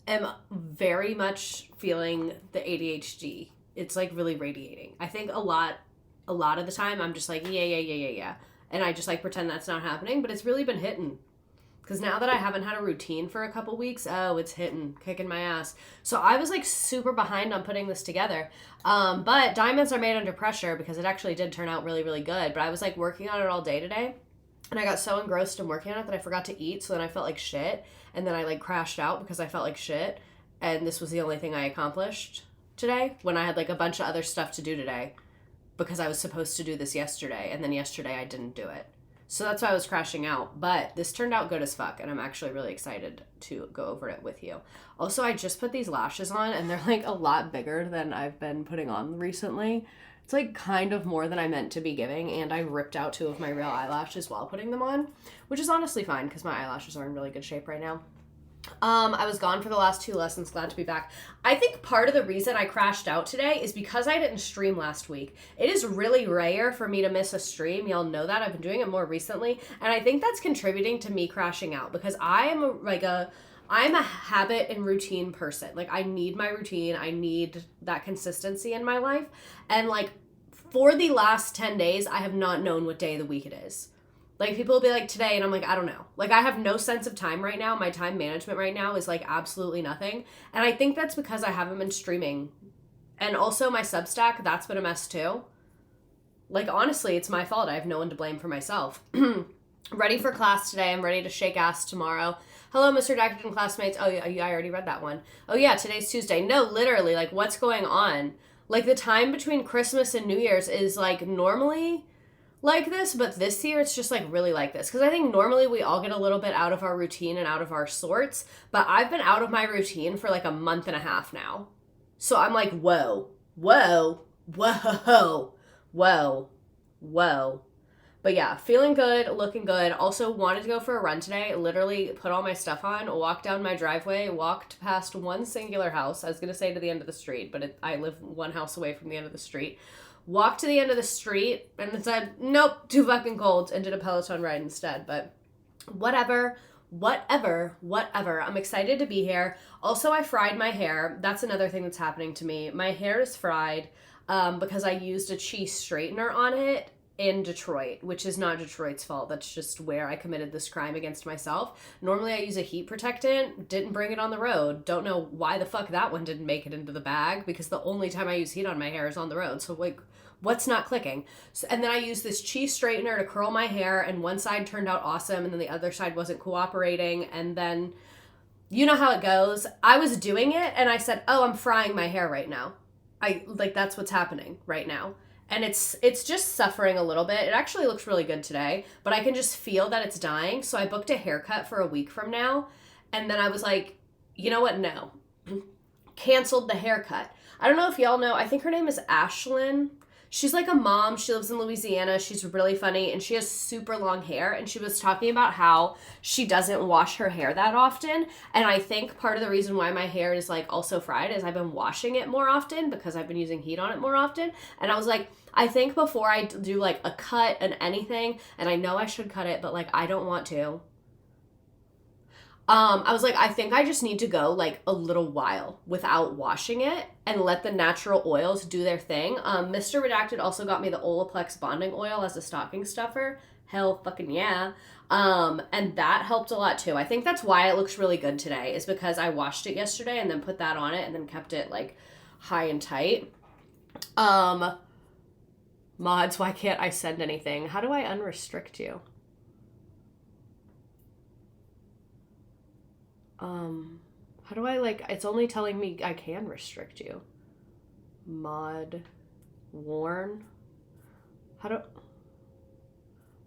am very much feeling the ADHD. It's like really radiating. I think a lot of the time I'm just like, yeah. And I just like pretend that's not happening, but it's really been hitting. Because now that I haven't had a routine for a couple weeks, it's hitting, kicking my ass. So I was like super behind on putting this together. But diamonds are made under pressure because it actually did turn out really, really good. But I was like working on it all day today. And I got so engrossed in working on it that I forgot to eat. So then I felt like shit. And then I like crashed out because I felt like shit. And this was the only thing I accomplished today when I had like a bunch of other stuff to do today. Because I was supposed to do this yesterday. And then yesterday I didn't do it. So that's why I was crashing out. But this turned out good as fuck. And I'm actually really excited to go over it with you. Also, I just put these lashes on. And they're like a lot bigger than I've been putting on recently. It's like kind of more than I meant to be giving. And I ripped out 2 of my real eyelashes while putting them on. Which is honestly fine because my eyelashes are in really good shape right now. I was gone for the last 2 lessons. Glad to be back. I think part of the reason I crashed out today is because I didn't stream last week. It is really rare for me to miss a stream. Y'all know that. I've been doing it more recently. And I think that's contributing to me crashing out because I am I'm a habit and routine person. Like I need my routine. I need that consistency in my life. And like for the last 10 days, I have not known what day of the week it is. Like, people will be like, today, and I'm like, I don't know. Like, I have no sense of time right now. My time management right now is, like, absolutely nothing. And I think that's because I haven't been streaming. And also, my Substack, that's been a mess, too. Like, honestly, it's my fault. I have no one to blame for myself. Ready for class today. I'm ready to shake ass tomorrow. Hello, Mr. Decadent classmates. Oh, yeah, I already read that one. Oh, yeah, today's Tuesday. No, literally, like, what's going on? Like, the time between Christmas and New Year's is, like, normally like this, but this year it's just like really like this because I think normally we all get a little bit out of our routine and out of our sorts, but I've been out of my routine for like a month and a half now. So I'm like, whoa. But yeah, feeling good, looking good. Also wanted to go for a run today. Literally put all my stuff on, walked down my driveway, walked past one singular house. I was going to say to the end of the street, but I live one house away from the end of the street. Walked to the end of the street and then said, nope, too fucking cold, and did a Peloton ride instead. But whatever. I'm excited to be here. Also, I fried my hair. That's another thing that's happening to me. My hair is fried because I used a cheese straightener on it in Detroit, which is not Detroit's fault. That's just where I committed this crime against myself. Normally I use a heat protectant, didn't bring it on the road. Don't know why the fuck that one didn't make it into the bag because the only time I use heat on my hair is on the road. So like, what's not clicking? So, and then I used this cheese straightener to curl my hair and one side turned out awesome and then the other side wasn't cooperating. And then you know how it goes. I was doing it and I said, oh, I'm frying my hair right now. That's what's happening right now. And it's just suffering a little bit. It actually looks really good today, but I can just feel that it's dying. So I booked a haircut for a week from now. And then I was like, you know what? No. Canceled the haircut. I don't know if y'all know. I think her name is Ashlyn. She's like a mom. She lives in Louisiana. She's really funny and she has super long hair. And she was talking about how she doesn't wash her hair that often. And I think part of the reason why my hair is like also fried is I've been washing it more often because I've been using heat on it more often. And I was like, I think before I do like a cut and anything, and I know I should cut it, but like I don't want to. I was like, I think I just need to go like a little while without washing it and let the natural oils do their thing. Mr. Redacted also got me the Olaplex bonding oil as a stocking stuffer. Hell fucking yeah. And that helped a lot too. I think that's why it looks really good today is because I washed it yesterday and then put that on it and then kept it like high and tight. Mods, why can't I send anything? How do I unrestrict you? How do I it's only telling me I can restrict you. Mod, warn.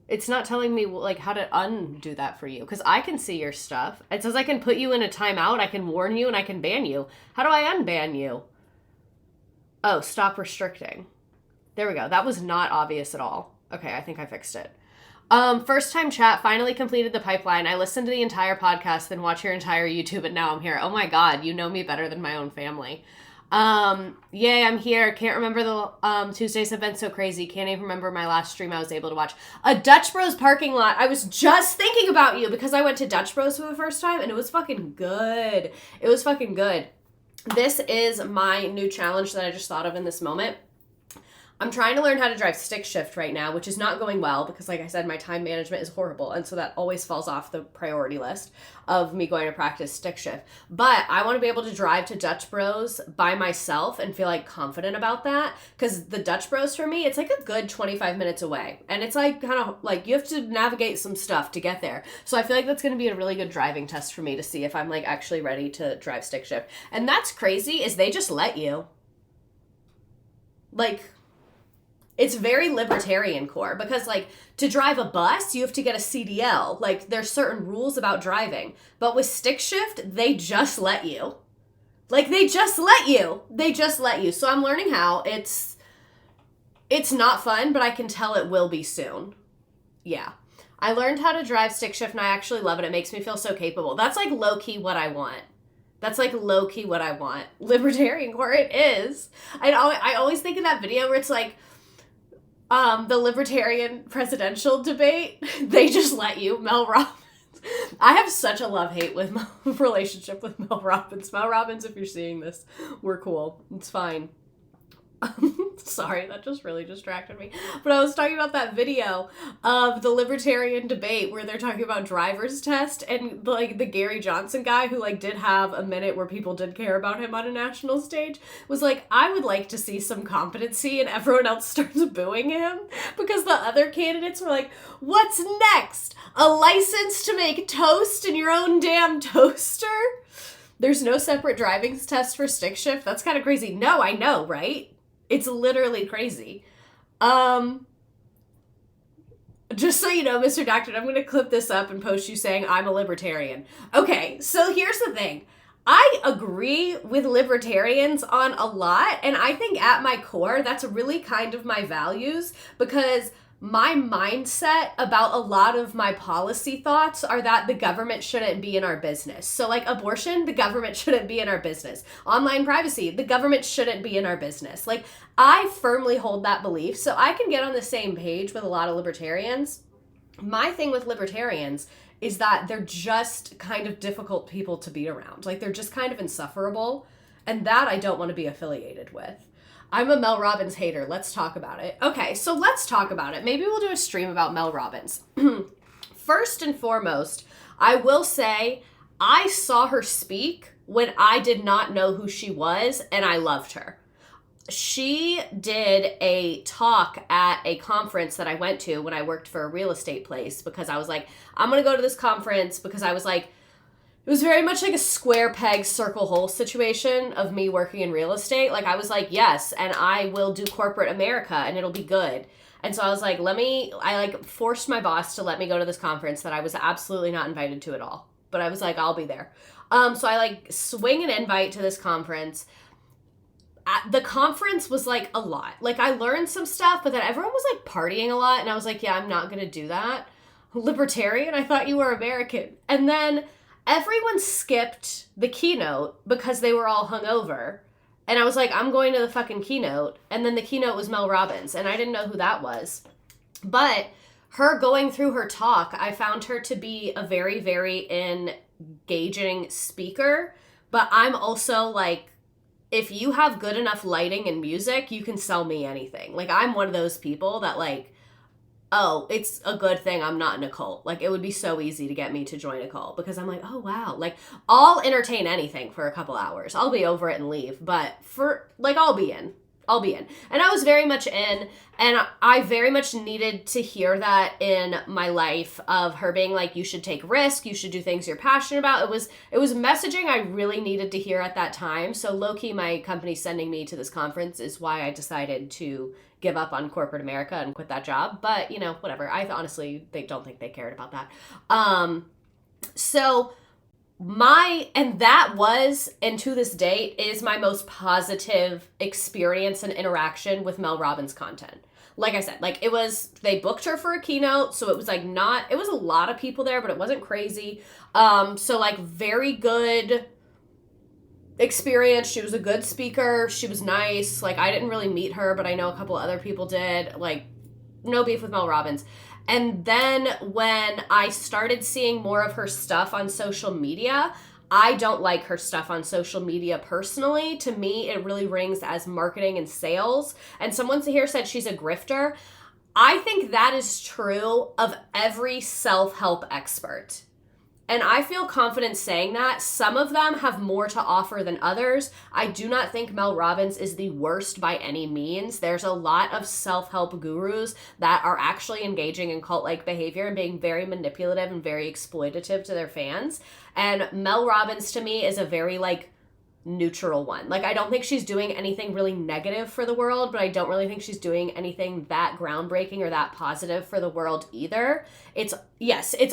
It's not telling me how to undo that for you because I can see your stuff. It says I can put you in a timeout, I can warn you, and I can ban you. How do I unban you? Oh, stop restricting. There we go. That was not obvious at all. Okay, I think I fixed it. First time chat, finally completed the pipeline. I listened to the entire podcast, then watch your entire YouTube, and now I'm here. Oh my God, you know me better than my own family. Yay, I'm here. Can't remember the Tuesdays have been so crazy. Can't even remember my last stream I was able to watch. A Dutch Bros parking lot. I was just thinking about you because I went to Dutch Bros for the first time and it was fucking good. It was fucking good. This is my new challenge that I just thought of in this moment. I'm trying to learn how to drive stick shift right now, which is not going well because, like I said, my time management is horrible. And so that always falls off the priority list of me going to practice stick shift. But I want to be able to drive to Dutch Bros by myself and feel like confident about that. Because the Dutch Bros for me, it's like a good 25 minutes away. And it's like kind of like you have to navigate some stuff to get there. So I feel like that's going to be a really good driving test for me to see if I'm like actually ready to drive stick shift. And that's crazy is they just let you. Like... It's very libertarian core because, like, to drive a bus, you have to get a CDL. Like, there's certain rules about driving. But with stick shift, they just let you. Like, they just let you. They just let you. So I'm learning how. It's not fun, but I can tell it will be soon. Yeah. I learned how to drive stick shift, and I actually love it. It makes me feel so capable. That's, like, low-key what I want. That's like low-key what I want. Libertarian core, it is. I always think of that video where it's like, the libertarian presidential debate, they just let you, Mel Robbins. I have such a love-hate with relationship with Mel Robbins. Mel Robbins, if you're seeing this, we're cool. It's fine. Sorry, that just really distracted me. But I was talking about that video of the libertarian debate where they're talking about driver's test and like the Gary Johnson guy who like did have a minute where people did care about him on a national stage was like, I would like to see some competency, and everyone else starts booing him because the other candidates were like, what's next? A license to make toast in your own damn toaster? There's no separate driving test for stick shift? That's kind of crazy. No, I know, right? It's literally crazy. Just so you know, Mr. Doctor, I'm going to clip this up and post you saying I'm a libertarian. Okay, so here's the thing. I agree with libertarians on a lot, and I think at my core, that's really kind of my values, because my mindset about a lot of my policy thoughts are that the government shouldn't be in our business. So like abortion, the government shouldn't be in our business. Online privacy, the government shouldn't be in our business. Like I firmly hold that belief. So I can get on the same page with a lot of libertarians. My thing with libertarians is that they're just kind of difficult people to be around. Like they're just kind of insufferable. And that I don't want to be affiliated with. I'm a Mel Robbins hater. Let's talk about it. Okay, so let's talk about it. Maybe we'll do a stream about Mel Robbins. First and foremost, I will say I saw her speak when I did not know who she was, and I loved her. She did a talk at a conference that I went to when I worked for a real estate place because I was like, I'm going to go to this conference because I was like, it was very much like a square peg, circle hole situation of me working in real estate. Like I was like, yes, and I will do corporate America and it'll be good. And so I was like, I forced my boss to let me go to this conference that I was absolutely not invited to at all. But I was like, I'll be there. So I like swing an invite to this conference. The conference was like a lot. Like I learned some stuff, but then everyone was like partying a lot. And I was like, yeah, I'm not going to do that. Libertarian? I thought you were American. And then everyone skipped the keynote because they were all hungover. And I was like, I'm going to the fucking keynote. And then the keynote was Mel Robbins. And I didn't know who that was. But her going through her talk, I found her to be a very, very engaging speaker. But I'm also like, if you have good enough lighting and music, you can sell me anything. Like, I'm one of those people that like, oh, it's a good thing I'm not in a cult. Like, it would be so easy to get me to join a cult because I'm like, oh, wow. Like, I'll entertain anything for a couple hours. I'll be over it and leave. But I'll be in. And I was very much in, and I very much needed to hear that in my life of her being like, you should take risk, you should do things you're passionate about. It was messaging I really needed to hear at that time. So low-key, my company sending me to this conference is why I decided to give up on corporate America and quit that job. But, whatever. I honestly, they don't think they cared about that. And that was, and to this date, is my most positive experience and interaction with Mel Robbins content. Like I said, they booked her for a keynote, so it was it was a lot of people there, but it wasn't crazy. Very good. experience. She was a good speaker. She was nice. Like, I didn't really meet her, but I know a couple other people did. Like, no beef with Mel Robbins. And then when I started seeing more of her stuff on social media, I don't like her stuff on social media personally. To me, it really rings as marketing and sales. And someone here said she's a grifter. I think that is true of every self-help expert. And I feel confident saying that. Some of them have more to offer than others. I do not think Mel Robbins is the worst by any means. There's a lot of self-help gurus that are actually engaging in cult-like behavior and being very manipulative and very exploitative to their fans. And Mel Robbins, to me, is a very, like, neutral one. Like, I don't think she's doing anything really negative for the world, but I don't really think she's doing anything that groundbreaking or that positive for the world either. It's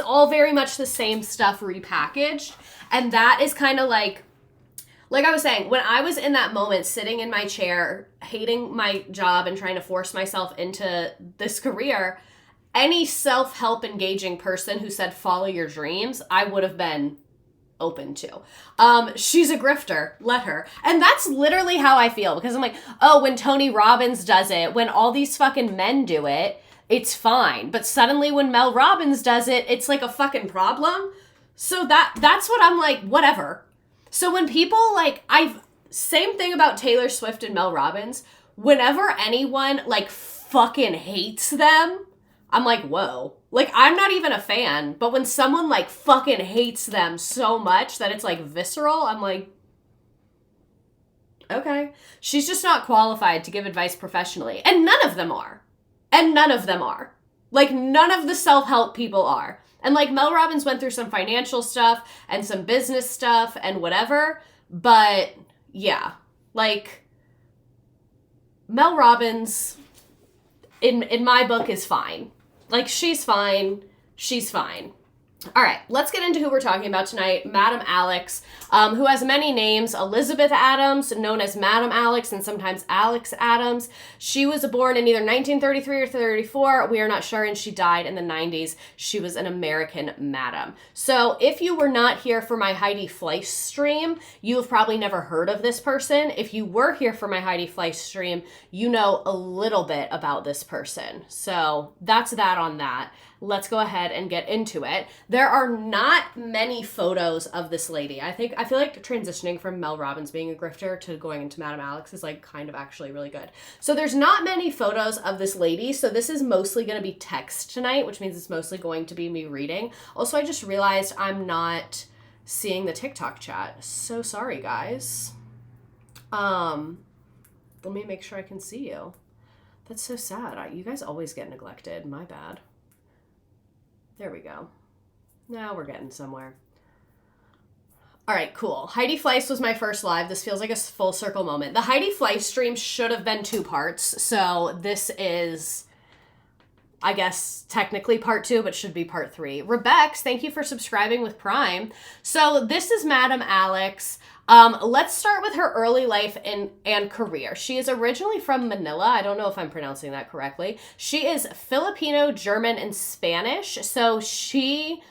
all very much the same stuff repackaged. And that is kind of like I was saying, when I was in that moment sitting in my chair, hating my job and trying to force myself into this career, any self-help engaging person who said follow your dreams, I would have been open to. She's a grifter, let her. And that's literally how I feel, because I'm like, oh, when Tony Robbins does it, when all these fucking men do it, it's fine. But suddenly when Mel Robbins does it, it's like a fucking problem. So that's what I'm like, whatever. So when people like, same thing about Taylor Swift and Mel Robbins, whenever anyone like fucking hates them, I'm like, whoa. Like, I'm not even a fan, but when someone, like, fucking hates them so much that it's, like, visceral, I'm like, okay. She's just not qualified to give advice professionally. And none of them are. Like, none of the self-help people are. And, like, Mel Robbins went through some financial stuff and some business stuff and whatever, but, yeah. Like, Mel Robbins, in my book, is fine. Like, she's fine. She's fine. All right, let's get into who we're talking about tonight. Madam Alex, who has many names. Elizabeth Adams, known as Madam Alex and sometimes Alex Adams. She was born in either 1933 or 34. We are not sure, and she died in the 90s. She was an American madam. So if you were not here for my Heidi Fleiss stream, you have probably never heard of this person. If you were here for my Heidi Fleiss stream, you know a little bit about this person. So that's that on that. Let's go ahead and get into it. There are not many photos of this lady. I feel like transitioning from Mel Robbins being a grifter to going into Madam Alex is like kind of actually really good. So there's not many photos of this lady. So this is mostly going to be text tonight, which means it's mostly going to be me reading. Also, I just realized I'm not seeing the TikTok chat. So sorry, guys. Let me make sure I can see you. That's so sad. You guys always get neglected. My bad. There we go. Now we're getting somewhere. All right, cool. Heidi Fleiss was my first live. This feels like a full circle moment. The Heidi Fleiss stream should have been 2 parts. So this is, I guess, technically part 2, but should be part 3. Rebex, thank you for subscribing with Prime. So this is Madam Alex. Let's start with her early life and career. She is originally from Manila. I don't know if I'm pronouncing that correctly. She is Filipino, German, and Spanish. So she,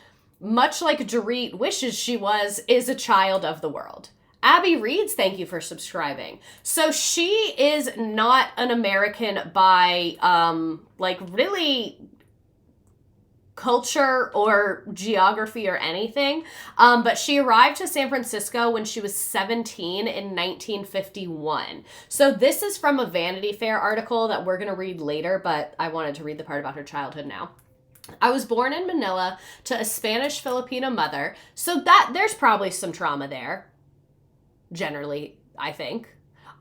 much like Dorit wishes she was, is a child of the world. Abby Reeds, thank you for subscribing. So she is not an American by, like, really culture or geography or anything, but she arrived to San Francisco when she was 17 in 1951. So this is from a Vanity Fair article that we're going to read later, but I wanted to read the part about her childhood now. I was born in Manila to a Spanish Filipino mother, so that there's probably some trauma there, generally, I think.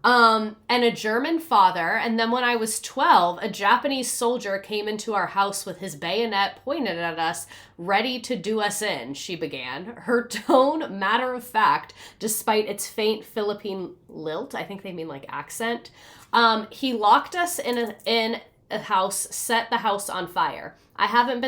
And a German father, and then when I was 12, a Japanese soldier came into our house with his bayonet pointed at us, ready to do us in, she began. Her tone, matter of fact, despite its faint Philippine lilt, I think they mean like accent. He locked us in a house, set the house on fire. I haven't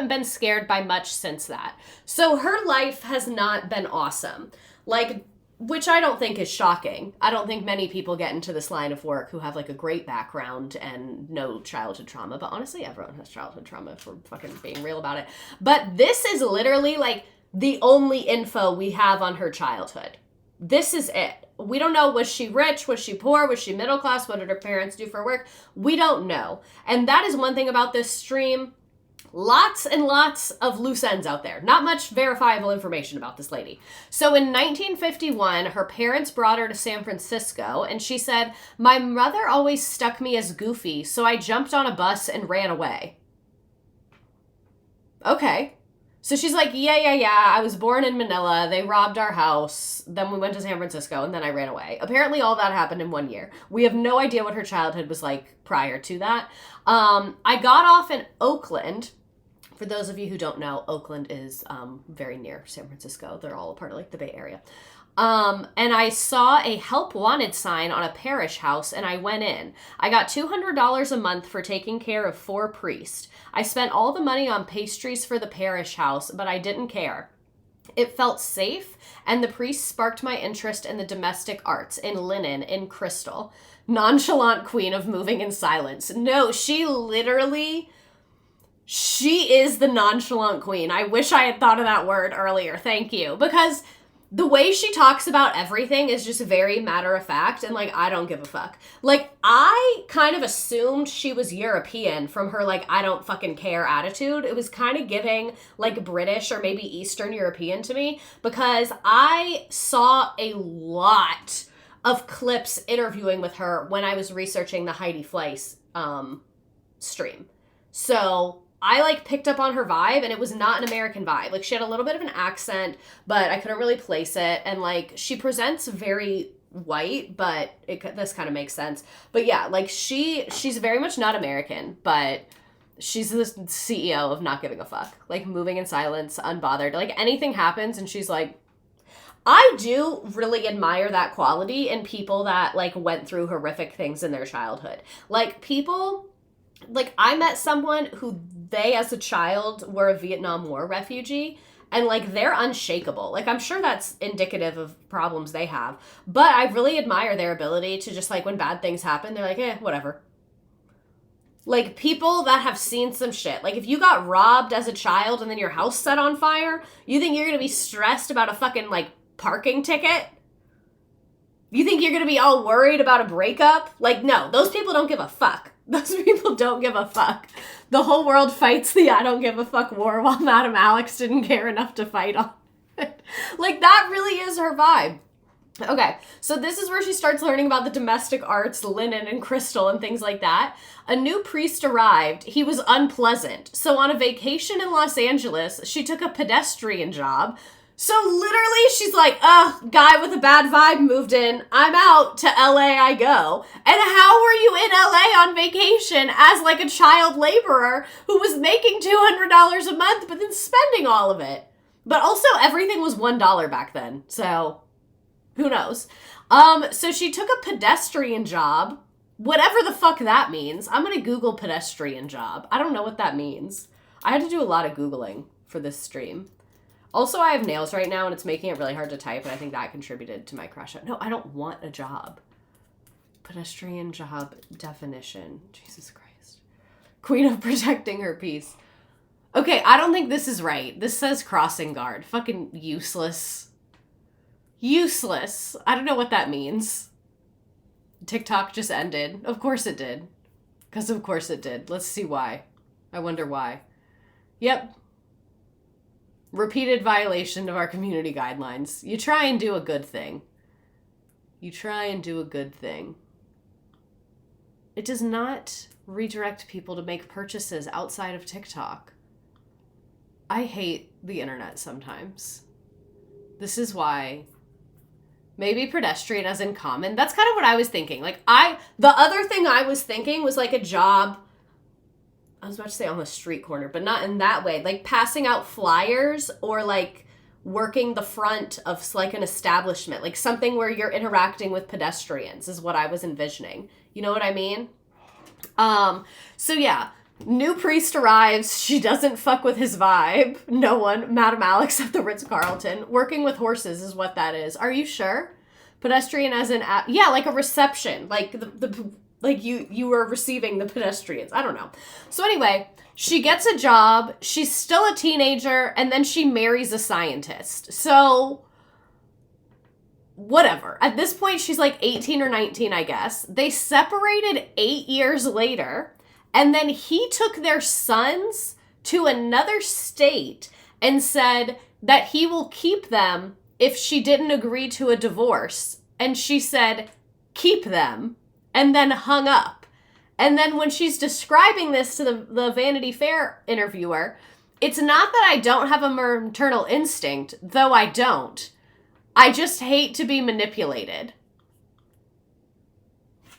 been scared by much since that. So her life has not been awesome. Like, which I don't think is shocking. I don't think many people get into this line of work who have like a great background and no childhood trauma. But honestly, everyone has childhood trauma if we're fucking being real about it. But this is literally like the only info we have on her childhood. This is it. We don't know, was she rich? Was she poor? Was she middle class? What did her parents do for work? We don't know. And that is one thing about this stream. Lots and lots of loose ends out there. Not much verifiable information about this lady. So in 1951, her parents brought her to San Francisco, and she said, "My mother always stuck me as goofy, so I jumped on a bus and ran away." Okay. So she's like, yeah, I was born in Manila. They robbed our house. Then we went to San Francisco, and then I ran away. Apparently all that happened in 1 year. We have no idea what her childhood was like prior to that. I got off in Oakland. For those of you who don't know, Oakland is very near San Francisco. They're all a part of like the Bay Area. And I saw a help wanted sign on a parish house, and I went in. I got $200 a month for taking care of 4 priests. I spent all the money on pastries for the parish house, but I didn't care. It felt safe, and the priest sparked my interest in the domestic arts, in linen, in crystal. Nonchalant queen of moving in silence. No, she is the nonchalant queen. I wish I had thought of that word earlier. Thank you. Because the way she talks about everything is just very matter of fact, and like, I don't give a fuck. Like, I kind of assumed she was European from her like, I don't fucking care attitude. It was kind of giving like British or maybe Eastern European to me, because I saw a lot of clips interviewing with her when I was researching the Heidi Fleiss stream. So I like picked up on her vibe, and it was not an American vibe. Like, she had a little bit of an accent, but I couldn't really place it. And like, she presents very white, but this kind of makes sense. But yeah, like she's very much not American, but she's the CEO of not giving a fuck. Like, moving in silence, unbothered. Like, anything happens and she's like, I do really admire that quality in people that like went through horrific things in their childhood. Like, people, like, I met someone who they as a child were a Vietnam War refugee, and like, they're unshakable. Like, I'm sure that's indicative of problems they have, but I really admire their ability to just like, when bad things happen, they're like, whatever. Like, people that have seen some shit. Like, if you got robbed as a child and then your house set on fire, you think you're gonna be stressed about a fucking like parking ticket? You think you're gonna be all worried about a breakup? Like, no, those people don't give a fuck. Those people don't give a fuck. The whole world fights the I don't give a fuck war, while Madam Alex didn't care enough to fight on it. Like, that really is her vibe. Okay, so this is where she starts learning about the domestic arts, linen and crystal and things like that. A new priest arrived. He was unpleasant. So on a vacation in Los Angeles, she took a pedestrian job. So literally, she's like, guy with a bad vibe moved in. I'm out. To LA I go. And how were you in LA on vacation as like a child laborer who was making $200 a month but then spending all of it? But also, everything was $1 back then. So who knows? So she took a pedestrian job. Whatever the fuck that means. I'm going to Google pedestrian job. I don't know what that means. I had to do a lot of Googling for this stream. Also, I have nails right now, and it's making it really hard to type, and I think that contributed to my crash out. No, I don't want a job. Pedestrian job definition. Jesus Christ. Queen of protecting her peace. Okay, I don't think this is right. This says crossing guard. Fucking useless. Useless. I don't know what that means. TikTok just ended. Of course it did. Because of course it did. Let's see why. I wonder why. Yep. Repeated violation of our community guidelines. You try and do a good thing. You try and do a good thing. It does not redirect people to make purchases outside of TikTok. I hate the internet sometimes. This is why. Maybe pedestrian as in common. That's kind of what I was thinking. Like, the other thing I was thinking was like a job, I was about to say on the street corner, but not in that way. Like passing out flyers or like working the front of like an establishment, like something where you're interacting with pedestrians is what I was envisioning. You know what I mean? So yeah, new priest arrives. She doesn't fuck with his vibe. No one. Madam Alex at the Ritz-Carlton. Working with horses is what that is. Are you sure? Pedestrian as in, yeah, like a reception. Like like you were receiving the pedestrians. I don't know. So anyway, she gets a job. She's still a teenager, and then she marries a scientist. So whatever. At this point, she's like 18 or 19, I guess. They separated 8 years later, and then he took their sons to another state and said that he will keep them if she didn't agree to a divorce. And she said, keep them, and then hung up. And then when she's describing this to the Vanity Fair interviewer, it's not that I don't have a maternal instinct, though I don't. I just hate to be manipulated.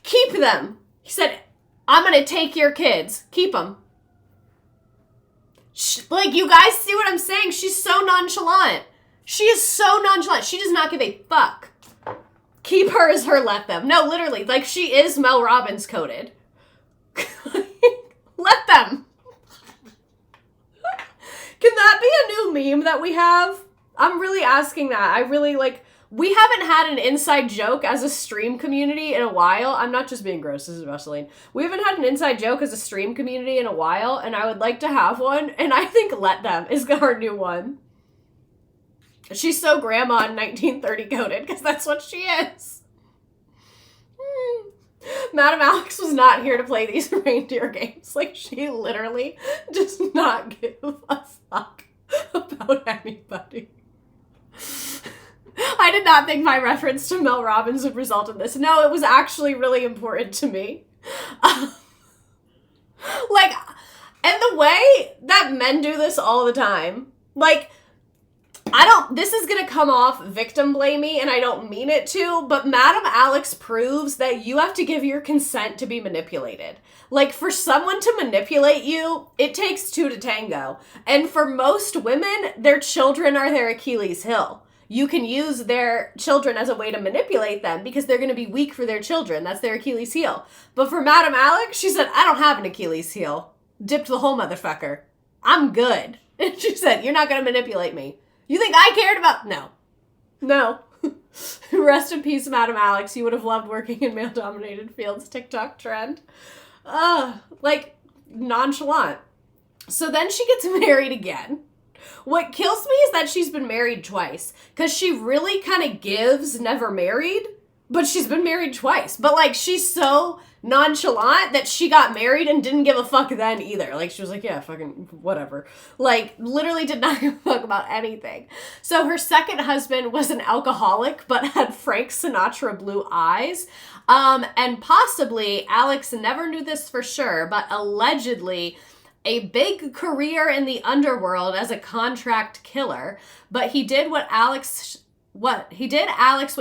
Keep them. He said, I'm going to take your kids. Keep them. Like, you guys see what I'm saying? She's so nonchalant. She is so nonchalant. She does not give a fuck. Keep her as her, let them. No, literally, like, she is Mel Robbins coded. Let them. Can that be a new meme that we have? I'm really asking that. I really, like, we haven't had an inside joke as a stream community in a while. I'm not just being gross, this is Vaseline. We haven't had an inside joke as a stream community in a while, and I would like to have one, and I think let them is our new one. She's so grandma in 1930 coded, because that's what she is. Madam Alex was not here to play these reindeer games. Like, she literally does not give a fuck about anybody. I did not think my reference to Mel Robbins would result in this. No, it was actually really important to me. Like, and the way that men do this all the time, like, this is going to come off victim blamey, and I don't mean it to, but Madam Alex proves that you have to give your consent to be manipulated. Like, for someone to manipulate you, it takes two to tango. And for most women, their children are their Achilles heel. You can use their children as a way to manipulate them because they're going to be weak for their children. That's their Achilles heel. But for Madam Alex, she said, I don't have an Achilles heel. Dipped the whole motherfucker. I'm good. And she said, you're not going to manipulate me. You think I cared about... No. Rest in peace, Madam Alex. You would have loved working in male-dominated fields. TikTok trend. Like, nonchalant. So then she gets married again. What kills me is that she's been married twice. Because she really kind of gives never married. But she's been married twice. But, like, she's so nonchalant that she got married and didn't give a fuck then either. Like, she was like, yeah, fucking whatever. Like, literally did not give a fuck about anything. So her second husband was an alcoholic but had Frank Sinatra blue eyes. And possibly, Alex never knew this for sure, but allegedly a big career in the underworld as a contract killer. But he did Alex what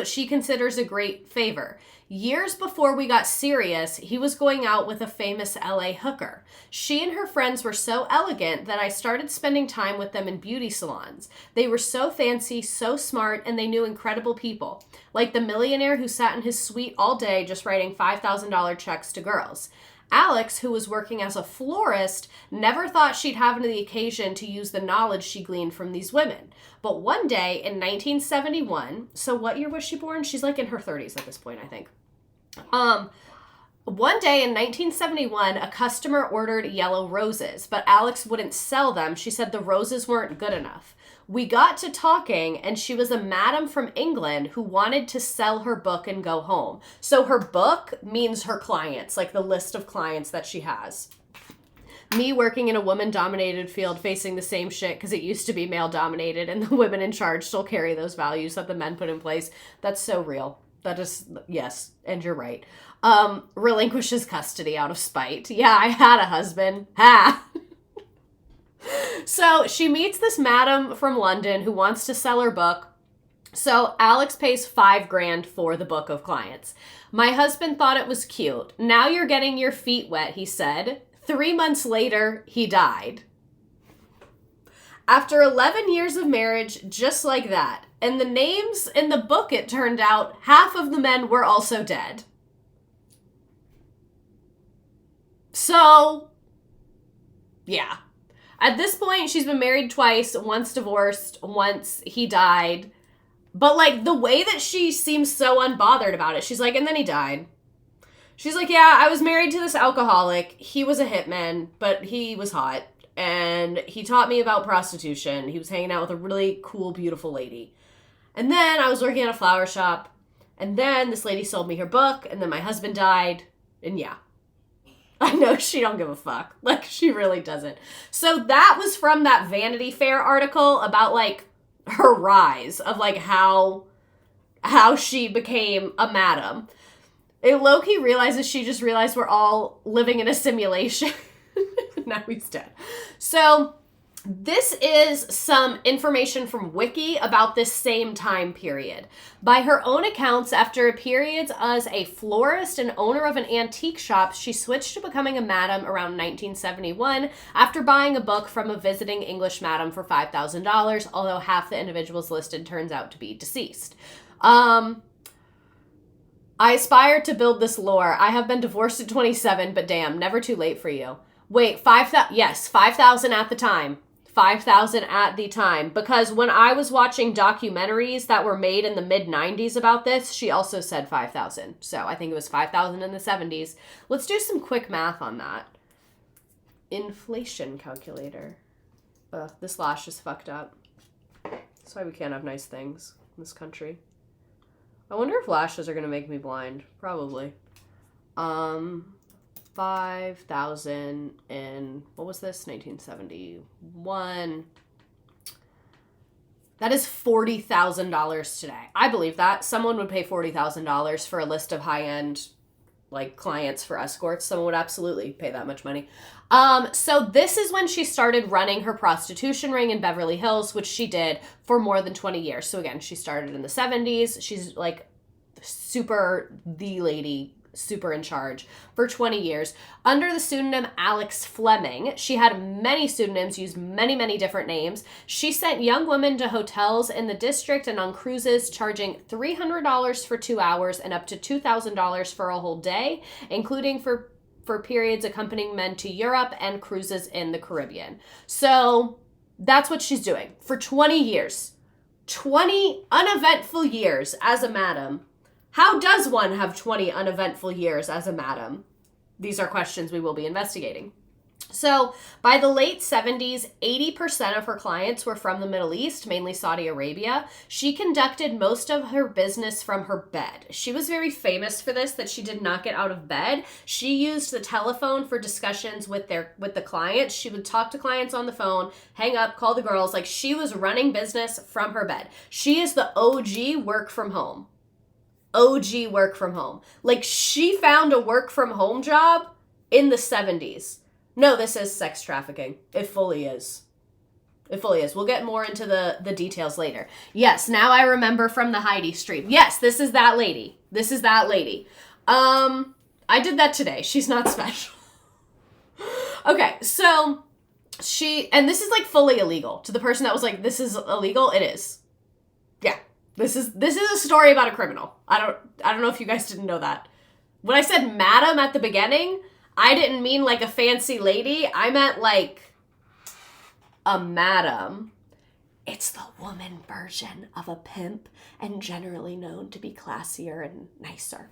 she considers a great favor. Years before we got serious, he was going out with a famous LA hooker. She and her friends were so elegant that I started spending time with them in beauty salons. They were so fancy, so smart, and they knew incredible people. Like the millionaire who sat in his suite all day just writing $5,000 checks to girls. Alex, who was working as a florist, never thought she'd have the occasion to use the knowledge she gleaned from these women. But one day in 1971, so what year was she born? She's like in her 30s at this point, I think. One day in 1971, a customer ordered yellow roses, but Alex wouldn't sell them. She said the roses weren't good enough. We got to talking, and she was a madam from England who wanted to sell her book and go home. So her book means her clients, like the list of clients that she has. Me working in a woman-dominated field facing the same shit because it used to be male-dominated, and the women in charge still carry those values that the men put in place. That's so real. That is, yes, and you're right. Relinquishes custody out of spite. Yeah, I had a husband. Ha! So she meets this madam from London who wants to sell her book. So Alex pays $5,000 for the book of clients. My husband thought it was cute. Now you're getting your feet wet, he said. 3 months later, he died. After 11 years of marriage, just like that. And the names in the book, it turned out, half of the men were also dead. So, yeah. At this point, she's been married twice, once divorced, once he died. But, like, the way that she seems so unbothered about it, she's like, and then he died. She's like, yeah, I was married to this alcoholic. He was a hitman, but he was hot. And he taught me about prostitution. He was hanging out with a really cool, beautiful lady. And then I was working at a flower shop. And then this lady sold me her book. And then my husband died. And yeah. I know she don't give a fuck. Like, she really doesn't. So that was from that Vanity Fair article about, like, her rise of, like, how she became a madam. It low-key realizes she just realized we're all living in a simulation. Now he's dead. So this is some information from Wiki about this same time period. By her own accounts, after a period as a florist and owner of an antique shop, she switched to becoming a madam around 1971 after buying a book from a visiting English madam for $5,000, although half the individuals listed turns out to be deceased. I aspire to build this lore. I have been divorced at 27, but damn, never too late for you. Wait, 5,000, yes, 5,000 at the time. 5,000 at the time. Because when I was watching documentaries that were made in the mid-90s about this, she also said 5,000. So I think it was 5,000 in the 70s. Let's do some quick math on that. Inflation calculator. Ugh, this lash is fucked up. That's why we can't have nice things in this country. I wonder if lashes are going to make me blind. Probably. 5,000 in, what was this? 1971. That is $40,000 today. I believe that. Someone would pay $40,000 for a list of high-end, like, clients for escorts. Someone would absolutely pay that much money. So this is when she started running her prostitution ring in Beverly Hills, which she did for more than 20 years. So again, she started in the 70s. She's like super the lady, super in charge for 20 years. Under the pseudonym Alex Fleming, she had many pseudonyms, used many, many different names. She sent young women to hotels in the district and on cruises, charging $300 for 2 hours and up to $2,000 for a whole day, including for periods accompanying men to Europe and cruises in the Caribbean. So that's what she's doing for 20 years. 20 uneventful years as a madam. How does one have 20 uneventful years as a madam? These are questions we will be investigating. So by the late 70s, 80% of her clients were from the Middle East, mainly Saudi Arabia. She conducted most of her business from her bed. She was very famous for this, that she did not get out of bed. She used the telephone for discussions with the clients. She would talk to clients on the phone, hang up, call the girls. Like, she was running business from her bed. She is the OG work from home. OG work from home. Like, she found a work from home job in the 70s. No, this is sex trafficking. It fully is. It fully is. We'll get more into the details later. Yes, now I remember from the Heidi stream. Yes, this is that lady. This is that lady. I did that today. She's not special. Okay, so and this is like fully illegal. To the person that was like, this is illegal, it is. Yeah. This is a story about a criminal. I don't know if you guys didn't know that. When I said madam at the beginning, I didn't mean like a fancy lady. I meant like a madam. It's the woman version of a pimp and generally known to be classier and nicer.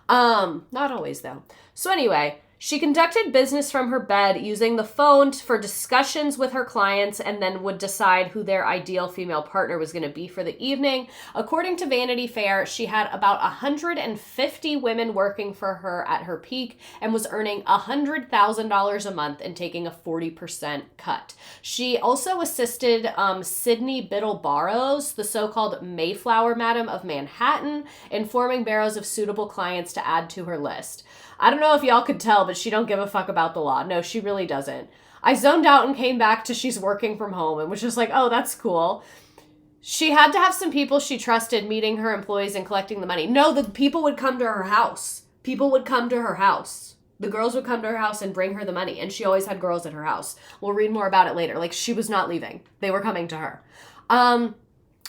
Not always though. So anyway, she conducted business from her bed using the phone for discussions with her clients and then would decide who their ideal female partner was going to be for the evening. According to Vanity Fair, she had about 150 women working for her at her peak and was earning $100,000 a month and taking a 40% cut. She also assisted Sydney Biddle Barrows, the so-called Mayflower Madam of Manhattan, informing Barrows of suitable clients to add to her list. I don't know if y'all could tell, but she don't give a fuck about the law. No, she really doesn't. I zoned out and came back to she's working from home and was just like, oh, that's cool. She had to have some people she trusted meeting her employees and collecting the money. No, the people would come to her house. People would come to her house. The girls would come to her house and bring her the money. And she always had girls at her house. We'll read more about it later. Like, she was not leaving. They were coming to her.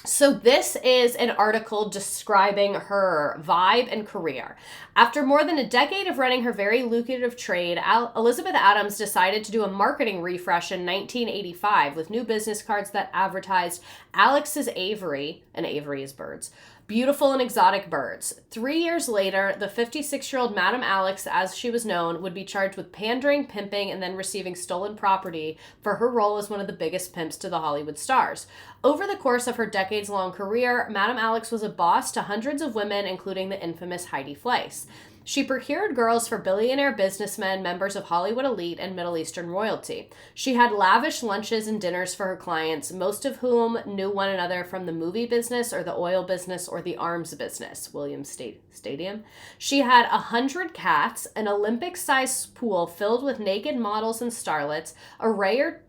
So this is an article describing her vibe and career. After more than a decade of running her very lucrative trade, Elizabeth Adams decided to do a marketing refresh in 1985 with new business cards that advertised Alex's Avery, and Avery is birds, beautiful and exotic birds. 3 years later, the 56-year-old Madame Alex, as she was known, would be charged with pandering, pimping, and then receiving stolen property for her role as one of the biggest pimps to the Hollywood stars. Over the course of her decades-long career, Madame Alex was a boss to hundreds of women, including the infamous Heidi Fleiss. She procured girls for billionaire businessmen, members of Hollywood elite, and Middle Eastern royalty. She had lavish lunches and dinners for her clients, most of whom knew one another from the movie business or the oil business or the arms business, Williams Stadium. She had 100 cats, an Olympic-sized pool filled with naked models and starlets, a rare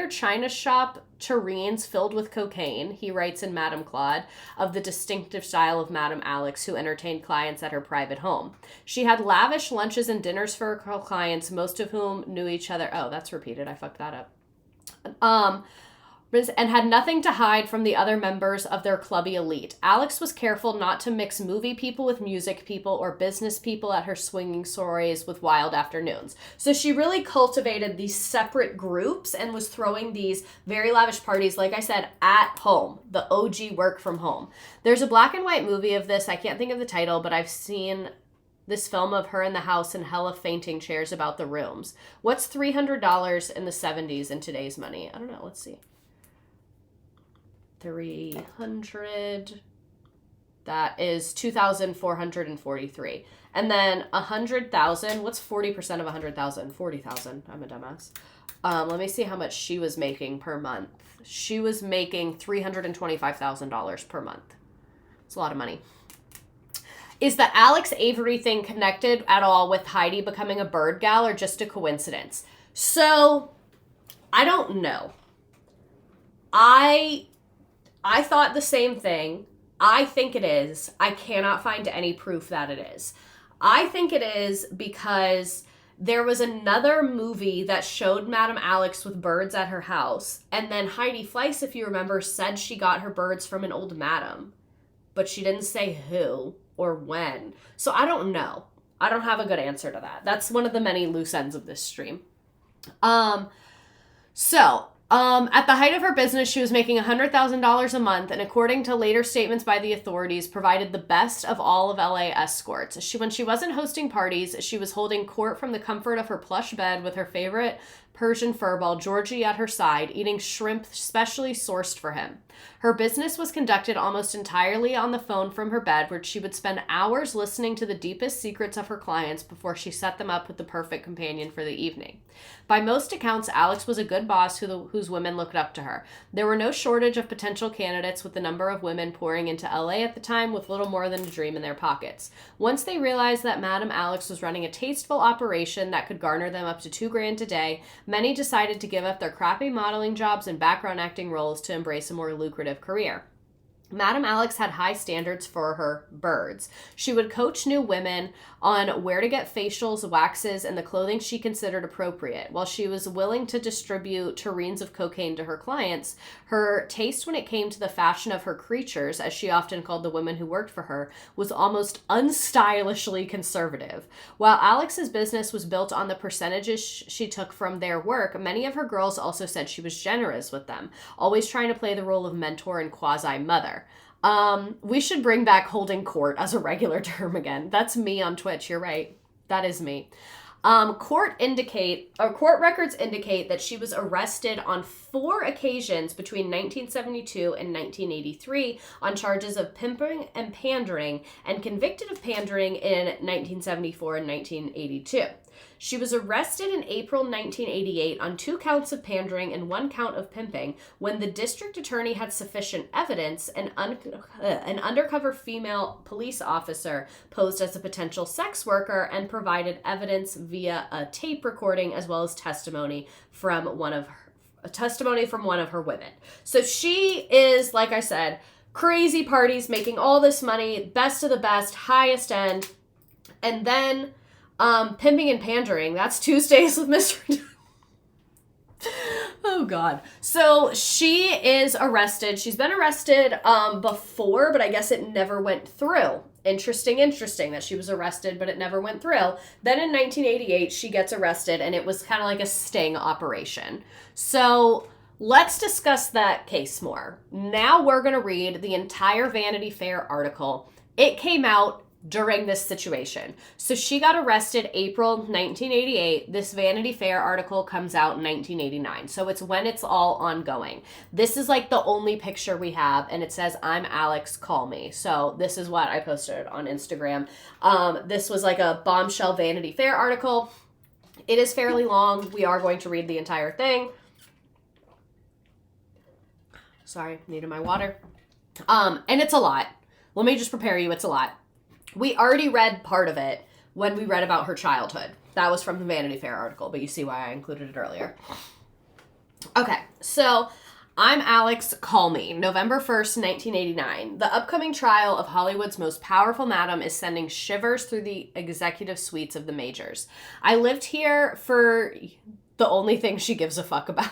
china shop tureens filled with cocaine, he writes in Madame Claude, of the distinctive style of Madame Alex, who entertained clients at her private home. She had lavish lunches and dinners for her clients, most of whom knew each other. Oh, that's repeated. I fucked that up. And had nothing to hide from the other members of their clubby elite. Alex was careful not to mix movie people with music people or business people at her swinging soirees with wild afternoons. So she really cultivated these separate groups and was throwing these very lavish parties, like I said, at home. The OG work from home. There's a black and white movie of this. I can't think of the title, but I've seen this film of her in the house and hella fainting chairs about the rooms. What's $300 in the 70s in today's money? I don't know. Let's see. 300, that is 2,443. And then 100,000, what's 40% of 100,000? 40,000. I'm a dumbass. Let me see how much she was making per month. She was making $325,000 per month. It's a lot of money. Is the Alex Avery thing connected at all with Heidi becoming a bird gal or just a coincidence? So, I don't know. I thought the same thing. I think it is. I cannot find any proof that it is. I think it is because there was another movie that showed Madame Alex with birds at her house. And then Heidi Fleiss, if you remember, said she got her birds from an old madam. But she didn't say who or when. So I don't know. I don't have a good answer to that. That's one of the many loose ends of this stream. At the height of her business, she was making $100,000 a month, and according to later statements by the authorities, provided the best of all of LA escorts. When she wasn't hosting parties, she was holding court from the comfort of her plush bed with her favorite Persian furball, Georgie, at her side, eating shrimp specially sourced for him. Her business was conducted almost entirely on the phone from her bed, where she would spend hours listening to the deepest secrets of her clients before she set them up with the perfect companion for the evening. By most accounts, Alex was a good boss whose women looked up to her. There were no shortage of potential candidates, with the number of women pouring into LA at the time with little more than a dream in their pockets. Once they realized that Madame Alex was running a tasteful operation that could garner them up to $2,000 a day, many decided to give up their crappy modeling jobs and background acting roles to embrace a more lucrative career. Madame Alex had high standards for her birds. She would coach new women on where to get facials, waxes, and the clothing she considered appropriate. While she was willing to distribute tureens of cocaine to her clients, her taste when it came to the fashion of her creatures, as she often called the women who worked for her, was almost unstylishly conservative. While Alex's business was built on the percentages she took from their work, many of her girls also said she was generous with them, always trying to play the role of mentor and quasi-mother. We should bring back holding court as a regular term again. That's me on Twitch. You're right. That is me. Court records indicate that she was arrested on 4 occasions between 1972 and 1983 on charges of pimping and pandering, and convicted of pandering in 1974 and 1982. She was arrested in April 1988 on 2 counts of pandering and 1 count of pimping when the district attorney had sufficient evidence. An undercover female police officer posed as a potential sex worker and provided evidence via a tape recording as well as testimony from one of her women. So she is, like I said, crazy parties, making all this money, best of the best, highest end, and then pimping and pandering. That's Tuesdays with Mr. Oh, God. So she is arrested. She's been arrested before, but I guess it never went through. Interesting that she was arrested, but it never went through. Then in 1988, she gets arrested, and it was kind of like a sting operation. So Let's discuss that case more. Now we're going to read the entire Vanity Fair article. It came out during this situation. So she got arrested April 1988. This Vanity Fair article comes out in 1989. So it's when it's all ongoing. This is like the only picture we have, and it says, "I'm Alex, call me." So this is what I posted on Instagram. This was like a bombshell Vanity Fair article. It is fairly long. We are going to read the entire thing. Sorry, needed my water. And it's a lot. Let me just prepare you. It's a lot. We already read part of it when we read about her childhood. That was from the Vanity Fair article, but you see why I included it earlier. Okay, so "I'm Alex, call me." November 1st, 1989. The upcoming trial of Hollywood's most powerful madam is sending shivers through the executive suites of the majors. I lived here for the only thing she gives a fuck about.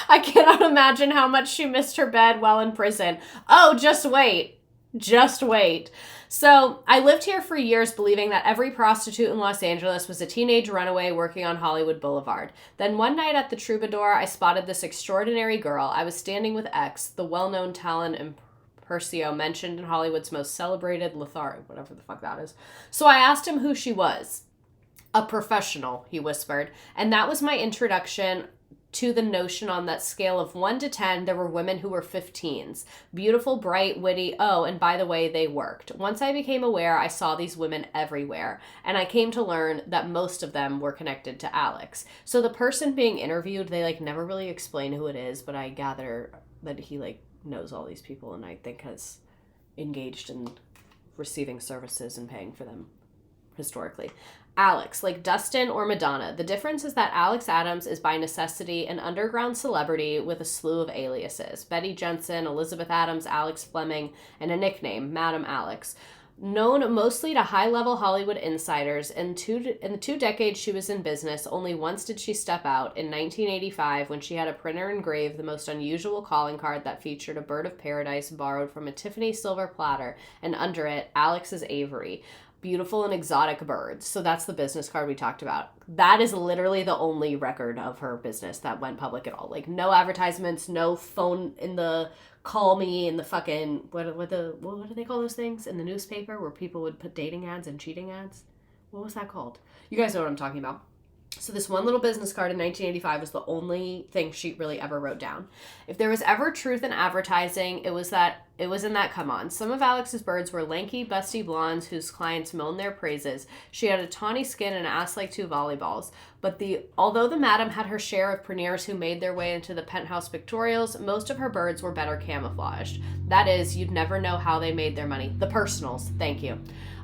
I cannot imagine how much she missed her bed while in prison. Oh, just wait. Just wait. So I lived here for years believing that every prostitute in Los Angeles was a teenage runaway working on Hollywood Boulevard. Then one night at the Troubadour, I spotted this extraordinary girl. I was standing with X, the well-known talent impresario mentioned in Hollywood's most celebrated Lothar, whatever the fuck that is. So I asked him who she was. "A professional," he whispered. And that was my introduction to the notion on that scale of 1 to 10, there were women who were 15s. Beautiful, bright, witty. Oh, and by the way, they worked. Once I became aware, I saw these women everywhere. And I came to learn that most of them were connected to Alex. So the person being interviewed, they never really explain who it is, but I gather that he knows all these people and I think has engaged in receiving services and paying for them historically. Alex, like Dustin or Madonna. The difference is that Alex Adams is by necessity an underground celebrity with a slew of aliases. Betty Jensen, Elizabeth Adams, Alex Fleming, and a nickname, Madam Alex. Known mostly to high-level Hollywood insiders, in the 2 decades she was in business, only once did she step out, in 1985, when she had a printer engrave the most unusual calling card that featured a bird of paradise borrowed from a Tiffany silver platter, and under it, Alex's Avery. Beautiful and exotic birds. So that's the business card we talked about. That is literally the only record of her business that went public at all. No advertisements, no phone in the call me in the fucking what do they call those things in the newspaper where people would put dating ads and cheating ads? What was that called? You guys know what I'm talking about. So this one little business card in 1985 was the only thing she really ever wrote down. If there was ever truth in advertising, it was in that come on. Some of Alex's birds were lanky, busty blondes whose clients moaned their praises. She had a tawny skin and ass like 2 volleyballs. But although the madam had her share of premieres who made their way into the penthouse pictorials, most of her birds were better camouflaged. That is, you'd never know how they made their money. The personals, thank you.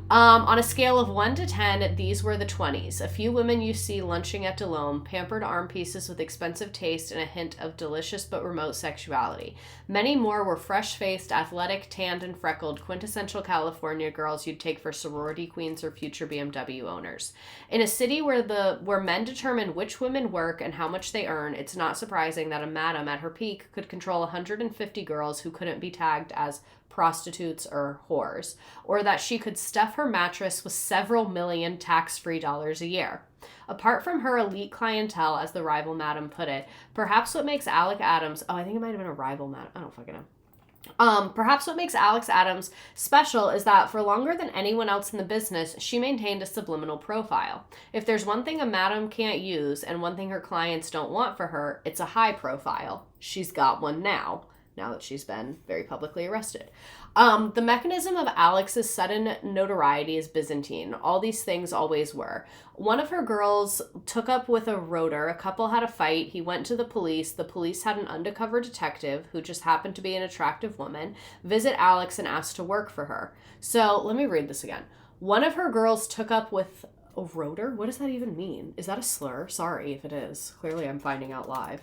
On a scale of 1 to 10, these were the 20s. A few women you see lunching at Delhomme, pampered arm pieces with expensive taste and a hint of delicious but remote sexuality. Many more were fresh-faced, athletic, tanned, and freckled, quintessential California girls you'd take for sorority queens or future BMW owners. In a city where men determine which women work and how much they earn, it's not surprising that a madam at her peak could control 150 girls who couldn't be tagged as prostitutes or whores, or that she could stuff her mattress with several million tax-free dollars a year. Apart from her elite clientele, as the rival madam put it, perhaps what makes Alex Adams, I think it might have been a rival madam, I don't fucking know. Perhaps what makes Alex Adams special is that for longer than anyone else in the business, she maintained a subliminal profile. If there's one thing a madam can't use and one thing her clients don't want for her, it's a high profile. She's got one now that she's been very publicly arrested. The mechanism of Alex's sudden notoriety is Byzantine. All these things always were. One of her girls took up with a rotor. A couple had a fight. He went to the police. The police had an undercover detective, who just happened to be an attractive woman, visit Alex and ask to work for her. So let me read this again. One of her girls took up with a rotor? What does that even mean? Is that a slur? Sorry if it is. Clearly I'm finding out live.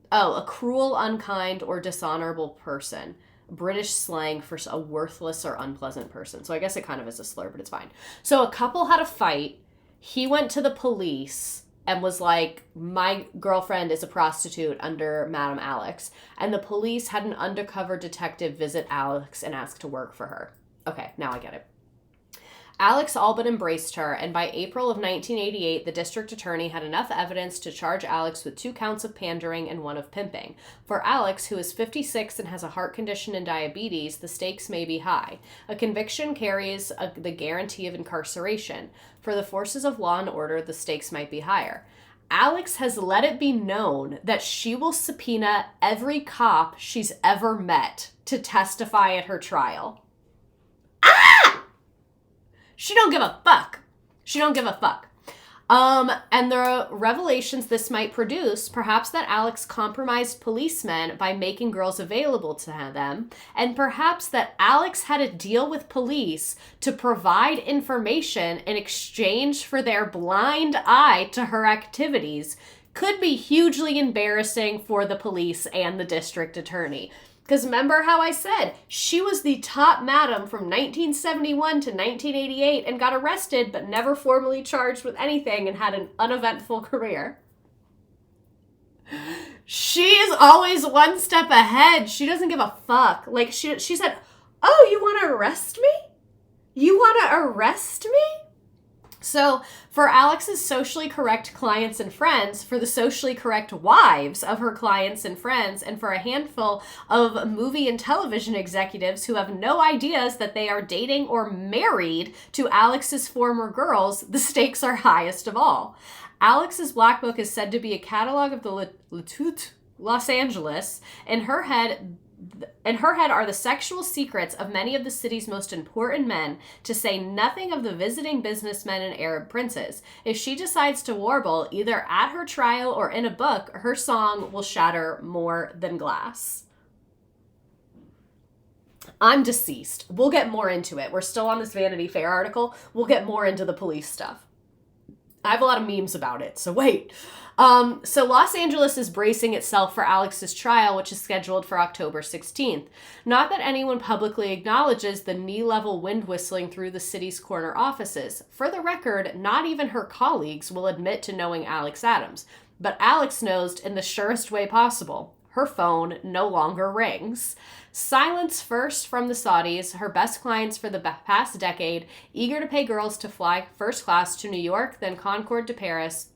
Oh, a cruel, unkind, or dishonorable person. British slang for a worthless or unpleasant person. So I guess it kind of is a slur, but it's fine. So a couple had a fight. He went to the police and was like, my girlfriend is a prostitute under Madam Alex. And the police had an undercover detective visit Alex and ask to work for her. Okay, now I get it. Alex all but embraced her, and by April of 1988, the district attorney had enough evidence to charge Alex with 2 counts of pandering and 1 of pimping. For Alex, who is 56 and has a heart condition and diabetes, the stakes may be high. A conviction carries the guarantee of incarceration. For the forces of law and order, the stakes might be higher. Alex has let it be known that she will subpoena every cop she's ever met to testify at her trial. She don't give a fuck. She don't give a fuck. And the revelations this might produce, perhaps that Alex compromised policemen by making girls available to them, and perhaps that Alex had a deal with police to provide information in exchange for their blind eye to her activities, could be hugely embarrassing for the police and the district attorney. Because remember how I said she was the top madam from 1971 to 1988 and got arrested but never formally charged with anything and had an uneventful career. She is always one step ahead. She doesn't give a fuck. Like she said, "Oh, you want to arrest me? You want to arrest me?" So, for Alex's socially correct clients and friends, for the socially correct wives of her clients and friends, and for a handful of movie and television executives who have no ideas that they are dating or married to Alex's former girls, the stakes are highest of all. Alex's Black Book is said to be a catalog of the Los Angeles. In her head are the sexual secrets of many of the city's most important men, to say nothing of the visiting businessmen and Arab princes. If she decides to warble, either at her trial or in a book, her song will shatter more than glass. I'm deceased. We'll get more into it. We're still on this Vanity Fair article. We'll get more into the police stuff. I have a lot of memes about it, so wait. So Los Angeles is bracing itself for Alex's trial, which is scheduled for October 16th. Not that anyone publicly acknowledges the knee-level wind whistling through the city's corner offices. For the record, not even her colleagues will admit to knowing Alex Adams. But Alex knows in the surest way possible. Her phone no longer rings. Silence first from the Saudis, her best clients for the past decade, eager to pay girls to fly first class to New York, then Concorde to Paris,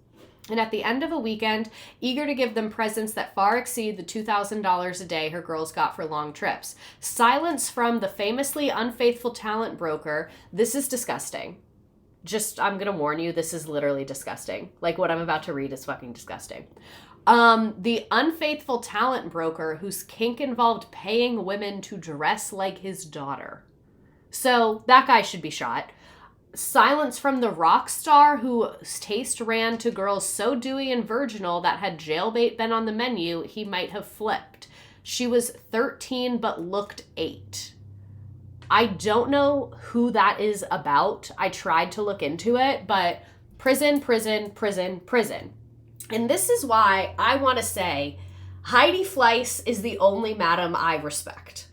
and at the end of a weekend, eager to give them presents that far exceed the $2,000 a day her girls got for long trips. Silence from the famously unfaithful talent broker. This is disgusting. I'm going to warn you, this is literally disgusting. Like, what I'm about to read is fucking disgusting. The unfaithful talent broker whose kink involved paying women to dress like his daughter. So that guy should be shot. Silence from the rock star whose taste ran to girls so dewy and virginal that had jailbait been on the menu, he might have flipped. She was 13 but looked 8. I don't know who that is about. I tried to look into it, but prison. And this is why I want to say Heidi Fleiss is the only madam I respect.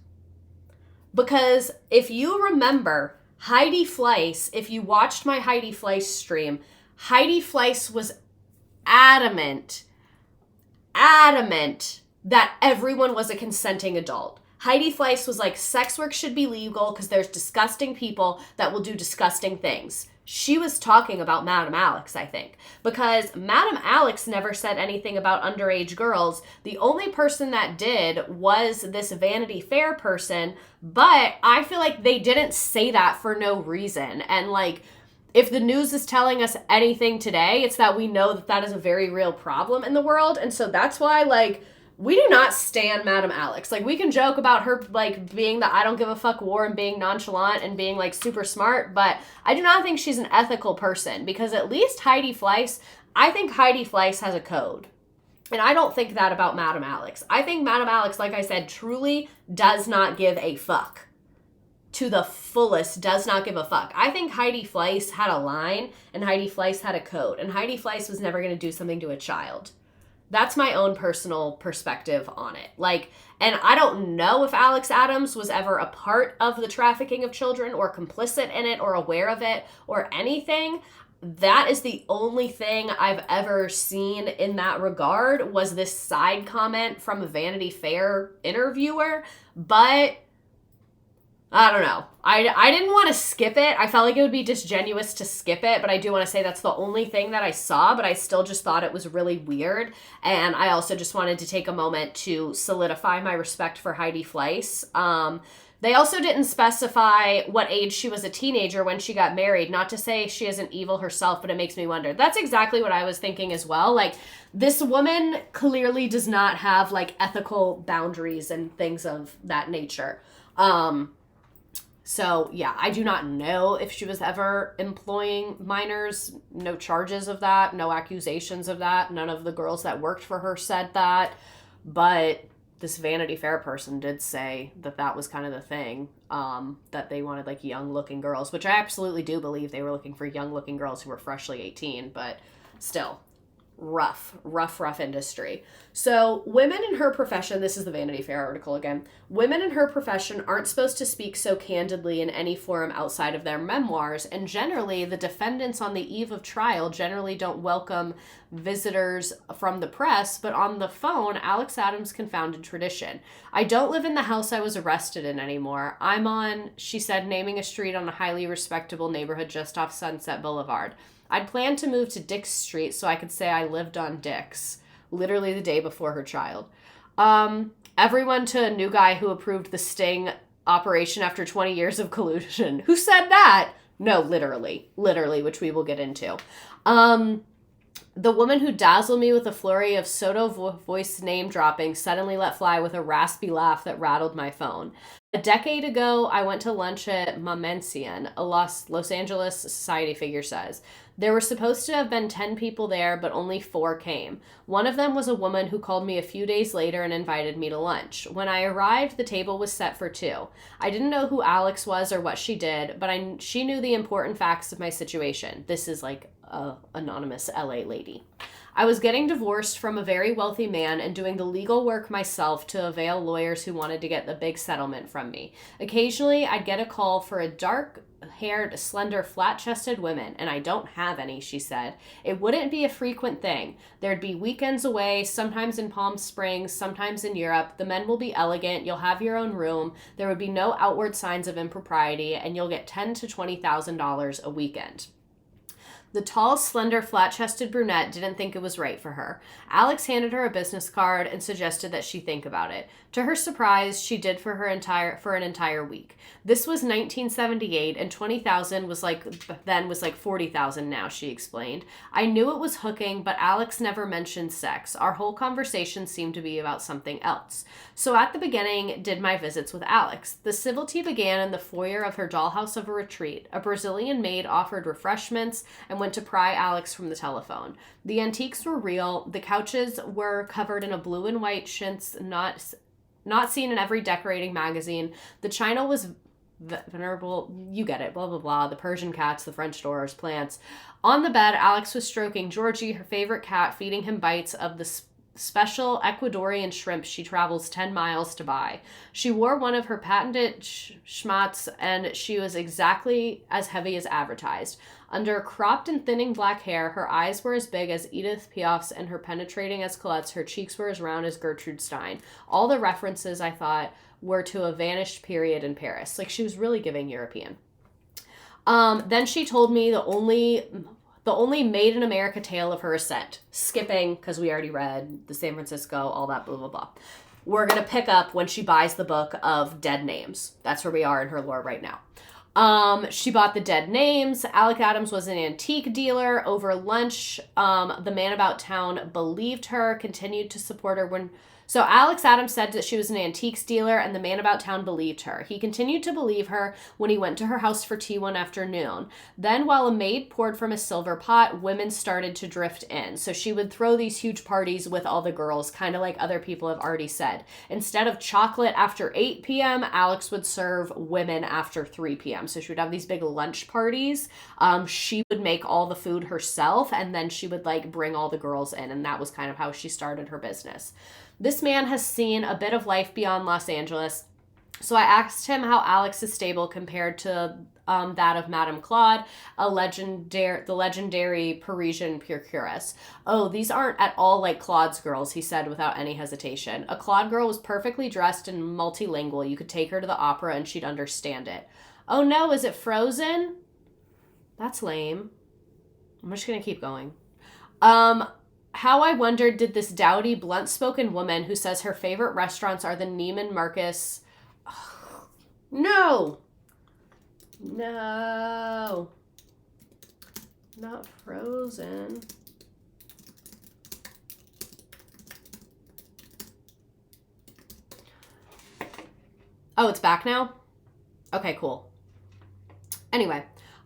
Because if you remember Heidi Fleiss, if you watched my Heidi Fleiss stream, Heidi Fleiss was adamant that everyone was a consenting adult. Heidi Fleiss was like, sex work should be legal because there's disgusting people that will do disgusting things. She was talking about Madam Alex, I think, because Madam Alex never said anything about underage girls. The only person that did was this Vanity Fair person, but I feel like they didn't say that for no reason. And like, if the news is telling us anything today, it's that we know that that is a very real problem in the world. And so that's why, like, we do not stan Madam Alex. Like, we can joke about her, like, being the I don't give a fuck war and being nonchalant and being, like, super smart, but I do not think she's an ethical person, because at least Heidi Fleiss, I think Heidi Fleiss has a code. And I don't think that about Madam Alex. I think Madam Alex, like I said, truly does not give a fuck. To the fullest, does not give a fuck. I think Heidi Fleiss had a line, and Heidi Fleiss had a code, and Heidi Fleiss was never going to do something to a child. That's my own personal perspective on it. Like, and I don't know if Alex Adams was ever a part of the trafficking of children or complicit in it or aware of it or anything. That is the only thing I've ever seen in that regard, was this side comment from a Vanity Fair interviewer. But I don't know. I didn't want to skip it. I felt like it would be disingenuous to skip it, but I do want to say that's the only thing that I saw, but I still just thought it was really weird. And I also just wanted to take a moment to solidify my respect for Heidi Fleiss. They also didn't specify what age she was a teenager when she got married. Not to say she isn't evil herself, but it makes me wonder. That's exactly what I was thinking as well. Like, this woman clearly does not have, like, ethical boundaries and things of that nature. So, yeah, I do not know if she was ever employing minors. No charges of that. No accusations of that. None of the girls that worked for her said that. But this Vanity Fair person did say that that was kind of the thing, that they wanted, like, young-looking girls, which I absolutely do believe they were looking for young-looking girls who were freshly 18, but still, rough industry. So women in her profession, this is the Vanity Fair article again, women in her profession aren't supposed to speak so candidly in any forum outside of their memoirs, and generally the defendants on the eve of trial generally don't welcome visitors from the press, but on the phone, Alex Adams confounded tradition. I don't live in the house I was arrested in anymore. I'm on, she said, naming a street on a highly respectable neighborhood just off Sunset Boulevard. I'd planned to move to Dix Street so I could say I lived on Dix, literally the day before her child. Everyone to a new guy who approved the sting operation after 20 years of collusion. Who said that? No, literally, which we will get into. The woman who dazzled me with a flurry of voice name dropping suddenly let fly with a raspy laugh that rattled my phone. A decade ago, I went to lunch at Mamencian, a Los Angeles society figure says. There were supposed to have been 10 people there, but only 4 came. One of them was a woman who called me a few days later and invited me to lunch. When I arrived, the table was set for 2. I didn't know who Alex was or what she did, but she knew the important facts of my situation. This is like a anonymous LA lady. I was getting divorced from a very wealthy man and doing the legal work myself to avail lawyers who wanted to get the big settlement from me. Occasionally, I'd get a call for a dark-haired, slender, flat-chested woman, and I don't have any, she said. It wouldn't be a frequent thing. There'd be weekends away, sometimes in Palm Springs, sometimes in Europe. The men will be elegant. You'll have your own room. There would be no outward signs of impropriety, and you'll get $10,000 to $20,000 a weekend. The tall, slender, flat-chested brunette didn't think it was right for her. Alex handed her a business card and suggested that she think about it. To her surprise, she did for an entire week. This was 1978, and $20,000 was like 40,000 now, she explained. I knew it was hooking, but Alex never mentioned sex. Our whole conversation seemed to be about something else. So at the beginning, did my visits with Alex. The civility began in the foyer of her dollhouse of a retreat. A Brazilian maid offered refreshments and went to pry Alex from the telephone. The antiques were real. The couches were covered in a blue and white chintz not seen in every decorating magazine. The china was venerable, you get it, blah, blah, blah. The Persian cats, the French doors, plants. On the bed, Alex was stroking Georgie, her favorite cat, feeding him bites of the special Ecuadorian shrimp she travels 10 miles to buy. She wore one of her patented schmats, and she was exactly as heavy as advertised. Under cropped and thinning black hair, her eyes were as big as Edith Piaf's and her penetrating as Colette's. Her cheeks were as round as Gertrude Stein. All the references, I thought, were to a vanished period in Paris. Like, she was really giving European. Then she told me the only made in America tale of her ascent. Skipping, because we already read the San Francisco, all that blah, blah, blah. We're going to pick up when she buys the book of Dead Names. That's where we are in her lore right now. She bought the Dead Names. Alex Adams was an antique dealer. Over lunch, the man about town believed her, continued to support her So Alex Adams said that she was an antiques dealer, and the man about town believed her. He continued to believe her when he went to her house for tea one afternoon. Then, while a maid poured from a silver pot, women started to drift in. So she would throw these huge parties with all the girls, kind of like other people have already said. Instead of chocolate after 8 p.m., Alex would serve women after 3 p.m. So she would have these big lunch parties. She would make all the food herself, and then she would bring all the girls in, and that was kind of how she started her business. This man has seen a bit of life beyond Los Angeles. So I asked him how Alex's stable compared to that of Madame Claude, the legendary Parisian procuress. Oh, these aren't at all like Claude's girls, he said without any hesitation. A Claude girl was perfectly dressed and multilingual. You could take her to the opera and she'd understand it. Oh no, is it Frozen? That's lame. I'm just gonna keep going. How I wondered, did this dowdy, blunt-spoken woman who says her favorite restaurants are the Neiman Marcus... No! No. Not Frozen. Oh, it's back now? Okay, cool. Anyway,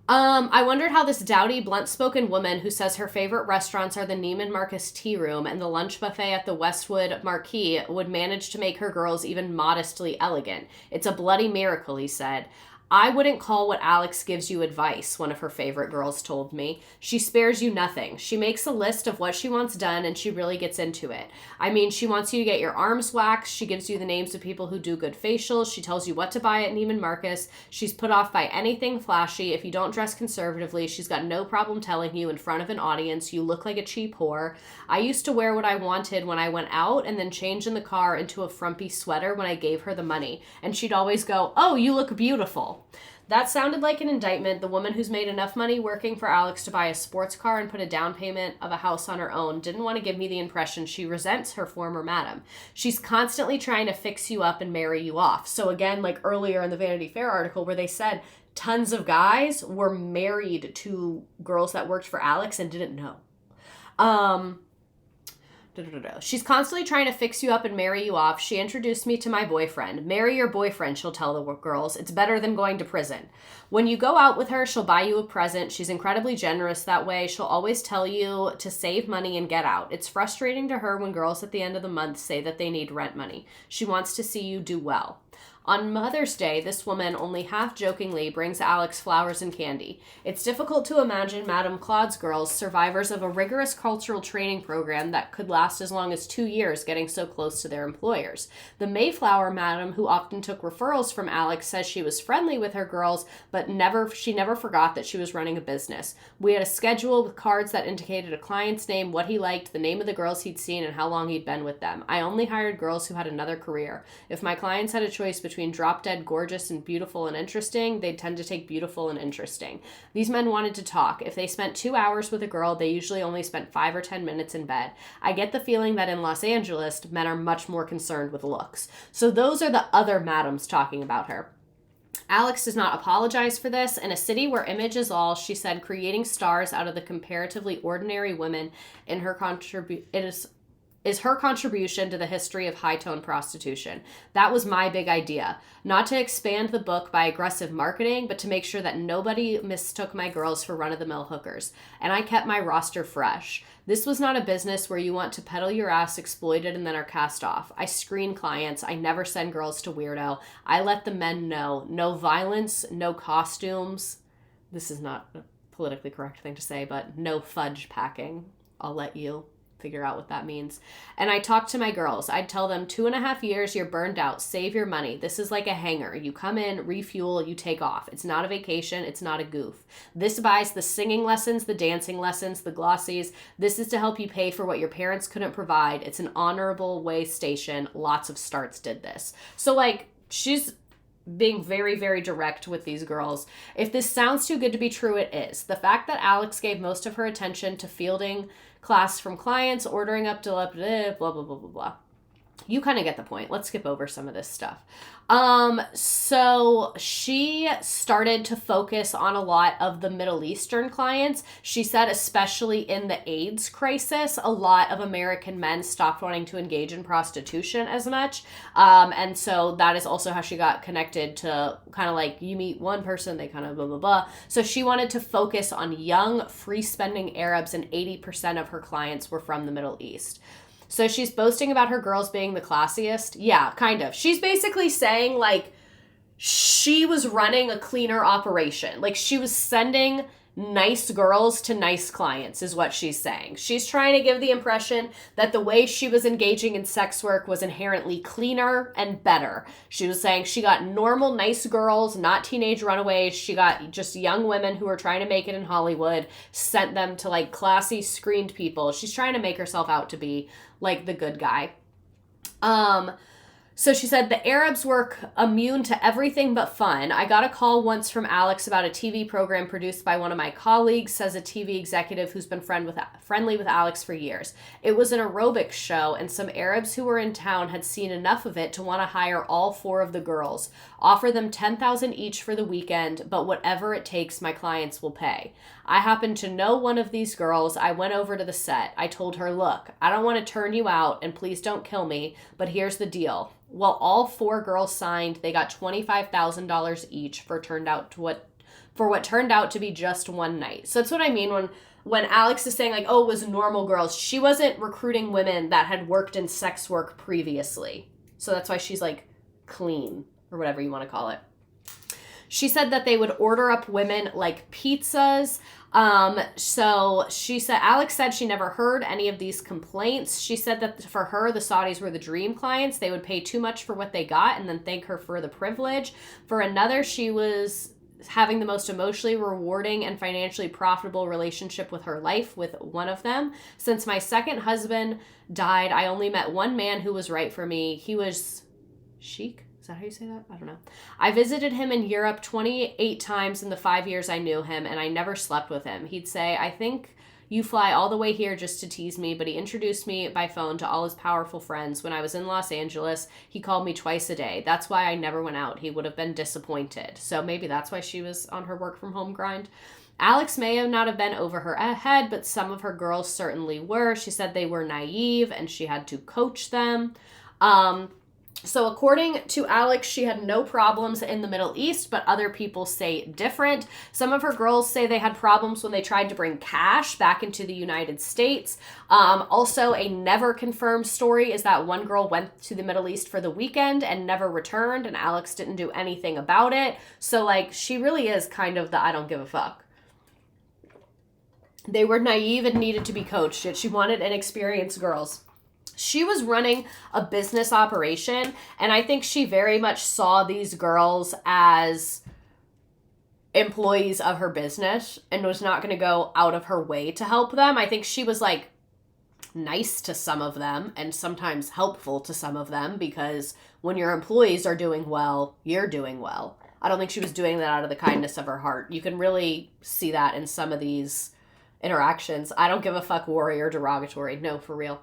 I wondered how this dowdy, blunt-spoken woman who says her favorite restaurants are the Neiman Marcus Tea Room and the lunch buffet at the Westwood Marquis would manage to make her girls even modestly elegant. It's a bloody miracle, he said. I wouldn't call what Alex gives you advice, one of her favorite girls told me. She spares you nothing. She makes a list of what she wants done and she really gets into it. I mean, she wants you to get your arms waxed. She gives you the names of people who do good facials. She tells you what to buy at Neiman Marcus. She's put off by anything flashy. If you don't dress conservatively, she's got no problem telling you in front of an audience you look like a cheap whore. I used to wear what I wanted when I went out and then change in the car into a frumpy sweater when I gave her the money. And she'd always go, "Oh, you look beautiful." That sounded like an indictment. The woman who's made enough money working for Alex to buy a sports car and put a down payment of a house on her own didn't want to give me the impression she resents her former madam. She's constantly trying to fix you up and marry you off. So again, like earlier in the Vanity Fair article where they said tons of guys were married to girls that worked for Alex and didn't know. She's constantly trying to fix you up and marry you off. She introduced me to my boyfriend. Marry your boyfriend, she'll tell the girls. It's better than going to prison. When you go out with her, she'll buy you a present. She's incredibly generous that way. She'll always tell you to save money and get out. It's frustrating to her when girls at the end of the month say that they need rent money. She wants to see you do well. On Mother's Day, this woman only half-jokingly brings Alex flowers and candy. It's difficult to imagine Madame Claude's girls, survivors of a rigorous cultural training program that could last as long as 2 years, getting so close to their employers. The Mayflower madam, who often took referrals from Alex, says she was friendly with her girls, but she never forgot that she was running a business. We had a schedule with cards that indicated a client's name, what he liked, the name of the girls he'd seen, and how long he'd been with them. I only hired girls who had another career. If my clients had a choice between drop-dead gorgeous and beautiful and interesting, they'd tend to take beautiful and interesting. These men wanted to talk. If they spent 2 hours with a girl, they usually only spent 5 or 10 minutes in bed. I get the feeling that in Los Angeles, men are much more concerned with looks. So those are the other madams talking about her. Alex does not apologize for this. In a city where image is all, she said, creating stars out of the comparatively ordinary women in her is her contribution to the history of high-tone prostitution. That was my big idea. Not to expand the book by aggressive marketing, but to make sure that nobody mistook my girls for run-of-the-mill hookers. And I kept my roster fresh. This was not a business where you want to peddle your ass, exploited, and then are cast off. I screen clients. I never send girls to Weirdo. I let the men know. No violence, no costumes. This is not a politically correct thing to say, but no fudge packing. I'll let you figure out what that means. And I talked to my girls. I'd tell them 2.5 years, you're burned out. Save your money. This is like a hangar. You come in, refuel, you take off. It's not a vacation. It's not a goof. This buys the singing lessons, the dancing lessons, the glossies. This is to help you pay for what your parents couldn't provide. It's an honorable way station. Lots of starts did this. So like she's being very, very direct with these girls. If this sounds too good to be true, it is. The fact that Alex gave most of her attention to fielding class from clients, ordering up to blah, blah, blah, blah, blah, blah. You kind of get the point. Let's skip over some of this stuff. So she started to focus on a lot of the Middle Eastern clients. She said, especially in the AIDS crisis, a lot of American men stopped wanting to engage in prostitution as much. And so that is also how she got connected to kind of like you meet one person, they kind of blah, blah, blah. So she wanted to focus on young, free-spending Arabs, and 80% of her clients were from the Middle East. So she's boasting about her girls being the classiest. Yeah, kind of. She's basically saying, like, she was running a cleaner operation. Like, she was sending nice girls to nice clients is what she's saying. She's trying to give the impression that the way she was engaging in sex work was inherently cleaner and better. She was saying she got normal, nice girls, not teenage runaways. She got just young women who were trying to make it in Hollywood, sent them to like classy screened people. She's trying to make herself out to be like the good guy. So she said, the Arabs were immune to everything but fun. I got a call once from Alex about a TV program produced by one of my colleagues, says a TV executive who's been friendly with Alex for years. It was an aerobics show, and some Arabs who were in town had seen enough of it to want to hire all 4 of the girls, offer them $10,000 each for the weekend, but whatever it takes, my clients will pay. I happen to know one of these girls. I went over to the set. I told her, look, I don't want to turn you out, and please don't kill me, but here's the deal. Well, all 4 girls signed. They got $25,000 each for what turned out to be just one night. So that's what I mean when Alex is saying like, oh, it was normal girls. She wasn't recruiting women that had worked in sex work previously. So that's why she's like clean or whatever you want to call it. She said that they would order up women like pizzas. So she said, Alex said she never heard any of these complaints. She said that for her, the Saudis were the dream clients. They would pay too much for what they got and then thank her for the privilege. For another, she was having the most emotionally rewarding and financially profitable relationship with her life with one of them. Since my second husband died, I only met one man who was right for me. He was chic. Is that how you say that? I don't know. I visited him in Europe 28 times in the 5 years I knew him, and I never slept with him. He'd say, I think you fly all the way here just to tease me, but he introduced me by phone to all his powerful friends. When I was in Los Angeles, he called me twice a day. That's why I never went out. He would have been disappointed. So maybe that's why she was on her work from home grind. Alex may have not have been over her head, but some of her girls certainly were. She said they were naive and she had to coach them. So according to Alex, she had no problems in the Middle East, but other people say different. Some of her girls say they had problems when they tried to bring cash back into the United States. Also, a never confirmed story is that one girl went to the Middle East for the weekend and never returned, and Alex didn't do anything about it. So, like, she really is kind of the I don't give a fuck. They were naive and needed to be coached, yet she wanted inexperienced girls. She was running a business operation, and I think she very much saw these girls as employees of her business and was not going to go out of her way to help them. I think she was like nice to some of them and sometimes helpful to some of them because when your employees are doing well, you're doing well. I don't think she was doing that out of the kindness of her heart. You can really see that in some of these interactions. I don't give a fuck warrior derogatory. No, for real.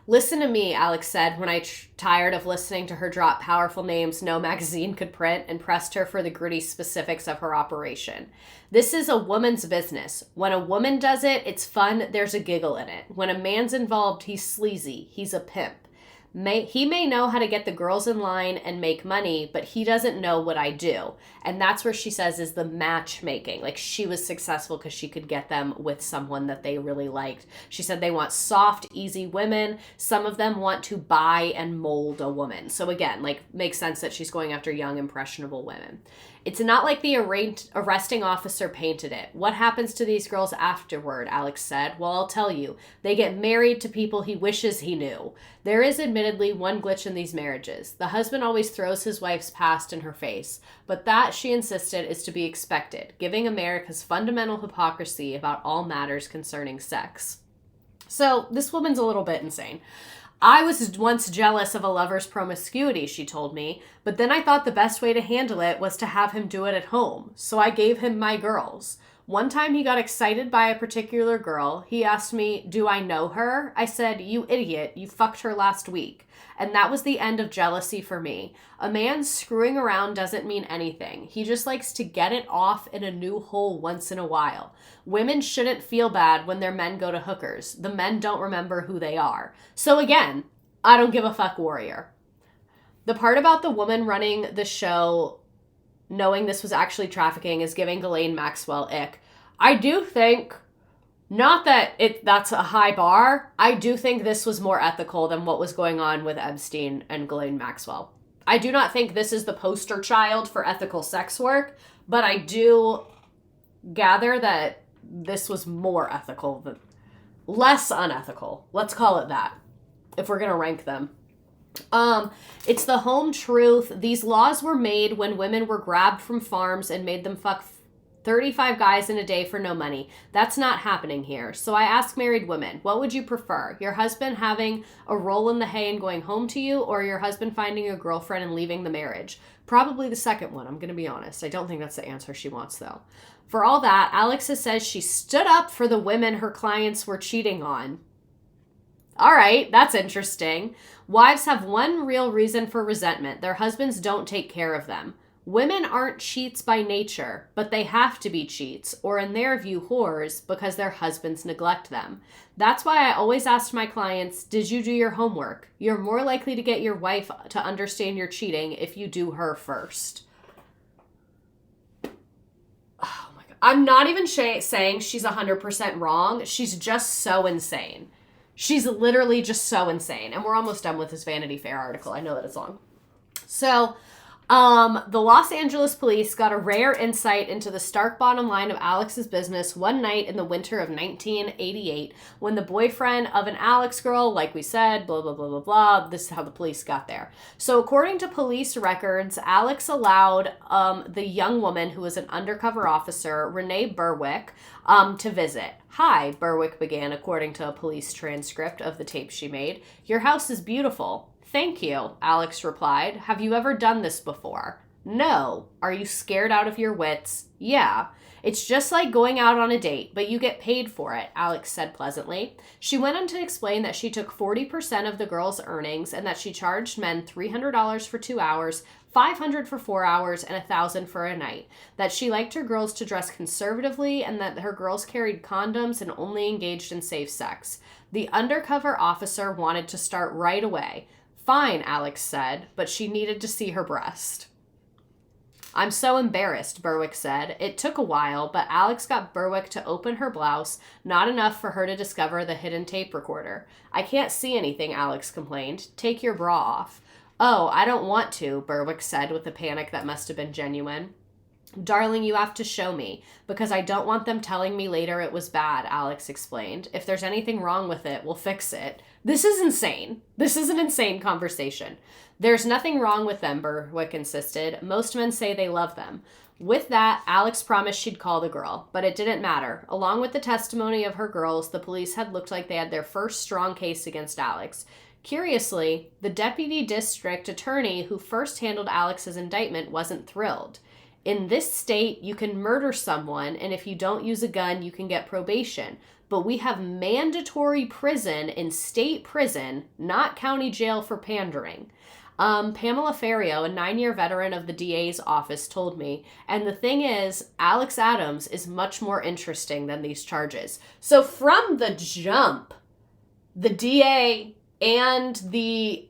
Listen to me, Alex said when I tired of listening to her drop powerful names no magazine could print and pressed her for the gritty specifics of her operation. This is a woman's business. When a woman does it, it's fun. There's a giggle in it. When a man's involved, he's sleazy. He's a pimp. He may know how to get the girls in line and make money, but he doesn't know what I do. And that's where she says is the matchmaking. Like she was successful because she could get them with someone that they really liked. She said they want soft, easy women. Some of them want to buy and mold a woman. So again, like makes sense that she's going after young, impressionable women. It's not like the arresting officer painted it. What happens to these girls afterward, Alex said. Well, I'll tell you. They get married to people he wishes he knew. There is admittedly one glitch in these marriages. The husband always throws his wife's past in her face. But that, she insisted, is to be expected, giving America's fundamental hypocrisy about all matters concerning sex. So this woman's a little bit insane. I was once jealous of a lover's promiscuity, she told me, but then I thought the best way to handle it was to have him do it at home. So I gave him my girls. One time he got excited by a particular girl. He asked me, do I know her? I said, you idiot, you fucked her last week. And that was the end of jealousy for me. A man screwing around doesn't mean anything. He just likes to get it off in a new hole once in a while. Women shouldn't feel bad when their men go to hookers. The men don't remember who they are. So again, I don't give a fuck warrior. The part about the woman running the show knowing this was actually trafficking is giving Ghislaine Maxwell ick. I do think, not that that's a high bar, I do think this was more ethical than what was going on with Epstein and Ghislaine Maxwell. I do not think this is the poster child for ethical sex work, but I do gather that this was more ethical than, less unethical. Let's call it that, if we're going to rank them. It's the home truth. These laws were made when women were grabbed from farms and made them fuck 35 guys in a day for no money. That's not happening here. So I ask married women, what would you prefer? Your husband having a roll in the hay and going home to you, or your husband finding a girlfriend and leaving the marriage? Probably the second one, I'm going to be honest. I don't think that's the answer she wants, though. For all that, Alexa says she stood up for the women her clients were cheating on. All right, that's interesting. Wives have one real reason for resentment. Their husbands don't take care of them. Women aren't cheats by nature, but they have to be cheats, or in their view, whores, because their husbands neglect them. That's why I always ask my clients, did you do your homework? You're more likely to get your wife to understand you're cheating if you do her first. Oh my God. I'm not even saying she's 100% wrong. She's just so insane. She's literally just so insane. And we're almost done with this Vanity Fair article. I know that it's long. So, the Los Angeles police got a rare insight into the stark bottom line of Alex's business one night in the winter of 1988 when the boyfriend of an Alex girl, like we said, blah, blah, blah, blah, blah. This is how the police got there. So according to police records, Alex allowed the young woman who was an undercover officer, Renee Berwick, to visit. Hi, Berwick began, according to a police transcript of the tape she made. Your house is beautiful. Thank you, Alex replied. Have you ever done this before? No. Are you scared out of your wits? Yeah. It's just like going out on a date, but you get paid for it, Alex said pleasantly. She went on to explain that she took 40% of the girl's earnings and that she charged men $300 for 2 hours, $500 for 4 hours, and $1,000 for a night. That she liked her girls to dress conservatively and that her girls carried condoms and only engaged in safe sex. The undercover officer wanted to start right away. Fine, Alex said, but she needed to see her breast. I'm so embarrassed, Berwick said. It took a while, but Alex got Berwick to open her blouse, not enough for her to discover the hidden tape recorder. I can't see anything, Alex complained. Take your bra off. Oh, I don't want to, Berwick said with a panic that must have been genuine. Darling, you have to show me, because I don't want them telling me later it was bad, Alex explained. If there's anything wrong with it, we'll fix it. This is insane. This is an insane conversation. There's nothing wrong with them, Berwick insisted. Most men say they love them. With that, Alex promised she'd call the girl, but it didn't matter. Along with the testimony of her girls, the police had looked like they had their first strong case against Alex. Curiously, the deputy district attorney who first handled Alex's indictment wasn't thrilled. In this state, you can murder someone, and if you don't use a gun, you can get probation. But we have mandatory prison in state prison, not county jail for pandering. Pamela Ferrio, a 9-year veteran of the DA's office, told me, and the thing is, Alex Adams is much more interesting than these charges. So from the jump, the DA and the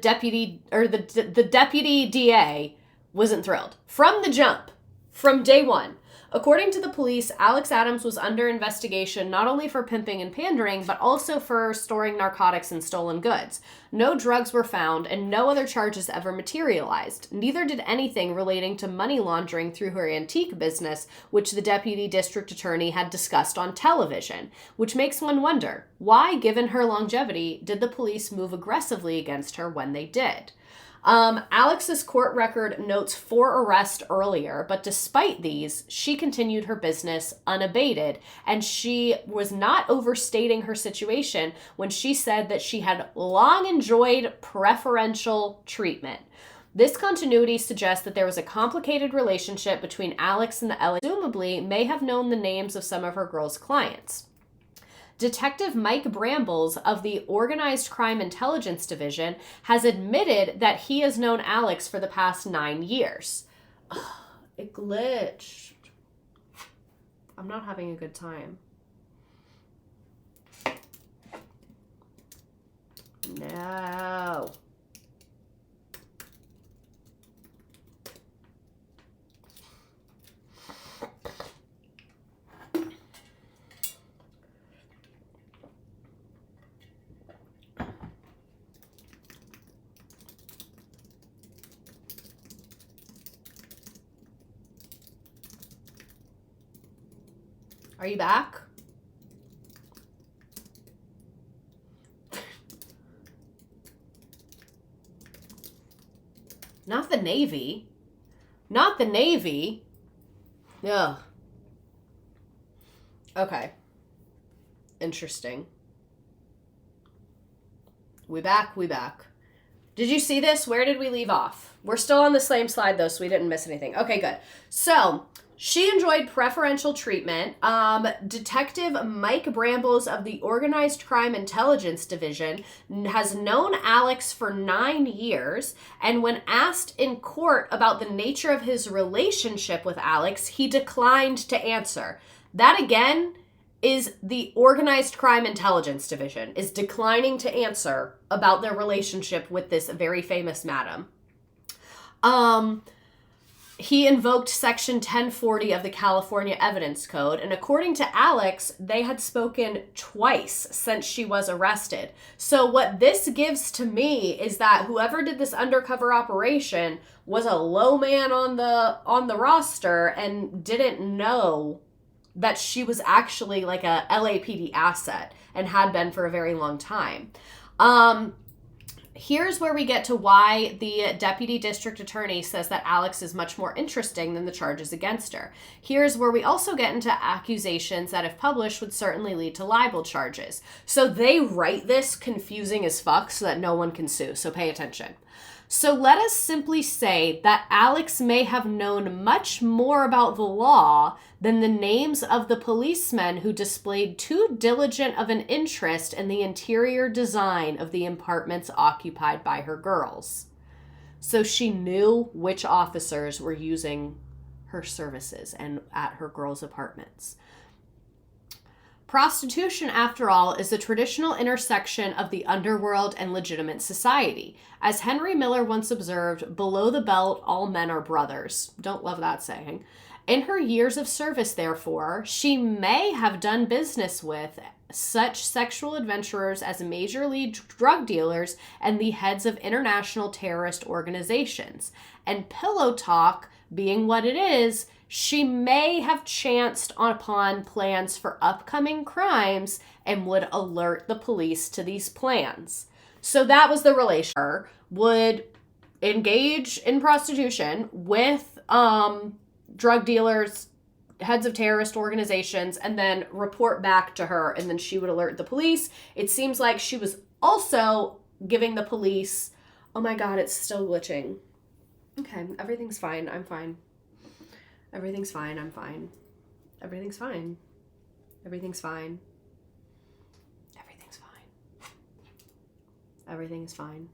deputy, or the deputy DA wasn't thrilled. From the jump, from day one. According to the police, Alex Adams was under investigation not only for pimping and pandering, but also for storing narcotics and stolen goods. No drugs were found, and no other charges ever materialized. Neither did anything relating to money laundering through her antique business, which the deputy district attorney had discussed on television. Which makes one wonder, why, given her longevity, did the police move aggressively against her when they did? Alex's court record notes 4 arrests earlier, but despite these, she continued her business unabated, and she was not overstating her situation when she said that she had long enjoyed preferential treatment. This continuity suggests that there was a complicated relationship between Alex and the LA, presumably may have known the names of some of her girls' clients. Detective Mike Brambles of the Organized Crime Intelligence Division has admitted that he has known Alex for the past 9 years. It glitched. I'm not having a good time. No. Are you back? Not the Navy. Not the Navy. Ugh. Okay. Interesting. We back. Did you see this? Where did we leave off? We're still on the same slide though, so we didn't miss anything. Okay, good. So, she enjoyed preferential treatment. Detective Mike Brambles of the Organized Crime Intelligence Division has known Alex for 9 years, and when asked in court about the nature of his relationship with Alex, he declined to answer. That again is the Organized Crime Intelligence Division is declining to answer about their relationship with this very famous madam. He invoked Section 1040 of the California Evidence Code, and according to Alex, they had spoken twice since she was arrested. So what this gives to me is that whoever did this undercover operation was a low man on the roster and didn't know that she was actually like a LAPD asset and had been for a very long time. Here's where we get to why the deputy district attorney says that Alex is much more interesting than the charges against her. Here's where we also get into accusations that, if published, would certainly lead to libel charges. So they write this confusing as fuck so that no one can sue. So pay attention. So let us simply say that Alex may have known much more about the law than the names of the policemen who displayed too diligent of an interest in the interior design of the apartments occupied by her girls. So she knew which officers were using her services and at her girls' apartments. Prostitution, after all, is the traditional intersection of the underworld and legitimate society. As Henry Miller once observed, below the belt, all men are brothers. Don't love that saying. In her years of service, therefore, she may have done business with such sexual adventurers as major league drug dealers and the heads of international terrorist organizations. And pillow talk being what it is, she may have chanced upon plans for upcoming crimes and would alert the police to these plans. So that was the relation. Her would engage in prostitution with drug dealers, heads of terrorist organizations, and then report back to her, and then she would alert the police. It seems like she was also giving the police... Oh my god, it's still glitching. Okay, everything's fine. I'm fine. Everything's fine. I'm fine. Everything's fine. Everything's fine. Everything's fine. Everything is fine.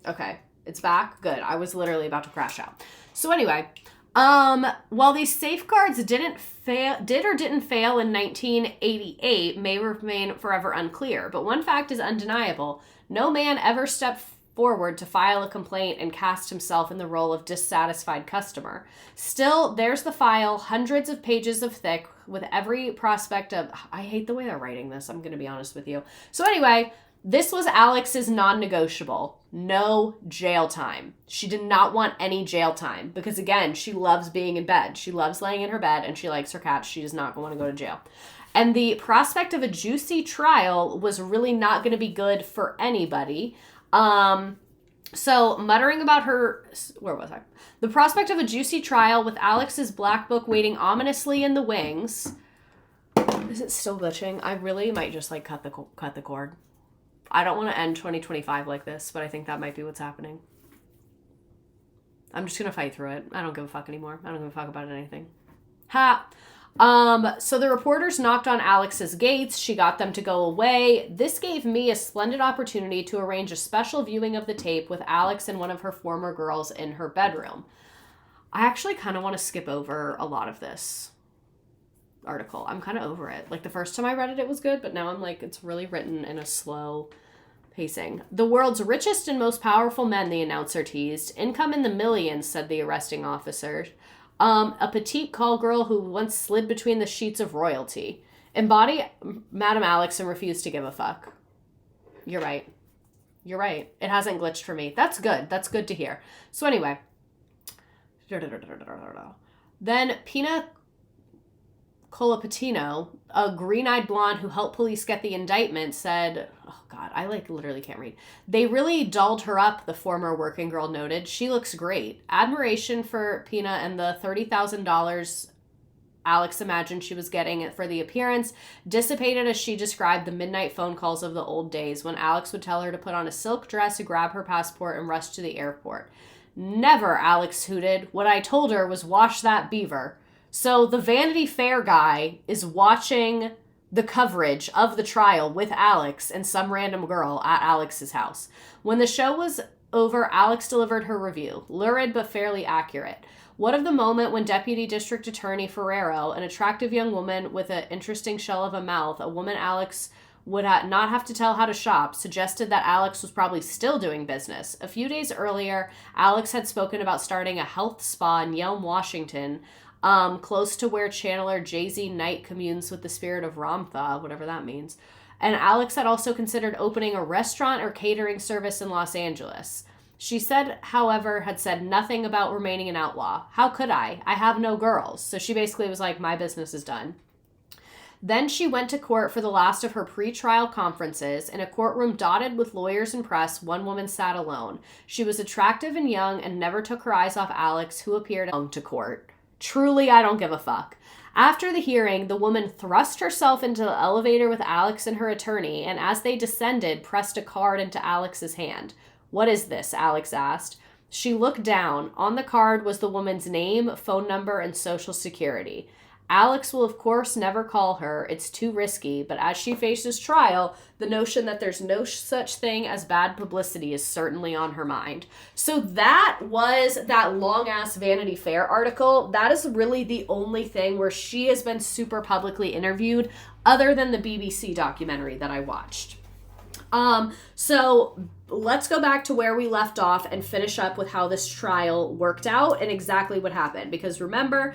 Okay, it's back. Good. I was literally about to crash out. So anyway, while these safeguards didn't fail in 1988 may remain forever unclear, but one fact is undeniable. No man ever stepped forward to file a complaint and cast himself in the role of dissatisfied customer. Still, there's the file, hundreds of pages of thick, with every prospect of... I hate the way they're writing this, I'm going to be honest with you. So anyway... This was Alex's non-negotiable. No jail time. She did not want any jail time because, again, she loves being in bed. She loves laying in her bed and she likes her cats. She does not want to go to jail. And the prospect of a juicy trial was really not going to be good for anybody. So muttering about her... Where was I? The prospect of a juicy trial with Alex's black book waiting ominously in the wings... Is it still glitching? I really might just like cut the cord. I don't want to end 2025 like this, but I think that might be what's happening. I'm just going to fight through it. I don't give a fuck anymore. I don't give a fuck about anything. Ha! So the reporters knocked on Alex's gates. She got them to go away. This gave me a splendid opportunity to arrange a special viewing of the tape with Alex and one of her former girls in her bedroom. I actually kind of want to skip over a lot of this article. I'm kind of over it. Like, the first time I read it, it was good, but now I'm like, it's really written in a slow pacing. The world's richest and most powerful men, the announcer teased. Income in the millions, said the arresting officer. A petite call girl who once slid between the sheets of royalty. Embody Madam Alex and refuse to give a fuck. You're right. You're right. It hasn't glitched for me. That's good. That's good to hear. So anyway. Then Pina Colapatino, a green-eyed blonde who helped police get the indictment, said, oh God, I literally can't read. They really dolled her up, the former working girl noted. She looks great. Admiration for Pina and the $30,000 Alex imagined she was getting for the appearance dissipated as she described the midnight phone calls of the old days when Alex would tell her to put on a silk dress, grab her passport, and rush to the airport. Never, Alex hooted. What I told her was wash that beaver. So the Vanity Fair guy is watching the coverage of the trial with Alex and some random girl at Alex's house. When the show was over, Alex delivered her review, lurid but fairly accurate. What of the moment when Deputy District Attorney Ferrero, an attractive young woman with an interesting shell of a mouth, a woman Alex would not have to tell how to shop, suggested that Alex was probably still doing business. A few days earlier, Alex had spoken about starting a health spa in Yelm, Washington, close to where channeler Jay-Z Knight communes with the spirit of Ramtha, whatever that means. And Alex had also considered opening a restaurant or catering service in Los Angeles. She said, however, had said nothing about remaining an outlaw. How could I? I have no girls. So she basically was like, my business is done. Then she went to court for the last of her pre-trial conferences. In a courtroom dotted with lawyers and press, one woman sat alone. She was attractive and young and never took her eyes off Alex, who appeared to court. Truly, I don't give a fuck. After the hearing, the woman thrust herself into the elevator with Alex and her attorney, and as they descended, pressed a card into Alex's hand. What is this? Alex asked. She looked down. On the card was the woman's name, phone number, and social security. Alex will, of course, never call her. It's too risky. But as she faces trial, the notion that there's no such thing as bad publicity is certainly on her mind. So that was that long-ass Vanity Fair article. That is really the only thing where she has been super publicly interviewed other than the BBC documentary that I watched. So let's go back to where we left off and finish up with how this trial worked out and exactly what happened. Because remember,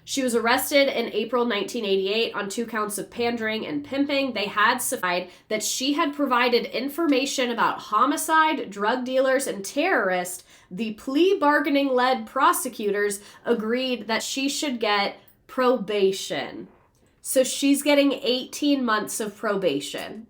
she was arrested in April 1988 on 2 counts of pandering and pimping. They had supplied that she had provided information about homicide, drug dealers, and terrorists. The plea bargaining-led prosecutors agreed that she should get probation. So she's getting 18 months of probation.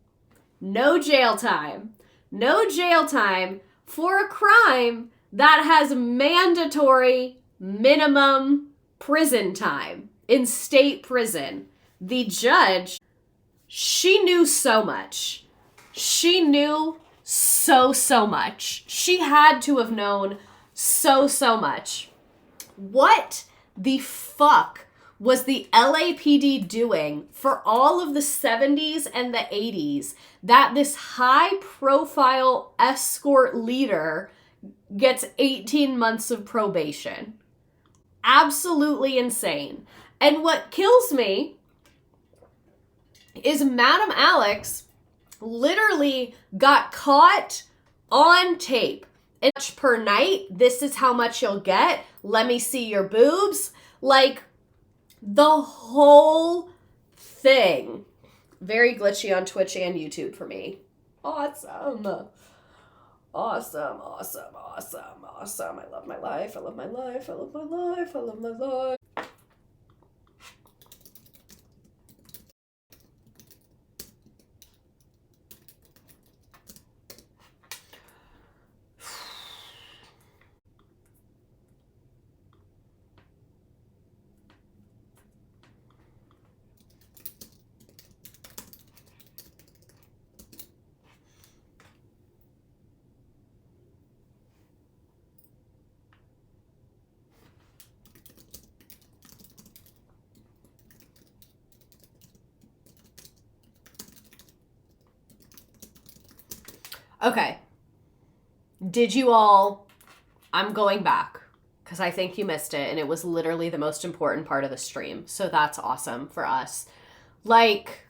No jail time. No jail time for a crime that has mandatory minimum prison time in state prison. The judge, she knew so much. She knew so much. She had to have known so much. What the fuck was the LAPD doing for all of the 70s and the 80s that this high-profile escort leader gets 18 months of probation? Absolutely insane. And what kills me is Madam Alex literally got caught on tape. It's per night. This is how much you'll get. Let me see your boobs. Like, the whole thing. Very glitchy on Twitch and YouTube for me. Awesome. Awesome. I love my life. I love my life. I love my life. I love my life. Okay. Did you all... I'm going back because I think you missed it and it was literally the most important part of the stream. So that's awesome for us. Like,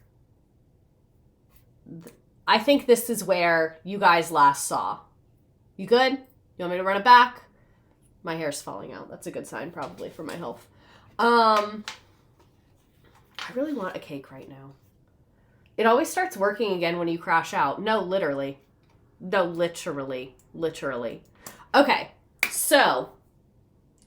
I think this is where you guys last saw. You good? You want me to run it back? My hair's falling out. That's a good sign probably for my health. I really want a cake right now. It always starts working again when you crash out. No, literally. No, literally. Literally. Okay, so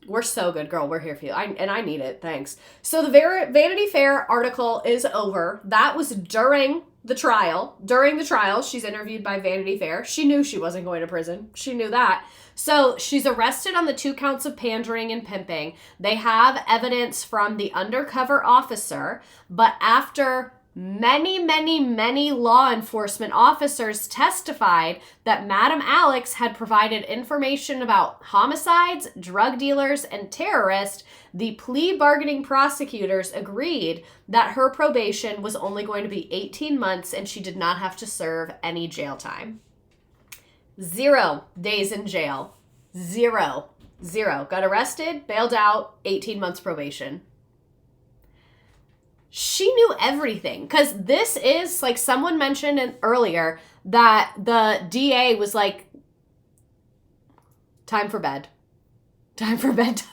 we're so good, girl. We're here for you. I need it. Thanks. So the Vanity Fair article is over. That was during the trial. During the trial, she's interviewed by Vanity Fair. She knew she wasn't going to prison. She knew that. So she's arrested on the 2 counts of pandering and pimping. They have evidence from the undercover officer, but after many law enforcement officers testified that Madam Alex had provided information about homicides, drug dealers, and terrorists, the plea bargaining prosecutors agreed that her probation was only going to be 18 months and she did not have to serve any jail time. 0 days in jail. 0. Got arrested, bailed out, 18 months probation. She knew everything, because this is, like someone mentioned earlier, that the DA was like, time for bed. Time for bedtime.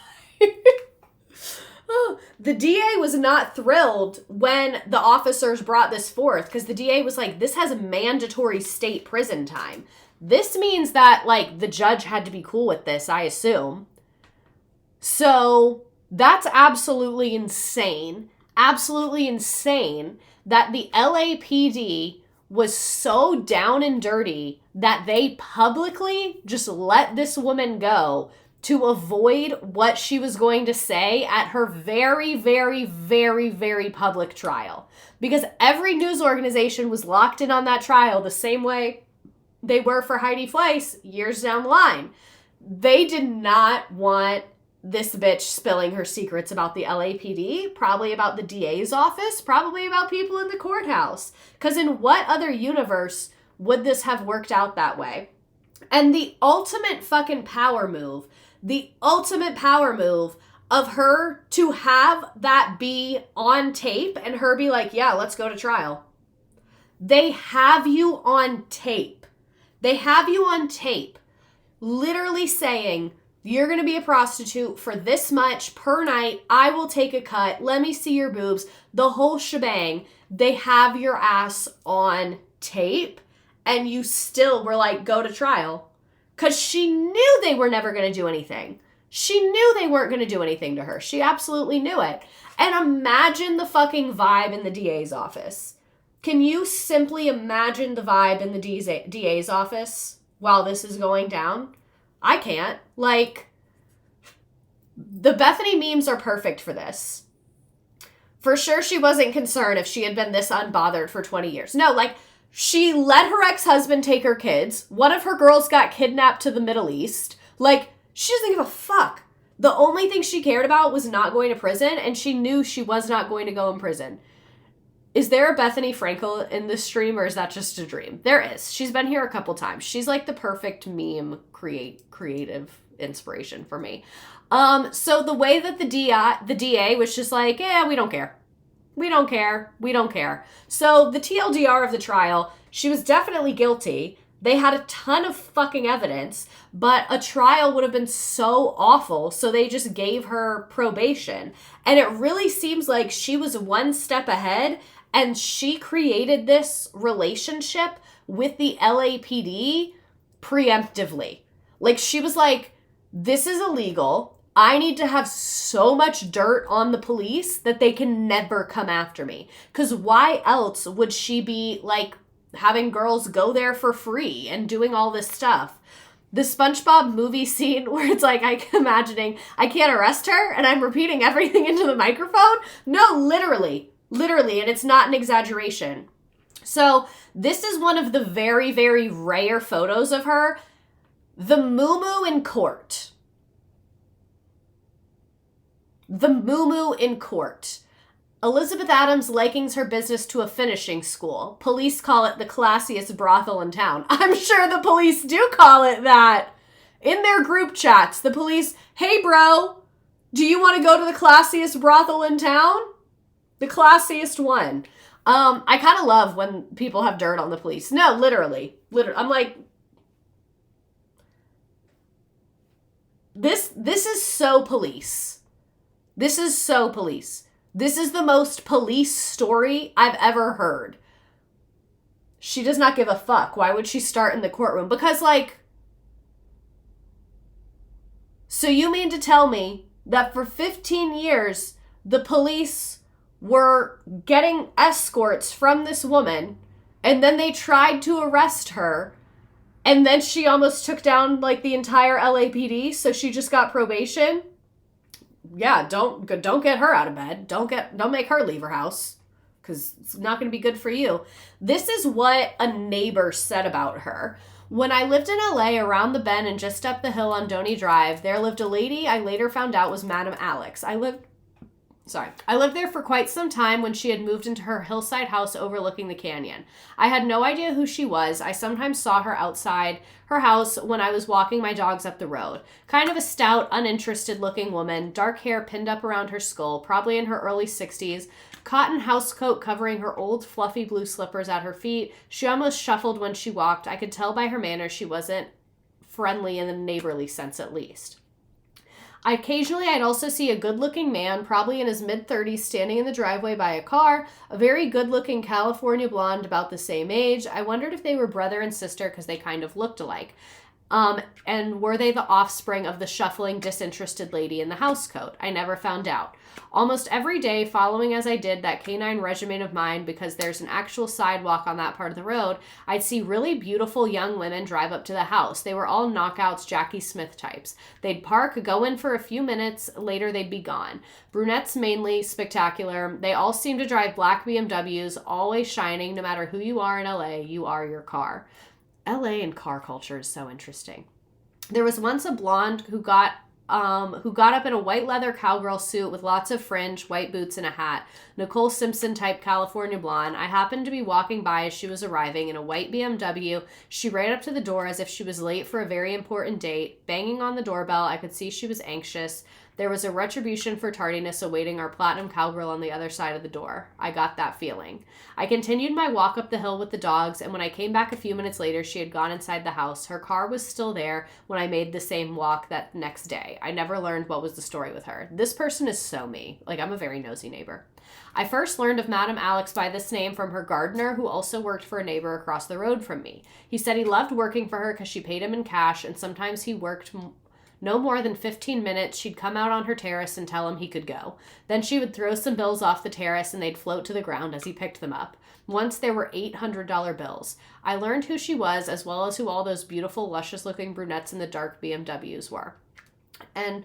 Oh, the DA was not thrilled when the officers brought this forth, because the DA was like, this has mandatory state prison time. This means that, like, the judge had to be cool with this, I assume. So that's absolutely insane. Absolutely insane that the LAPD was so down and dirty that they publicly just let this woman go to avoid what she was going to say at her very public trial. Because every news organization was locked in on that trial the same way they were for Heidi Fleiss years down the line. They did not want this bitch spilling her secrets about the LAPD, probably about the DA's office, probably about people in the courthouse. Because in what other universe would this have worked out that way? And the ultimate fucking power move of her to have that be on tape and her be like, yeah, let's go to trial. They have you on tape. Literally saying, you're going to be a prostitute for this much per night. I will take a cut. Let me see your boobs. The whole shebang. They have your ass on tape. And you still were like, go to trial. Because she knew they were never going to do anything. She knew they weren't going to do anything to her. She absolutely knew it. And imagine the fucking vibe in the DA's office. Can you simply imagine the vibe in the DA's office while this is going down? I can't. Like, the Bethany memes are perfect for this. For sure she wasn't concerned if she had been this unbothered for 20 years. No, like, she let her ex-husband take her kids. One of her girls got kidnapped to the Middle East. Like, she doesn't give a fuck. The only thing she cared about was not going to prison, and she knew she was not going to go in prison. Is there a Bethany Frankel in this stream, or is that just a dream? There is. She's been here a couple times. She's like the perfect meme creative inspiration for me. So the way that the DA was just like, yeah, we don't care. We don't care. So the TLDR of the trial, she was definitely guilty. They had a ton of fucking evidence, but a trial would have been so awful, so they just gave her probation. And it really seems like she was one step ahead, and she created this relationship with the LAPD preemptively. Like, she was like, this is illegal. I need to have so much dirt on the police that they can never come after me. Because why else would she be, like, having girls go there for free and doing all this stuff? The SpongeBob movie scene where it's like, I'm imagining I can't arrest her and I'm repeating everything into the microphone. No, literally, and it's not an exaggeration. So this is one of the very rare photos of her. The moo-moo in court. Elizabeth Adams likens her business to a finishing school. Police call it the classiest brothel in town. I'm sure the police do call it that. In their group chats, the police, hey bro, do you want to go to the classiest brothel in town? The classiest one. I kind of love when people have dirt on the police. No, literally. I'm like, this is so police. This is the most police story I've ever heard. She does not give a fuck. Why would she start in the courtroom? Because, like, so you mean to tell me that for 15 years, the police were getting escorts from this woman, and then they tried to arrest her, and then she almost took down, like, the entire LAPD, so she just got probation? Yeah, don't get her out of bed. Don't make her leave her house, because it's not going to be good for you. This is what a neighbor said about her. When I lived in LA, around the bend and just up the hill on Doney Drive, there lived a lady I later found out was Madam Alex. I lived there for quite some time when she had moved into her hillside house overlooking the canyon. I had no idea who she was. I sometimes saw her outside her house when I was walking my dogs up the road. Kind of a stout, uninterested looking woman, dark hair pinned up around her skull, probably in her early 60s, cotton housecoat covering her old fluffy blue slippers at her feet. She almost shuffled when she walked. I could tell by her manner she wasn't friendly in the neighborly sense, at least. Occasionally, I'd also see a good-looking man, probably in his mid-30s, standing in the driveway by a car, a very good-looking California blonde about the same age. I wondered if they were brother and sister because they kind of looked alike. And were they the offspring of the shuffling, disinterested lady in the housecoat? I never found out. Almost every day, following as I did that canine regimen of mine, because there's an actual sidewalk on that part of the road, I'd see really beautiful young women drive up to the house. They were all knockouts, Jackie Smith types. They'd park, go in for a few minutes, later they'd be gone. Brunettes mainly, spectacular. They all seem to drive black BMWs, always shining. No matter who you are in LA, you are your car. LA and car culture is so interesting. There was once a blonde who got up in a white leather cowgirl suit with lots of fringe, white boots, and a hat. Nicole Simpson type California blonde. I happened to be walking by as she was arriving in a white BMW. She ran up to the door as if she was late for a very important date. Banging on the doorbell, I could see she was anxious. There was a retribution for tardiness awaiting our platinum cowgirl on the other side of the door. I got that feeling. I continued my walk up the hill with the dogs, and when I came back a few minutes later, she had gone inside the house. Her car was still there when I made the same walk that next day. I never learned what was the story with her. This person is so me. Like, I'm a very nosy neighbor. I first learned of Madam Alex by this name from her gardener, who also worked for a neighbor across the road from me. He said he loved working for her because she paid him in cash, and sometimes he worked no more than 15 minutes. She'd come out on her terrace and tell him he could go. Then she would throw some bills off the terrace and they'd float to the ground as he picked them up. Once there were $800 bills. I learned who she was, as well as who all those beautiful, luscious-looking brunettes in the dark BMWs were. And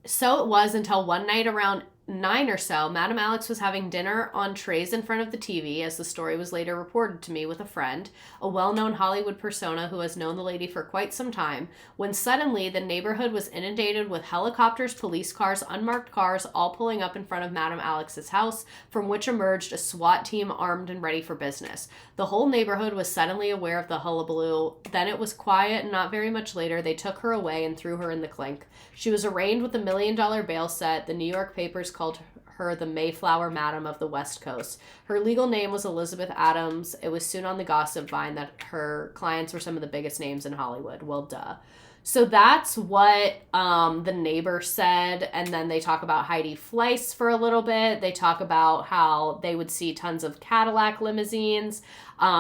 so it was until one night around 9 or so, Madam Alex was having dinner on trays in front of the TV, as the story was later reported to me, with a friend, a well-known Hollywood persona who has known the lady for quite some time, when suddenly the neighborhood was inundated with helicopters, police cars, unmarked cars, all pulling up in front of Madam Alex's house, from which emerged a SWAT team armed and ready for business. The whole neighborhood was suddenly aware of the hullabaloo. Then it was quiet, and not very much later, they took her away and threw her in the clink. She was arraigned with a $1 million bail set. The New York papers called her the Mayflower Madam of the West Coast. Her legal name was Elizabeth Adams. It was soon on the gossip vine that her clients were some of the biggest names in Hollywood. Well, duh. So that's what the neighbor said. And then they talk about Heidi Fleiss for a little bit. They talk about how they would see tons of Cadillac limousines.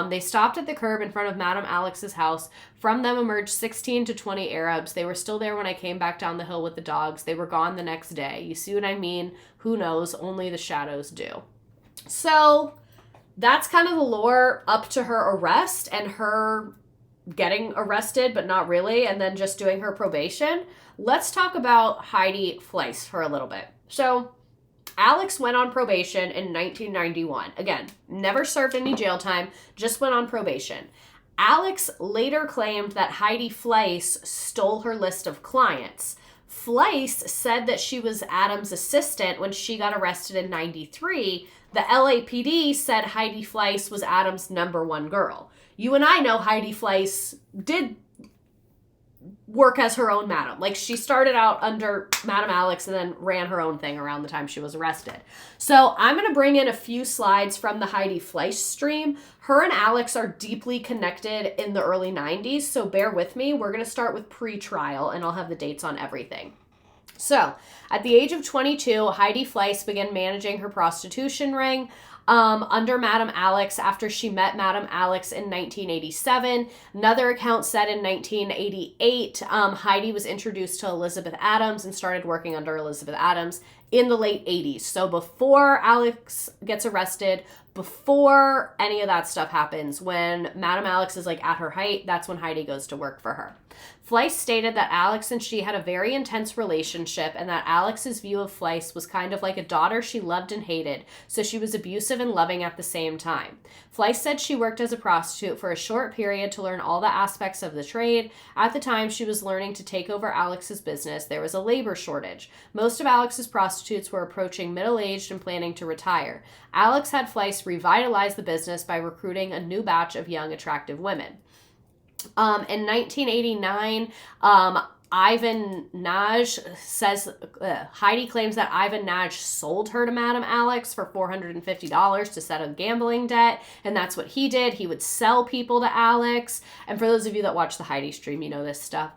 They stopped at the curb in front of Madam Alex's house. From them emerged 16 to 20 Arabs. They were still there when I came back down the hill with the dogs. They were gone the next day. You see what I mean? Who knows? Only the shadows do. So that's kind of the lore up to her arrest and her getting arrested, but not really, and then just doing her probation. Let's talk about Heidi Fleiss for a little bit. So Alex went on probation in 1991. Again, never served any jail time, just went on probation. Alex later claimed that Heidi Fleiss stole her list of clients. Fleiss said that she was Adams' assistant when she got arrested in 93. The LAPD said Heidi Fleiss was Adams' number one girl. You and I know Heidi Fleiss did work as her own madam. Like, she started out under Madam Alex and then ran her own thing around the time she was arrested. So I'm going to bring in a few slides from the Heidi Fleiss stream. Her and Alex are deeply connected in the early 90s, so bear with me. We're going to start with pre-trial, and I'll have the dates on everything. So, at the age of 22, Heidi Fleiss began managing her prostitution ring. under Madame Alex after she met Madame Alex in 1987. Another account said in 1988, Heidi was introduced to Elizabeth Adams and started working under Elizabeth Adams in the late 80s. So before Alex gets arrested, before any of that stuff happens, when Madame Alex is like at her height, that's when Heidi goes to work for her. Fleiss stated that Alex and she had a very intense relationship and that Alex's view of Fleiss was kind of like a daughter she loved and hated, so she was abusive and loving at the same time. Fleiss said she worked as a prostitute for a short period to learn all the aspects of the trade. At the time she was learning to take over Alex's business, there was a labor shortage. Most of Alex's prostitutes were approaching middle-aged and planning to retire. Alex had Fleiss revitalize the business by recruiting a new batch of young, attractive women. In 1989, Ivan Naj says Heidi claims that Ivan Naj sold her to Madame Alex for $450 to settle a gambling debt, and that's what he did. He would sell people to Alex, and for those of you that watch the Heidi stream, you know this stuff.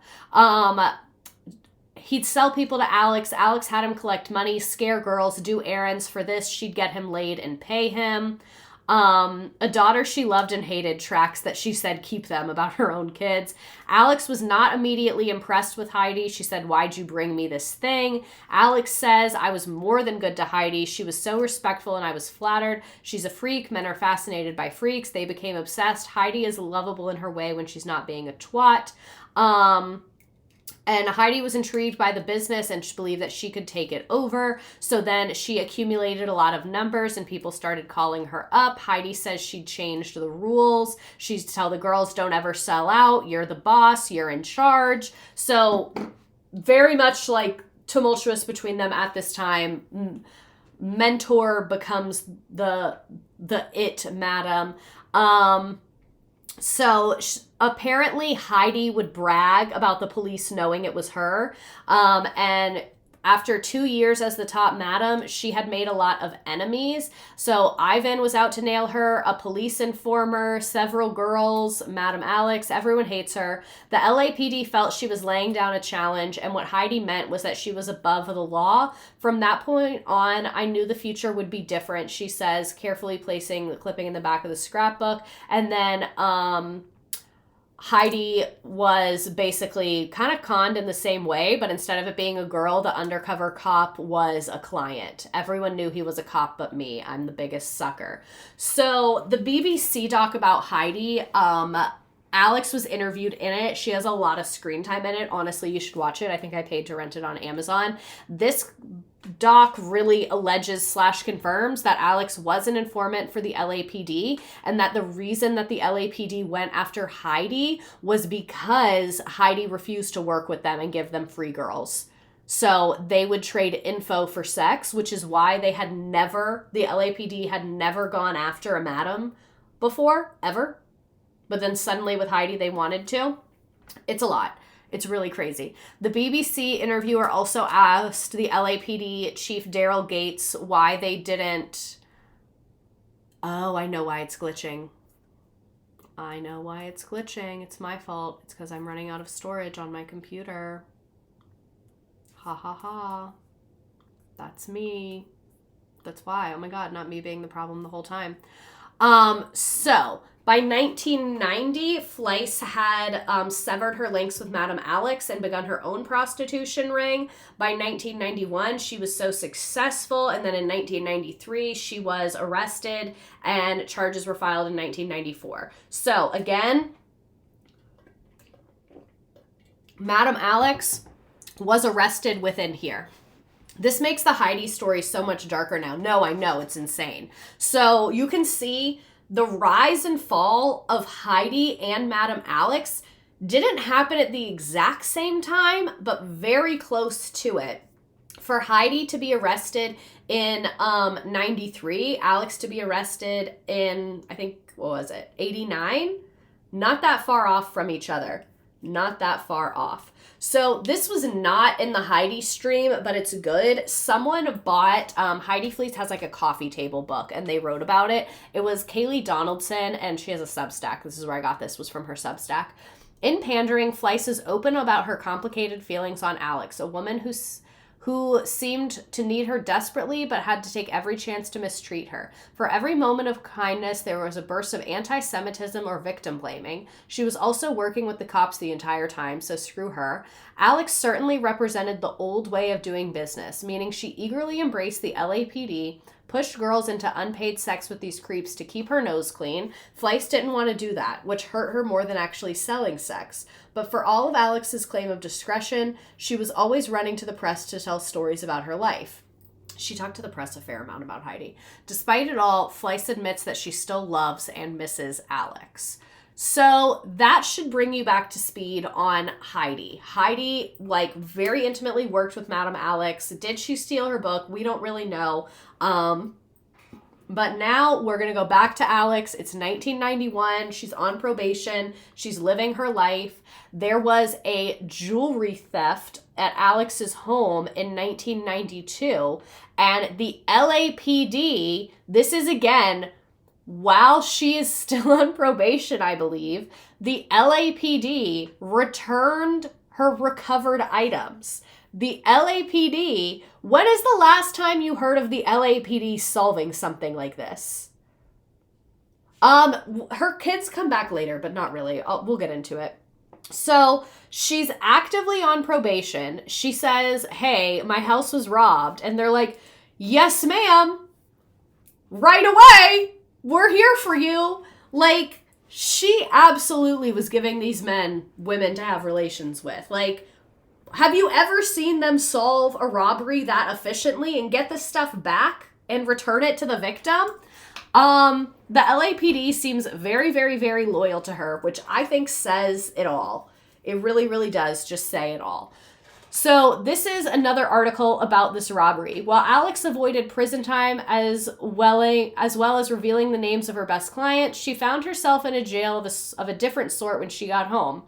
He'd sell people to Alex. Alex had him collect money, scare girls, do errands. For this, she'd get him laid and pay him. A daughter she loved and hated, tracks that she said keep them about her own kids. Alex was not immediately impressed with Heidi. She said, "Why'd you bring me this thing?" Alex says, "I was more than good to Heidi. She was so respectful and I was flattered. She's a freak. Men are fascinated by freaks. They became obsessed. Heidi is lovable in her way when she's not being a twat." And Heidi was intrigued by the business and she believed that she could take it over. So then she accumulated a lot of numbers and people started calling her up. Heidi says she changed the rules. She'd tell the girls, don't ever sell out. You're the boss. You're in charge. So very much like tumultuous between them at this time. Mentor becomes the it madam. So apparently Heidi would brag about the police knowing it was her. And after 2 years as the top madam, she had made a lot of enemies. So Ivan was out to nail her, a police informer, several girls, Madame Alex, everyone hates her. The LAPD felt she was laying down a challenge, and what Heidi meant was that she was above the law. From that point on, I knew the future would be different, she says, carefully placing the clipping in the back of the scrapbook. And then, Heidi was basically kind of conned in the same way, but instead of it being a girl, the undercover cop was a client. Everyone knew he was a cop but me. I'm the biggest sucker. So the BBC doc about Heidi, Alex was interviewed in it. She has a lot of screen time in it. Honestly, you should watch it. I think I paid to rent it on Amazon. This doc really alleges / confirms that Alex was an informant for the LAPD and that the reason that the LAPD went after Heidi was because Heidi refused to work with them and give them free girls. So they would trade info for sex, which is why the LAPD had never gone after a madam before, ever. But then suddenly with Heidi, they wanted to. It's a lot. It's really crazy. The BBC interviewer also asked the LAPD chief Daryl Gates why they didn't... Oh, I know why it's glitching. It's my fault. It's because I'm running out of storage on my computer. Ha ha ha. That's me. That's why. Oh my God, not me being the problem the whole time. So by 1990, Fleiss had severed her links with Madame Alex and begun her own prostitution ring. By 1991, she was so successful, and then in 1993, she was arrested, and charges were filed in 1994. So again, Madame Alex was arrested within here. This makes the Heidi story so much darker now. No, I know, it's insane. So you can see the rise and fall of Heidi and Madame Alex didn't happen at the exact same time, but very close to it. For Heidi to be arrested in 93, Alex to be arrested in, I think, 89? Not that far off from each other. Not that far off. So this was not in the Heidi stream, but it's good. Someone bought, Heidi Fleiss has like a coffee table book and they wrote about it. It was Kaylee Donaldson and she has a Substack. This is where I got this, was from her Substack. In Pandering, Fleiss is open about her complicated feelings on Alex, a woman who who seemed to need her desperately but had to take every chance to mistreat her. For every moment of kindness, there was a burst of anti-Semitism or victim blaming. She was also working with the cops the entire time, so screw her. Alex certainly represented the old way of doing business, meaning she eagerly embraced the LAPD, pushed girls into unpaid sex with these creeps to keep her nose clean. Fleiss didn't want to do that, which hurt her more than actually selling sex. But for all of Alex's claim of discretion, she was always running to the press to tell stories about her life. She talked to the press a fair amount about Heidi. Despite it all, Fleiss admits that she still loves and misses Alex. So that should bring you back to speed on Heidi. Heidi, very intimately worked with Madame Alex. Did she steal her book? We don't really know. But now we're going to go back to Alex. It's 1991. She's on probation. She's living her life. There was a jewelry theft at Alex's home in 1992. And the LAPD, this is again, while she is still on probation, I believe, the LAPD returned her recovered items. The LAPD, when is the last time you heard of the LAPD solving something like this? Her kids come back later, but not really. We'll get into it. So she's actively on probation. She says, hey, my house was robbed. And they're like, yes, ma'am. Right away. We're here for you. She absolutely was giving these men women to have relations with. Have you ever seen them solve a robbery that efficiently and get the stuff back and return it to the victim? The LAPD seems very, very, very loyal to her, which I think says it all. It really, really does just say it all. So this is another article about this robbery. While Alex avoided prison time as well as revealing the names of her best clients, she found herself in a jail of a different sort when she got home.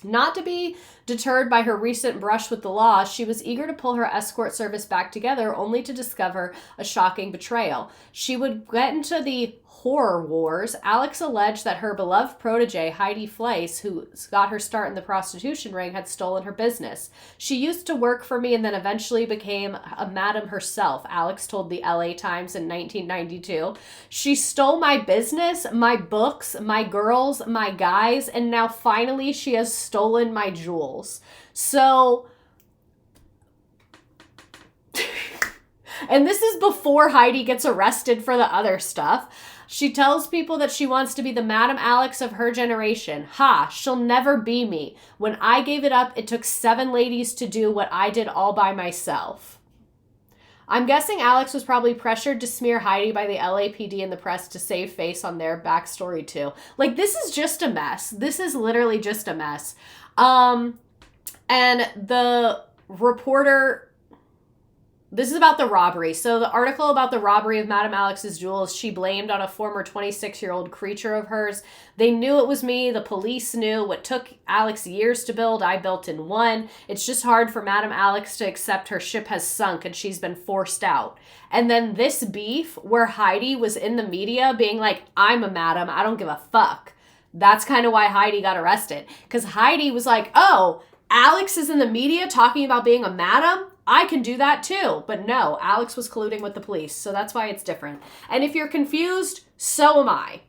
Not to be deterred by her recent brush with the law, she was eager to pull her escort service back together, only to discover a shocking betrayal. She would get into the horror wars. Alex alleged that her beloved protege, Heidi Fleiss, who got her start in the prostitution ring, had stolen her business. She used to work for me and then eventually became a madam herself, Alex told the LA Times in 1992. She stole my business, my books, my girls, my guys, and now finally she has stolen my jewels. So... and this is before Heidi gets arrested for the other stuff. She tells people that she wants to be the Madame Alex of her generation. Ha, she'll never be me. When I gave it up, it took 7 ladies to do what I did all by myself. I'm guessing Alex was probably pressured to smear Heidi by the LAPD and the press to save face on their backstory too. This is just a mess. This is literally just a mess. And the reporter... This is about the robbery. So the article about the robbery of Madame Alex's jewels, she blamed on a former 26-year-old creature of hers. They knew it was me. The police knew. What took Alex years to build, I built in 1. It's just hard for Madame Alex to accept her ship has sunk and she's been forced out. And then this beef where Heidi was in the media being like, I'm a madam, I don't give a fuck. That's kind of why Heidi got arrested. Because Heidi was like, oh, Alex is in the media talking about being a madam? I can do that too. But no, Alex was colluding with the police. So that's why it's different. And if you're confused, so am I.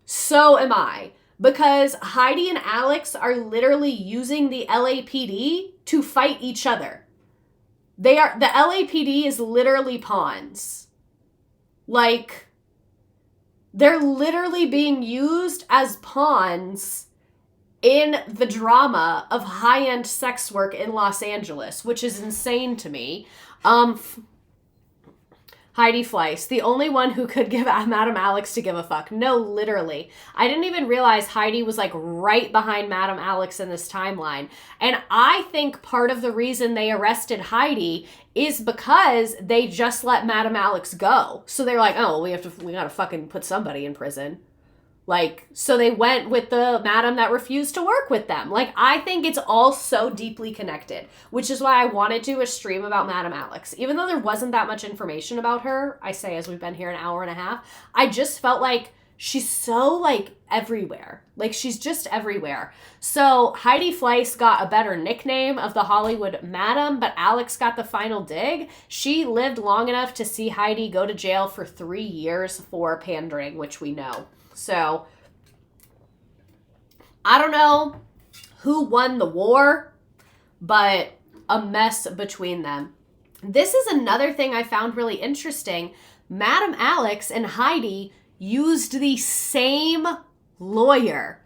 So am I. Because Heidi and Alex are literally using the LAPD to fight each other. The LAPD is literally pawns. They're literally being used as pawns in the drama of high-end sex work in Los Angeles, which is insane to me. Heidi Fleiss, the only one who could give Madame Alex to give a fuck. No, literally. I didn't even realize Heidi was right behind Madame Alex in this timeline. And I think part of the reason they arrested Heidi is because they just let Madame Alex go. So they're like, oh, we gotta fucking put somebody in prison. So they went with the madam that refused to work with them. I think it's all so deeply connected, which is why I wanted to do a stream about Madame Alex. Even though there wasn't that much information about her, I say as we've been here an hour and a half, I just felt like She's so, like, everywhere. Like, she's just everywhere. So Heidi Fleiss got a better nickname of the Hollywood Madam, but Alex got the final dig. She lived long enough to see Heidi go to jail for 3 years for pandering, which we know. So, I don't know who won the war, but a mess between them. This is another thing I found really interesting. Madam Alex and Heidi used the same lawyer.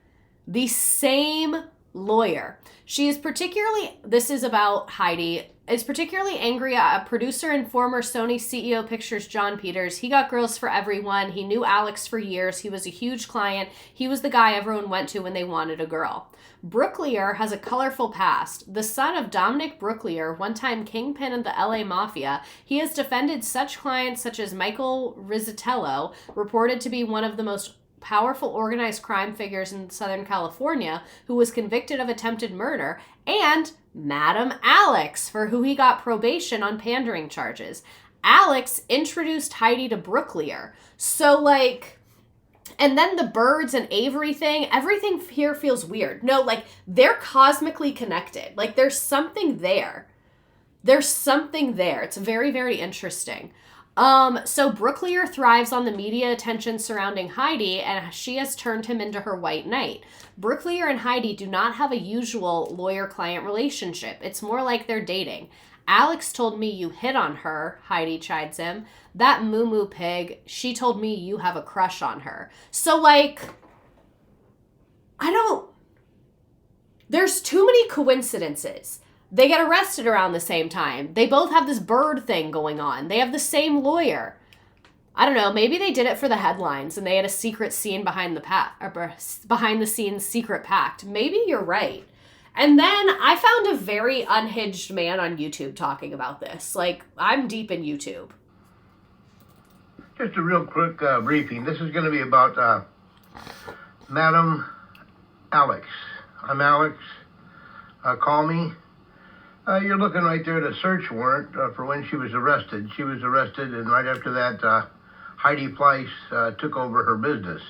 The same lawyer. She is particularly, this is about Heidi, is particularly angry at a producer and former Sony CEO Pictures, John Peters. He got girls for everyone. He knew Alex for years. He was a huge client. He was the guy everyone went to when they wanted a girl. Brooklier has a colorful past. The son of Dominic Brooklier, one-time kingpin of the LA Mafia, he has defended such clients such as Michael Rizzatello, reported to be one of the most powerful organized crime figures in Southern California, who was convicted of attempted murder, and Madam Alex, for who he got probation on pandering charges. Alex introduced Heidi to Brooklier. So, like... And then the Birds and Avery thing, everything here feels weird. No, like, they're cosmically connected. Like, there's something there. There's something there. It's very, very interesting. So Brooklier thrives on the media attention surrounding Heidi, and she has turned him into her white knight. Brooklier and Heidi do not have a usual lawyer-client relationship. It's more like they're dating. Alex told me you hit on her, Heidi chides him. That moo-moo pig, she told me you have a crush on her. So, like, there's too many coincidences. They get arrested around the same time. They both have this bird thing going on. They have the same lawyer. I don't know, maybe they did it for the headlines and they had a secret scene behind the scenes secret pact. Maybe you're right. And then I found a very unhinged man on YouTube talking about this. Like, I'm deep in YouTube. Just a real quick briefing. This is going to be about Madam Alex. I'm Alex. Call me. You're looking right there at a search warrant for when she was arrested. She was arrested, and right after that, Heidi Fleiss took over her business.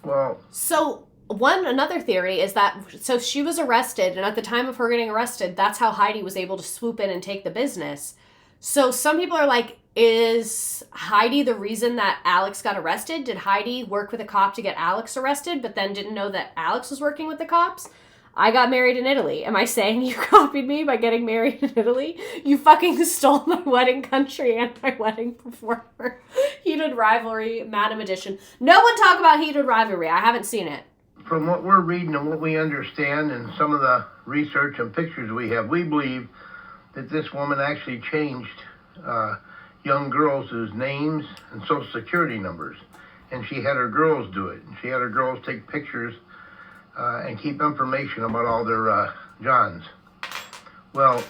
Well... So... Another theory is that, so she was arrested, and at the time of her getting arrested, that's how Heidi was able to swoop in and take the business. So some people are like, is Heidi the reason that Alex got arrested? Did Heidi work with a cop to get Alex arrested, but then didn't know that Alex was working with the cops? I got married in Italy. Am I saying you copied me by getting married in Italy? You fucking stole my wedding country and my wedding performer. Heated Rivalry, Madam Edition. No one talk about Heated Rivalry. I haven't seen it. From what we're reading and what we understand and some of the research and pictures we have, we believe that this woman actually changed young girls' names and social security numbers. And she had her girls do it. She had her girls take pictures and keep information about all their Johns. Well,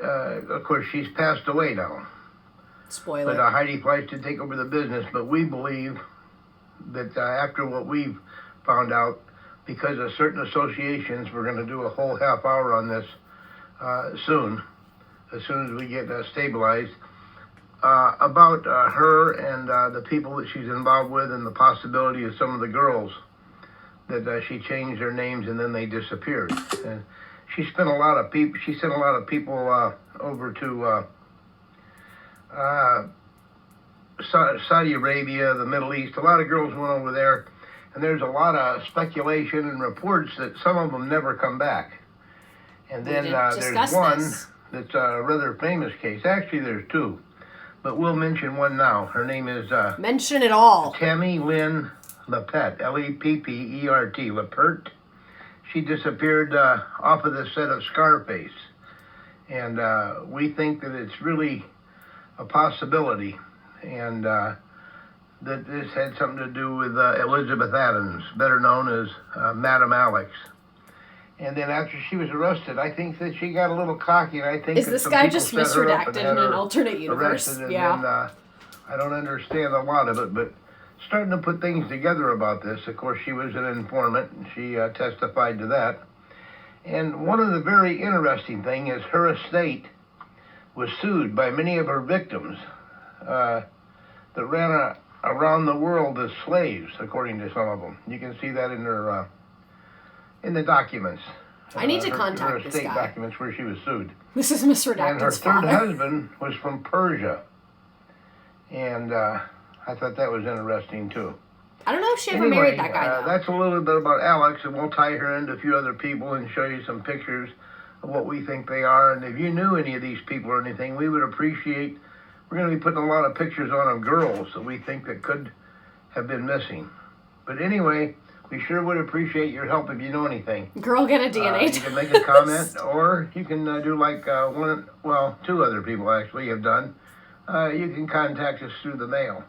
of course, she's passed away now. Spoiler. But Heidi Fleiss did take over the business, but we believe that after what we've found out, because of certain associations, we're going to do a whole half hour on this soon as we get stabilized, about her and the people that she's involved with and the possibility of some of the girls that she changed their names and then they disappeared. And she sent a lot of people over to Saudi Arabia, the Middle East. A lot of girls went over there. And there's a lot of speculation and reports that some of them never come back. And then there's one that's a rather famous case. Actually, there's two. But we'll mention one now. Her name is... mention it all. Tammy Lynn Leppert, Leppert. Leppert. She disappeared off of the set of Scarface. And we think that it's really a possibility. And... that this had something to do with Elizabeth Adams, better known as Madam Alex. And then after she was arrested, I think that she got a little cocky, and I think is this guy just misredacted in an alternate universe? Yeah. And I don't understand a lot of it, but starting to put things together about this. Of course, she was an informant, and she testified to that. And one of the very interesting things is her estate was sued by many of her victims that ran around the world as slaves, according to some of them. You can see that in their in the documents. I need to her contact this estate guy. documents where she was sued. This is Miss And her Redacted's third father. husband was from Persia. And I thought that was interesting too. I don't know if she ever married that guy, though. That's a little bit about Alex, and we'll tie her into a few other people and show you some pictures of what we think they are. And if you knew any of these people or anything, we would appreciate. We're going to be putting a lot of pictures on of girls that we think that could have been missing. But anyway, we sure would appreciate your help if you know anything. Girl, get a DNA test. You can make a comment, or you can do like two other people actually have done. You can contact us through the mail.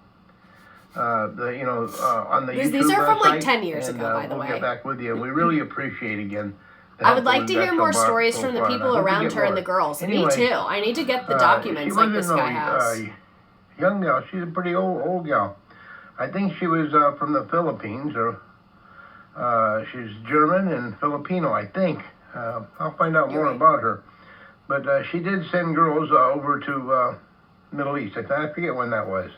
On the YouTube These are from like website, 10 years ago, by the we'll way. get back with you. We really appreciate again. I would like to hear more stories from the people around her and the girls. Anyway, Me too. I need to get the documents like this guy has. Young gal. She's a pretty old gal. I think she was from the Philippines, or she's German and Filipino, I think. I'll find out more about her. But she did send girls over to Middle East. I forget when that was.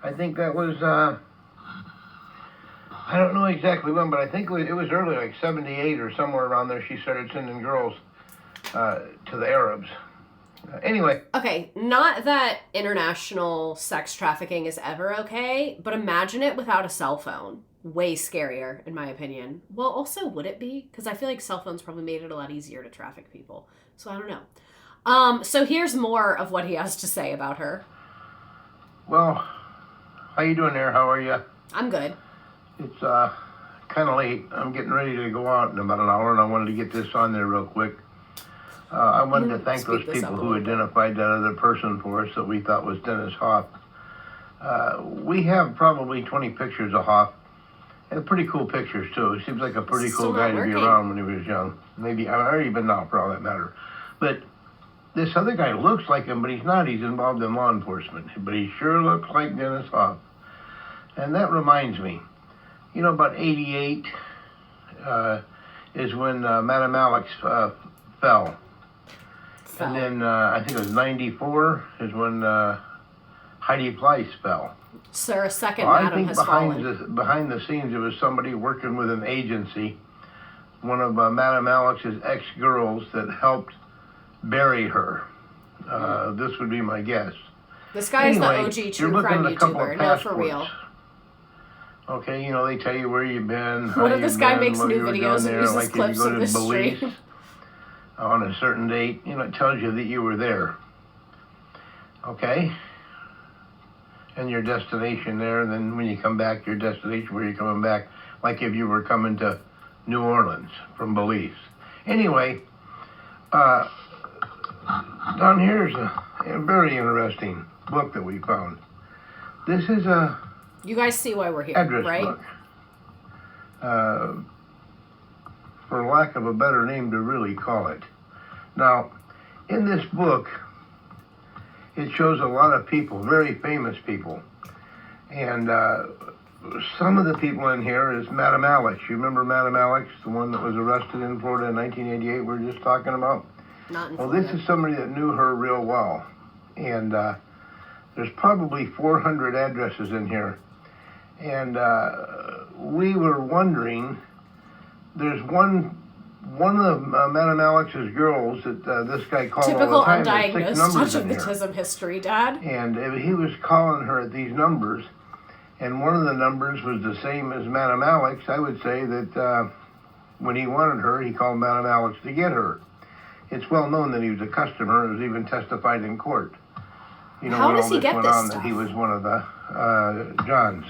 I think that was, I don't know exactly when, but I think it was early, like 78 or somewhere around there, she started sending girls to the Arabs. Anyway. Okay, not that international sex trafficking is ever okay, but imagine it without a cell phone. Way scarier, in my opinion. Well, also, would it be? Because I feel like cell phones probably made it a lot easier to traffic people. So I don't know. So here's more of what he has to say about her. Well, how you doing there? How are you? I'm good. It's kind of late. I'm getting ready to go out in about an hour, and I wanted to get this on there real quick. I wanted to thank those people who identified that other person for us that we thought was Dennis Hoff. We have probably 20 pictures of Hoff, and pretty cool pictures too. He seems like a pretty cool guy to be around when he was young. Maybe, or even now for all that matter. But this other guy looks like him, but he's not. He's involved in law enforcement. But he sure looks like Dennis Hoff. And that reminds me, about 88 is when Madam Alex fell. And then I think it was 94 is when Heidi Pleiss fell. Sir, a second madam has fallen. Behind the scenes, it was somebody working with an agency, one of Madam Alex's ex-girls that helped bury her. This would be my guess. This guy is the OG true crime YouTuber. No, for real. Okay, they tell you where you've been. What if this guy makes new videos and uses like clips of this stream? On a certain date, it tells you that you were there. Okay? And your destination there, and then when you come back, your destination where you're coming back, like if you were coming to New Orleans from Belize. Anyway, down here's a very interesting book that we found. This is a You guys see why we're here, address right? book. For lack of a better name to really call it. Now, in this book, it shows a lot of people, very famous people. And some of the people in here is Madam Alex. You remember Madam Alex, the one that was arrested in Florida in 1988 we were just talking about? Not in Well, Florida. this is somebody that knew her real well. And there's probably 400 addresses in here. And we were wondering, there's one of Madam Alex's girls that this guy called Typical all the time. undiagnosed touch of autism history, Dad. And he was calling her at these numbers, and one of the numbers was the same as Madam Alex. I would say that when he wanted her, he called Madam Alex to get her. It's well known that he was a customer. It was even testified in court. How does he get this stuff? That he was one of the Johns.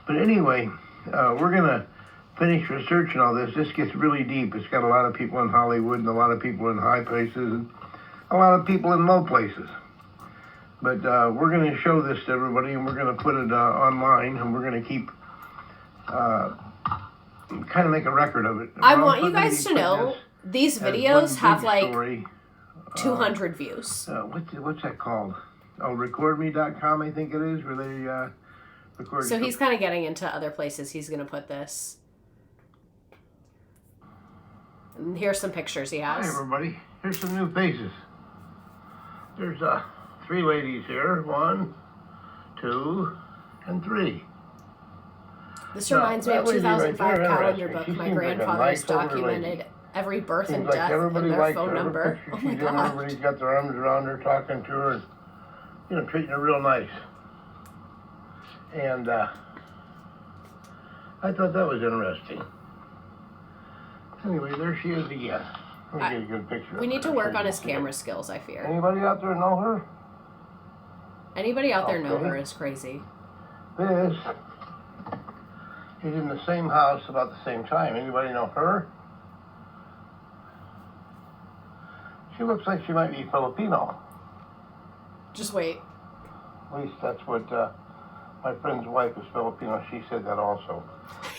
But anyway, we're going to finish researching all this. This gets really deep. It's got a lot of people in Hollywood and a lot of people in high places and a lot of people in low places. But we're going to show this to everybody, and we're going to put it online, and we're going to keep kind of make a record of it. I want you guys to know these videos have like 200 views. What's that called? Oh, recordme.com, I think it is, where they record. So he's kind of getting into other places he's going to put this. And here's some pictures he has. Hi, everybody. Here's some new faces. There's 3 ladies here. 1, 2, and 3. This No, reminds me that of lady right 2005 there calendar interesting. book. She My seems like a grandfather's nice older lady. documented every birth Seems and like death everybody and their likes phone her. number. Picture Oh she's my in, god. everybody's got their arms around her, talking to her, and, treating her real nice. And I thought that was interesting. Anyway, there she is again. Let me get a good picture. We need to work on his camera. camera skills, I fear. Anybody out there know her? Anybody out there know Okay. her is crazy. This is in the same house about the same time. Anybody know her? She looks like she might be Filipino. Just wait. At least that's what my friend's wife is Filipino. She said that also.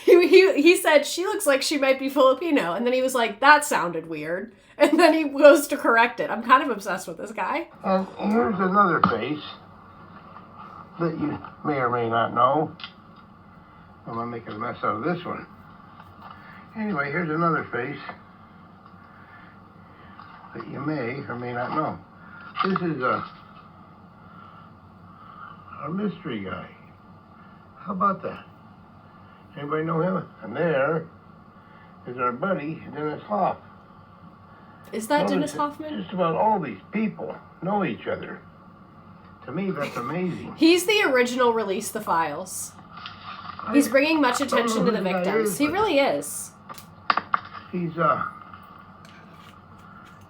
He said, she looks like she might be Filipino. And then he was like, that sounded weird. And then he goes to correct it. I'm kind of obsessed with this guy. And here's another face that you may or may not know. I'm going to make a mess out of this one. Anyway, here's another face that you may or may not know. This is our mystery guy. How about that? Anybody know him? And there is our buddy, Dennis Hoff. Is that Notice Dennis that Hoffman? Just about all these people know each other. To me, that's amazing. He's the original Release the Files. He's bringing much attention to the victims. He really is. He's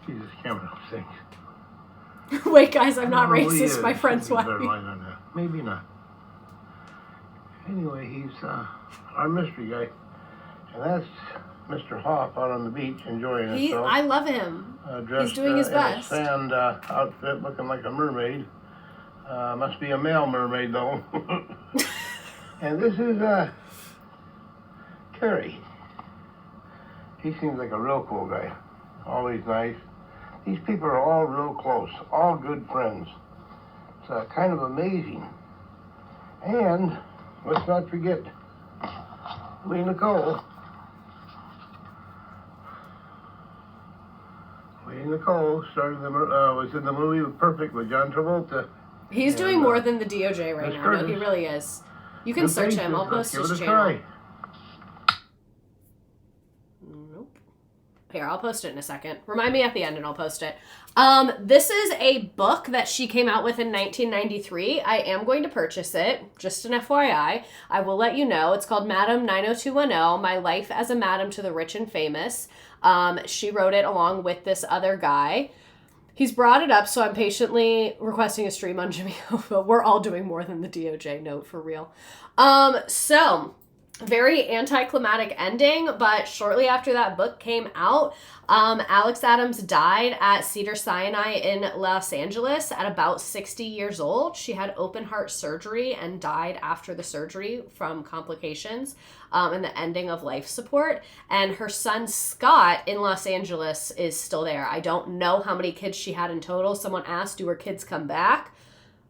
Jesus, camera thing. Wait, guys, I'm not Oh, he racist. is. My friend's Should be wife. better light on that. Maybe not. Anyway, he's our mystery guy, and that's Mr. Hoff out on the beach enjoying himself. I love him. Dressed, He's doing his best. in a sand outfit, looking like a mermaid. Must be a male mermaid though. And this is Kerry. He seems like a real cool guy. Always nice. These people are all real close, all good friends. It's kind of amazing. And let's not forget Lee Nicole. Lee Nicole started was in the movie Perfect with John Travolta. He's And, doing more than the DOJ right Miss now. No, he Curtis. really is. You can Good search faces. him. I'll Let's post give his it a channel. try. Nope. Here, I'll post it in a second. Remind me at the end and I'll post it. This is a book that she came out with in 1993. I am going to purchase it. Just an FYI. I will let you know. It's called Madam 90210, My Life as a Madam to the Rich and Famous. She wrote it along with this other guy. He's brought it up, so I'm patiently requesting a stream on Jimmy Hoffa. We're all doing more than the DOJ note, for real. So, very anticlimactic ending, but shortly after that book came out, Alex Adams died at Cedars-Sinai in Los Angeles at about 60 years old. She had open heart surgery and died after the surgery from complications and the ending of life support. And her son Scott in Los Angeles is still there. I don't know how many kids she had in total. Someone asked, do her kids come back?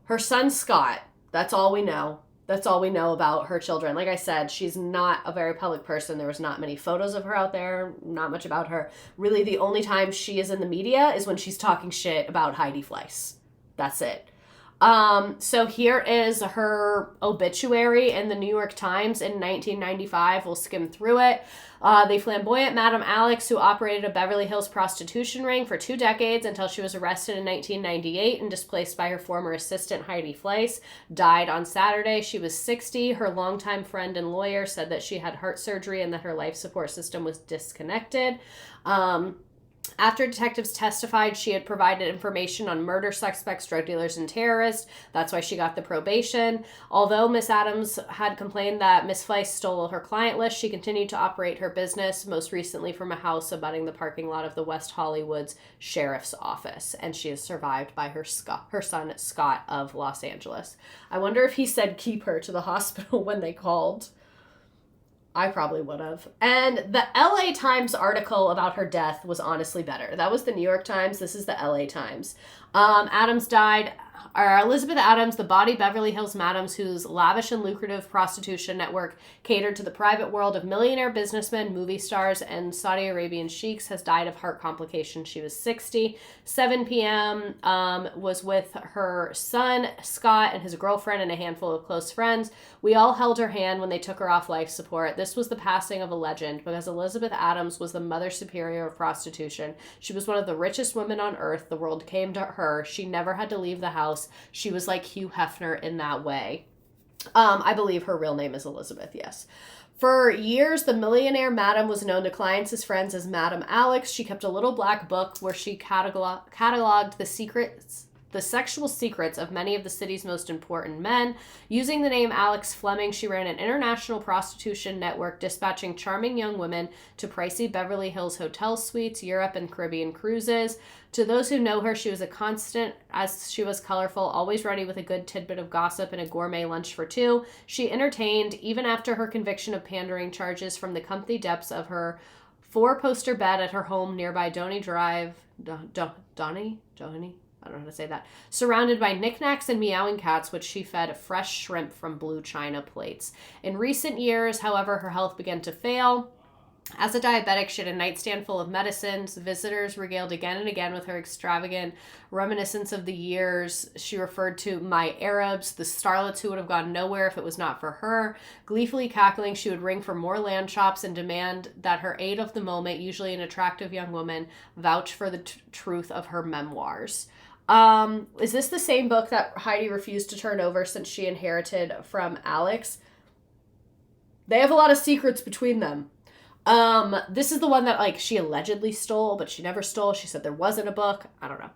Her son Scott, that's all we know. That's all we know about her children. Like I said, she's not a very public person. There was not many photos of her out there, not much about her. Really, the only time she is in the media is when she's talking shit about Heidi Fleiss. That's it. So here is her obituary in the New York Times in 1995. We'll skim through it. The flamboyant Madam Alex, who operated a Beverly Hills prostitution ring for 2 decades until she was arrested in 1998 and displaced by her former assistant Heidi Fleiss, died on Saturday. She was 60. Her longtime friend and lawyer said that she had heart surgery and that her life support system was disconnected. After detectives testified, she had provided information on murder suspects, drug dealers, and terrorists. That's why she got the probation. Although Miss Adams had complained that Miss Fleiss stole her client list, she continued to operate her business, most recently from a house abutting the parking lot of the West Hollywood's Sheriff's Office. And she is survived by her son, Scott, of Los Angeles. I wonder if he said keep her to the hospital when they called. I probably would have. And the LA Times article about her death was honestly better. That was the New York Times. This is the LA Times. Adams died are Elizabeth Adams, the bawdy Beverly Hills madams whose lavish and lucrative prostitution network catered to the private world of millionaire businessmen, movie stars, and Saudi Arabian sheiks, has died of heart complications. She was 60. 7 p.m. Was with her son, Scott, and his girlfriend and a handful of close friends. We all held her hand when they took her off life support. This was the passing of a legend because Elizabeth Adams was the mother superior of prostitution. She was one of the richest women on earth. The world came to her. She never had to leave the house. She was like Hugh Hefner in that way. I believe her real name is Elizabeth, yes. For years, the millionaire madam was known to clients as friends as Madam Alex. She kept a little black book where she cataloged the sexual secrets of many of the city's most important men. Using the name Alex Fleming, she ran an international prostitution network, dispatching charming young women to pricey Beverly Hills hotel suites, Europe, and Caribbean cruises. To those who know her, she was a constant, as she was colorful, always ready with a good tidbit of gossip and a gourmet lunch for two. She entertained, even after her conviction of pandering charges, from the comfy depths of her four-poster bed at her home nearby Donny Drive. Donny? I don't know how to say that. Surrounded by knickknacks and meowing cats, which she fed fresh shrimp from blue china plates. In recent years, however, her health began to fail. As a diabetic, she had a nightstand full of medicines. Visitors regaled again and again with her extravagant reminiscence of the years. She referred to my Arabs, the starlets who would have gone nowhere if it was not for her. Gleefully cackling, she would ring for more lamb chops and demand that her aide of the moment, usually an attractive young woman, vouch for the truth of her memoirs. Is this the same book that Heidi refused to turn over since she inherited from Alex? They have a lot of secrets between them. This is the one that, like, she allegedly stole, but she never stole. She said there wasn't a book. I don't know.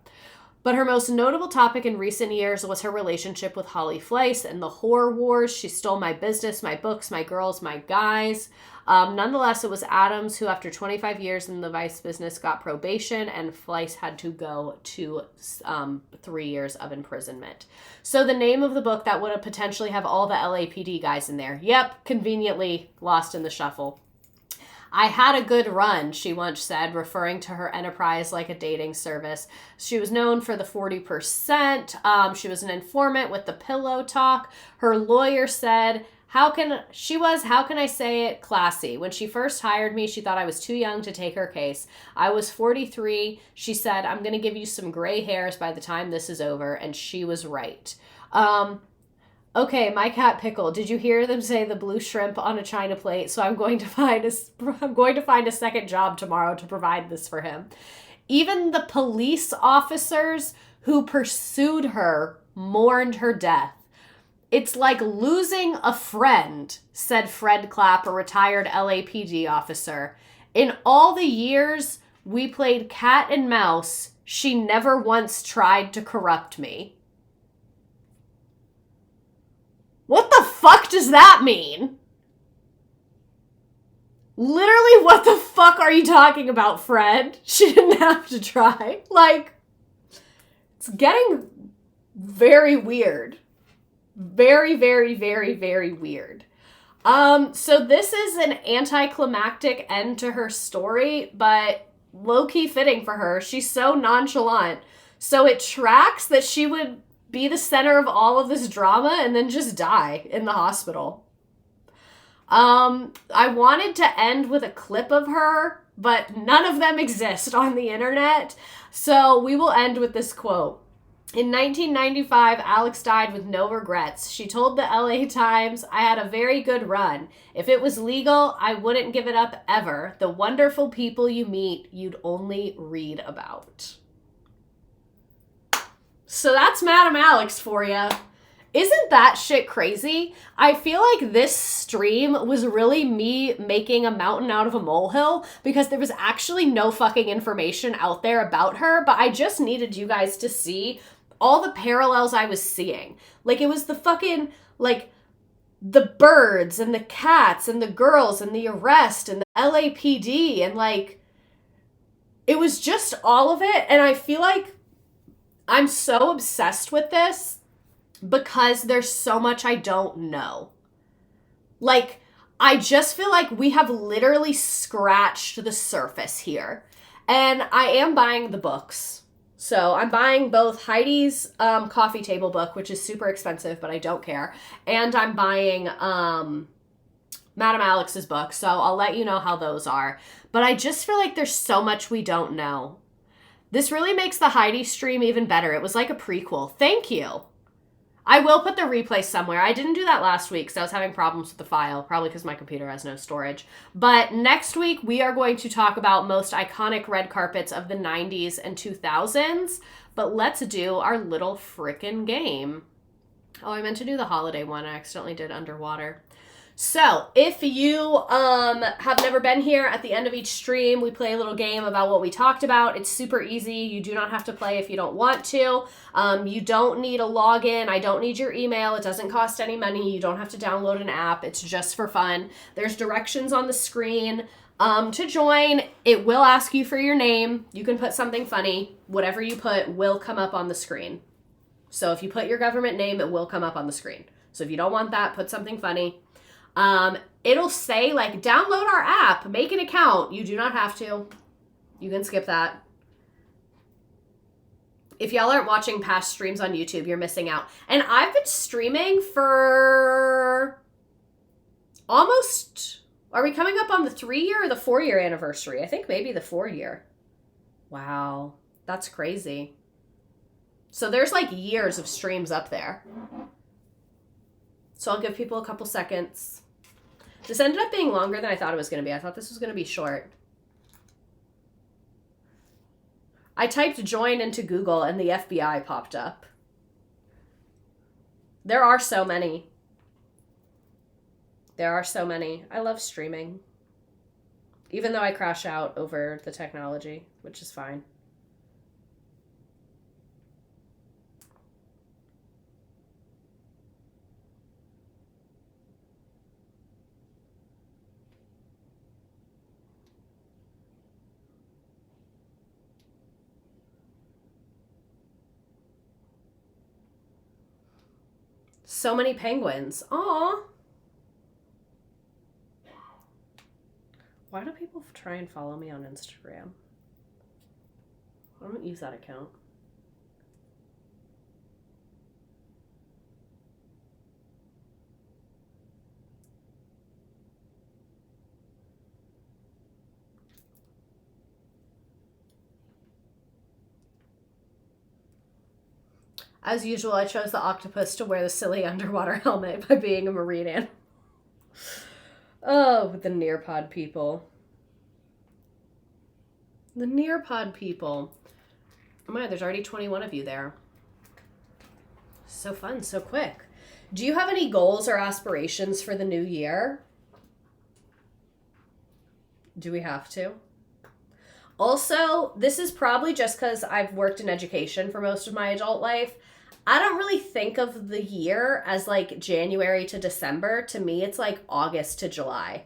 But her most notable topic in recent years was her relationship with Holly Fleiss and the horror wars. She stole my business, my books, my girls, my guys. Nonetheless, it was Adams who, after 25 years in the vice business, got probation, and Fleiss had to go to 3 years of imprisonment. So the name of the book that would have potentially have all the LAPD guys in there. Yep, conveniently lost in the shuffle. I had a good run, she once said, referring to her enterprise like a dating service. She was known for the 40%. She was an informant with the pillow talk. Her lawyer said, how can I say it, classy. When she first hired me, she thought I was too young to take her case. I was 43. She said, I'm going to give you some gray hairs by the time this is over. And she was right. Okay, my cat Pickle. Did you hear them say the blue shrimp on a china plate? So I'm going to find a second job tomorrow to provide this for him. Even the police officers who pursued her mourned her death. It's like losing a friend, said Fred Clapp, a retired LAPD officer. In all the years we played cat and mouse, she never once tried to corrupt me. What the fuck does that mean? Literally, what the fuck are you talking about, Fred? She didn't have to try. Like, it's getting very weird. Very, very, very, very weird. So this is an anticlimactic end to her story, but low-key fitting for her. She's so nonchalant. So it tracks that she would be the center of all of this drama and then just die in the hospital. I wanted to end with a clip of her, but none of them exist on the internet. So we will end with this quote. In 1995, Alex died with no regrets. She told the LA Times, I had a very good run. If it was legal, I wouldn't give it up ever. The wonderful people you meet, you'd only read about. So that's Madam Alex for you. Isn't that shit crazy? I feel like this stream was really me making a mountain out of a molehill because there was actually no fucking information out there about her, but I just needed you guys to see all the parallels I was seeing. Like, it was the fucking, like, the birds and the cats and the girls and the arrest and the LAPD and, like, it was just all of it, and I feel like I'm so obsessed with this because there's so much I don't know. Like, I just feel like we have literally scratched the surface here. And I am buying the books. So I'm buying both Heidi's coffee table book, which is super expensive, but I don't care. And I'm buying Madame Alex's book. So I'll let you know how those are. But I just feel like there's so much we don't know. This really makes the Heidi stream even better. It was like a prequel. Thank you. I will put the replay somewhere. I didn't do that last week because I was having problems with the file, probably because my computer has no storage. But next week, we are going to talk about most iconic red carpets of the 90s and 2000s. But let's do our little frickin' game. Oh, I meant to do the holiday one. I accidentally did underwater. So, if you have never been here, at the end of each stream, we play a little game about what we talked about. It's super easy. You do not have to play if you don't want to. You don't need a login. I don't need your email. It doesn't cost any money. You don't have to download an app. It's just for fun. There's directions on the screen. To join, it will ask you for your name. You can put something funny. Whatever you put will come up on the screen. So, if you put your government name, it will come up on the screen. So, if you don't want that, put something funny. It'll say like download our app, make an account. You do not have to. You can skip that. If y'all aren't watching past streams on YouTube, you're missing out. And I've been streaming for almost, are we coming up on the 3-year or the 4-year anniversary? I think maybe the 4-year. Wow. That's crazy. So there's like years of streams up there. So I'll give people a couple seconds. This ended up being longer than I thought it was going to be. I thought this was going to be short. I typed join into Google and the FBI popped up. There are so many. There are so many. I love streaming. Even though I crash out over the technology, which is fine. So many penguins. Aw. Why do people try and follow me on Instagram? I don't use that account. As usual, I chose the octopus to wear the silly underwater helmet by being a marine animal. Oh, the Nearpod people. The Nearpod people. Oh my God, there's already 21 of you there. So fun, so quick. Do you have any goals or aspirations for the new year? Do we have to? Also, this is probably just because I've worked in education for most of my adult life. I don't really think of the year as like January to December. To me, it's like August to July.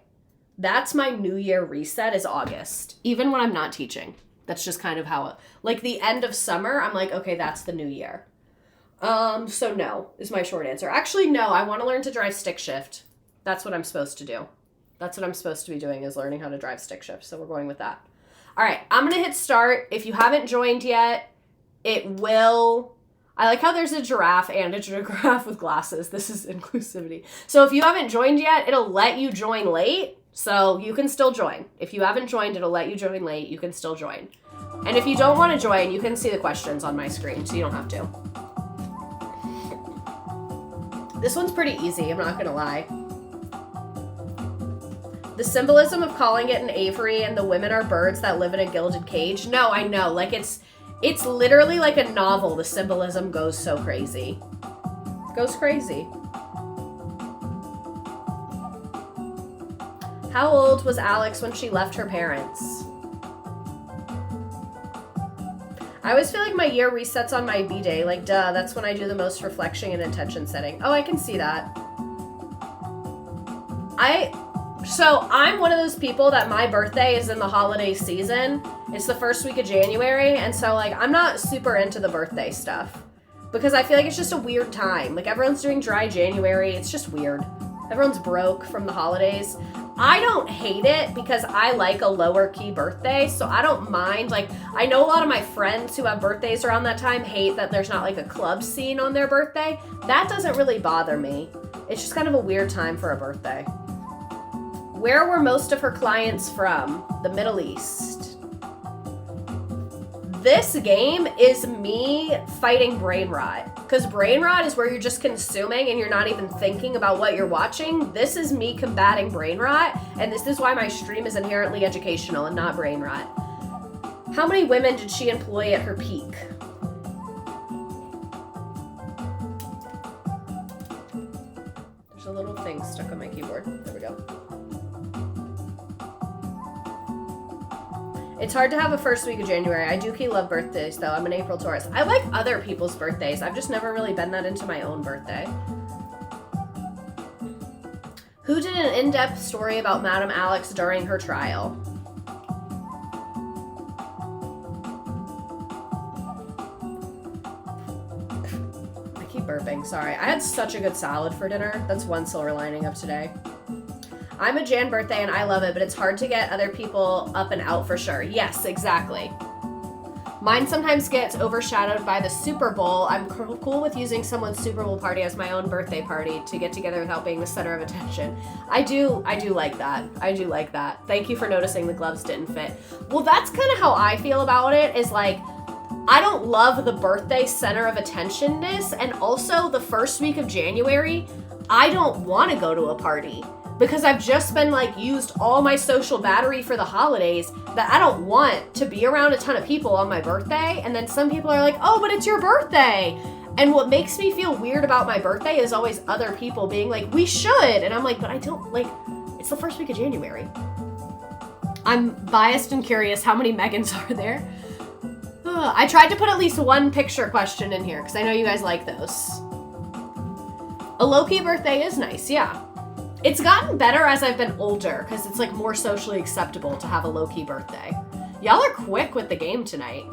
That's my New Year reset is August, even when I'm not teaching. That's just kind of how it, like the end of summer, I'm like, okay, that's the new year. So no is my short answer. Actually, no, I want to learn to drive stick shift. That's what I'm supposed to do. That's what I'm supposed to be doing is learning how to drive stick shift. So we're going with that. All right, I'm going to hit start. If you haven't joined yet, it will... I like how there's a giraffe and a giraffe with glasses. This is inclusivity. So if you haven't joined yet, it'll let you join late. So you can still join. If you haven't joined, it'll let you join late. You can still join. And if you don't want to join, you can see the questions on my screen, so you don't have to. This one's pretty easy, I'm not going to lie. The symbolism of calling it an aviary and the women are birds that live in a gilded cage. No, I know. Like it's literally like a novel. The symbolism goes so crazy. Goes crazy. How old was Alex when she left her parents? I always feel like my year resets on my B-Day. Like, duh, that's when I do the most reflection and intention setting. Oh, I can see that. So I'm one of those people that my birthday is in the holiday season. It's the first week of January, and so like I'm not super into the birthday stuff because I feel like it's just a weird time. Like everyone's doing dry January. It's just weird. Everyone's broke from the holidays. I don't hate it because I like a lower key birthday, so I don't mind. Like, I know a lot of my friends who have birthdays around that time hate that there's not like a club scene on their birthday. That doesn't really bother me. It's just kind of a weird time for a birthday. Where were most of her clients from? The Middle East. This game is me fighting brain rot. Because brain rot is where you're just consuming and you're not even thinking about what you're watching. This is me combating brain rot, and this is why my stream is inherently educational and not brain rot. How many women did she employ at her peak? There's a little thing stuck on my keyboard. There we go. It's hard to have a first week of January. I do love birthdays, though. I'm an April Taurus. I like other people's birthdays. I've just never really been that into my own birthday. Who did an in-depth story about Madam Alex during her trial? I keep burping, sorry. I had such a good salad for dinner. That's one silver lining of today. I'm a Jan birthday and I love it, but it's hard to get other people up and out for sure. Yes, exactly. Mine sometimes gets overshadowed by the Super Bowl. I'm cool with using someone's Super Bowl party as my own birthday party to get together without being the center of attention. I do like that. I do like that. Thank you for noticing the gloves didn't fit. Well, that's kind of how I feel about it, is like, I don't love the birthday center of attentionness, and also the first week of January, I don't want to go to a party. Because I've just been like used all my social battery for the holidays, that I don't want to be around a ton of people on my birthday. And then some people are like, oh, but it's your birthday. And what makes me feel weird about my birthday is always other people being like, we should. And I'm like, but I don't, like, it's the first week of January. I'm biased and curious, how many Megans are there? I tried to put at least one picture question in here because I know you guys like those. A low-key birthday is nice, yeah. It's gotten better as I've been older, because it's like more socially acceptable to have a low-key birthday. Y'all are quick with the game tonight.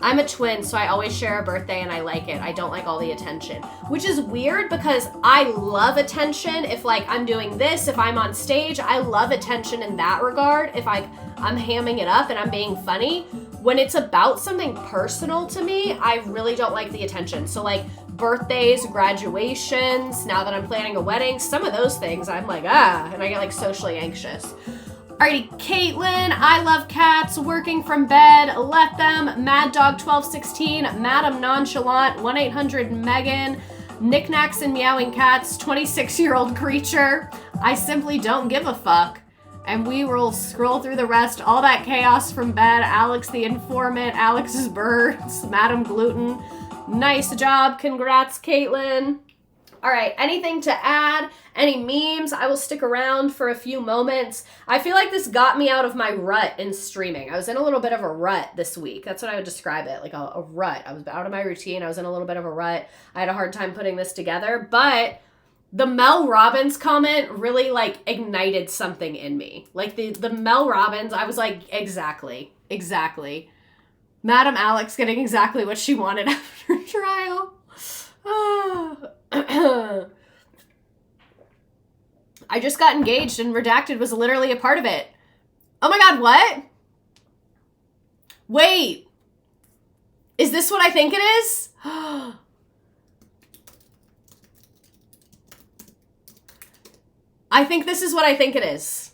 I'm a twin, so I always share a birthday and I like it. I don't like all the attention, which is weird because I love attention. If like I'm doing this, if I'm on stage, I love attention in that regard. If I'm hamming it up and I'm being funny. When it's about something personal to me, I really don't like the attention. So like birthdays, graduations, now that I'm planning a wedding, some of those things I'm like, and I get like socially anxious. Alrighty, Caitlin, I love cats, working from bed, let them, Mad Dog 1216, Madam Nonchalant, 1-800-MEGAN, Knickknacks and Meowing Cats, 26-year-old creature, I simply don't give a fuck. And we will scroll through the rest. All that chaos from bed. Alex the informant. Alex's birds. Madam Gluten. Nice job. Congrats, Caitlin. All right. Anything to add? Any memes? I will stick around for a few moments. I feel like this got me out of my rut in streaming. I was in a little bit of a rut this week. That's what I would describe it. Like a rut. I was out of my routine. I was in a little bit of a rut. I had a hard time putting this together. But the Mel Robbins comment really like ignited something in me. Like the Mel Robbins, I was like, exactly. Madam Alex getting exactly what she wanted after trial. I just got engaged and Redacted was literally a part of it. Oh my God, what? Wait. Is this what I think it is? I think this is what I think it is.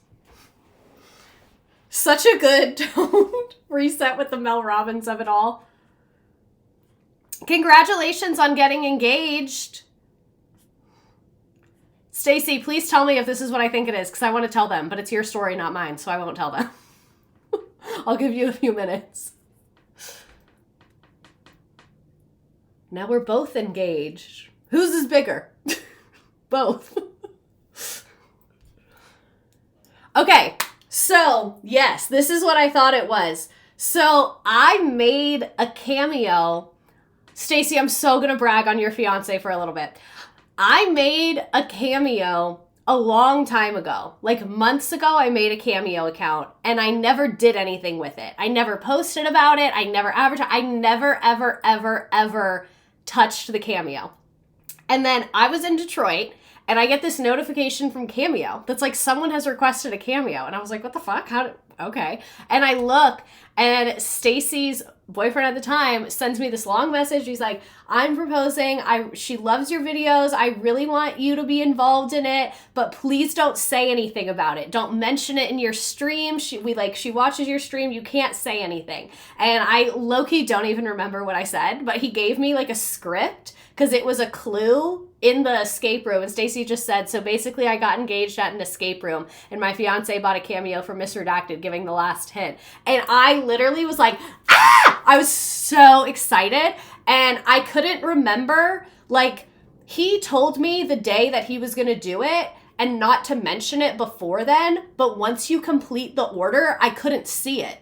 Such a good tone reset with the Mel Robbins of it all. Congratulations on getting engaged. Stacy, please tell me if this is what I think it is, because I want to tell them, but it's your story, not mine, so I won't tell them. I'll give you a few minutes. Now we're both engaged. Whose is bigger? Both. Okay, so yes, this is what I thought it was. So I made a cameo. Stacy, I'm so gonna brag on your fiance for a little bit. I made a cameo a long time ago. Like months ago, I made a Cameo account and I never did anything with it. I never posted about it. I never advertised. I never, ever, ever, ever touched the Cameo. And then I was in Detroit and I get this notification from Cameo that's like, someone has requested a cameo. And I was like, what the fuck? Okay. And I look, and Stacy's boyfriend at the time sends me this long message. He's like, I'm proposing. She loves your videos. I really want you to be involved in it, but please don't say anything about it. Don't mention it in your stream. She watches your stream. You can't say anything. And I low-key don't even remember what I said, but he gave me like a script because it was a clue in the escape room. And Stacy just said, so basically I got engaged at an escape room and my fiance bought a cameo for Miss Redacted, giving the last hint. And I literally was like, ah! I was so excited. And I couldn't remember, like, he told me the day that he was going to do it and not to mention it before then. But once you complete the order, I couldn't see it.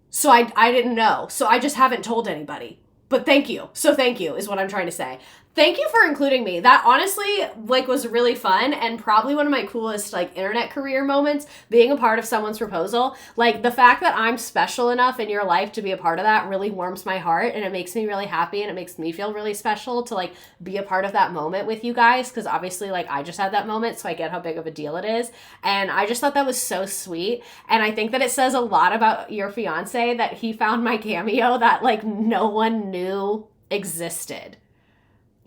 So I didn't know. So I just haven't told anybody. But thank you. So thank you is what I'm trying to say. Thank you for including me. That honestly, like, was really fun and probably one of my coolest, like, internet career moments, being a part of someone's proposal. Like, the fact that I'm special enough in your life to be a part of that really warms my heart, and it makes me really happy, and it makes me feel really special to, like, be a part of that moment with you guys, because obviously, like, I just had that moment, so I get how big of a deal it is, and I just thought that was so sweet, and I think that it says a lot about your fiance that he found my cameo that, like, no one knew existed.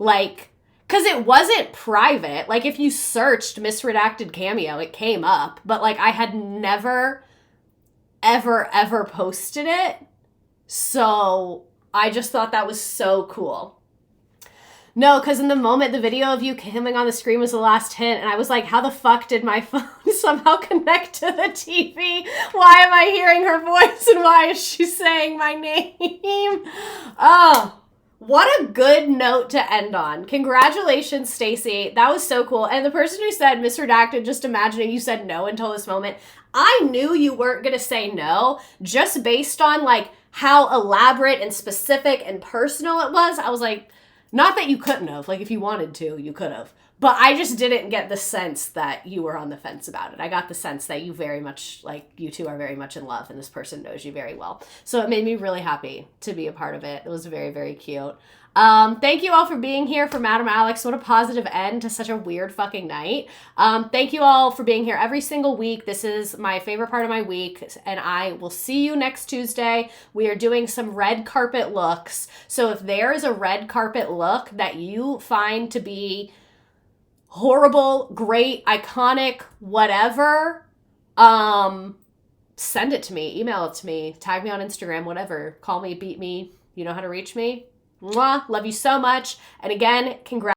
Like, because it wasn't private. Like, if you searched Misredacted Cameo, it came up. But, like, I had never, ever posted it. So I just thought that was so cool. No, because in the moment, the video of you coming on the screen was the last hint. And I was like, how the fuck did my phone somehow connect to the TV? Why am I hearing her voice? And why is she saying my name? Oh. What a good note to end on. Congratulations, Stacy. That was so cool. And the person who said Misredacted, just imagining you said no until this moment, I knew you weren't going to say no just based on, like, how elaborate and specific and personal it was. I was like, not that you couldn't have. Like, if you wanted to, you could have. But I just didn't get the sense that you were on the fence about it. I got the sense that you very much, like, you two are very much in love and this person knows you very well. So it made me really happy to be a part of it. It was very, very cute. Thank you all for being here for Madam Alex. What a positive end to such a weird fucking night. Thank you all for being here every single week. This is my favorite part of my week, and I will see you next Tuesday. We are doing some red carpet looks. So if there is a red carpet look that you find to be horrible, great, iconic, whatever, send it to me, email it to me, tag me on Instagram, whatever, call me, beat me, you know how to reach me. Mwah, love you so much. And again, congrats.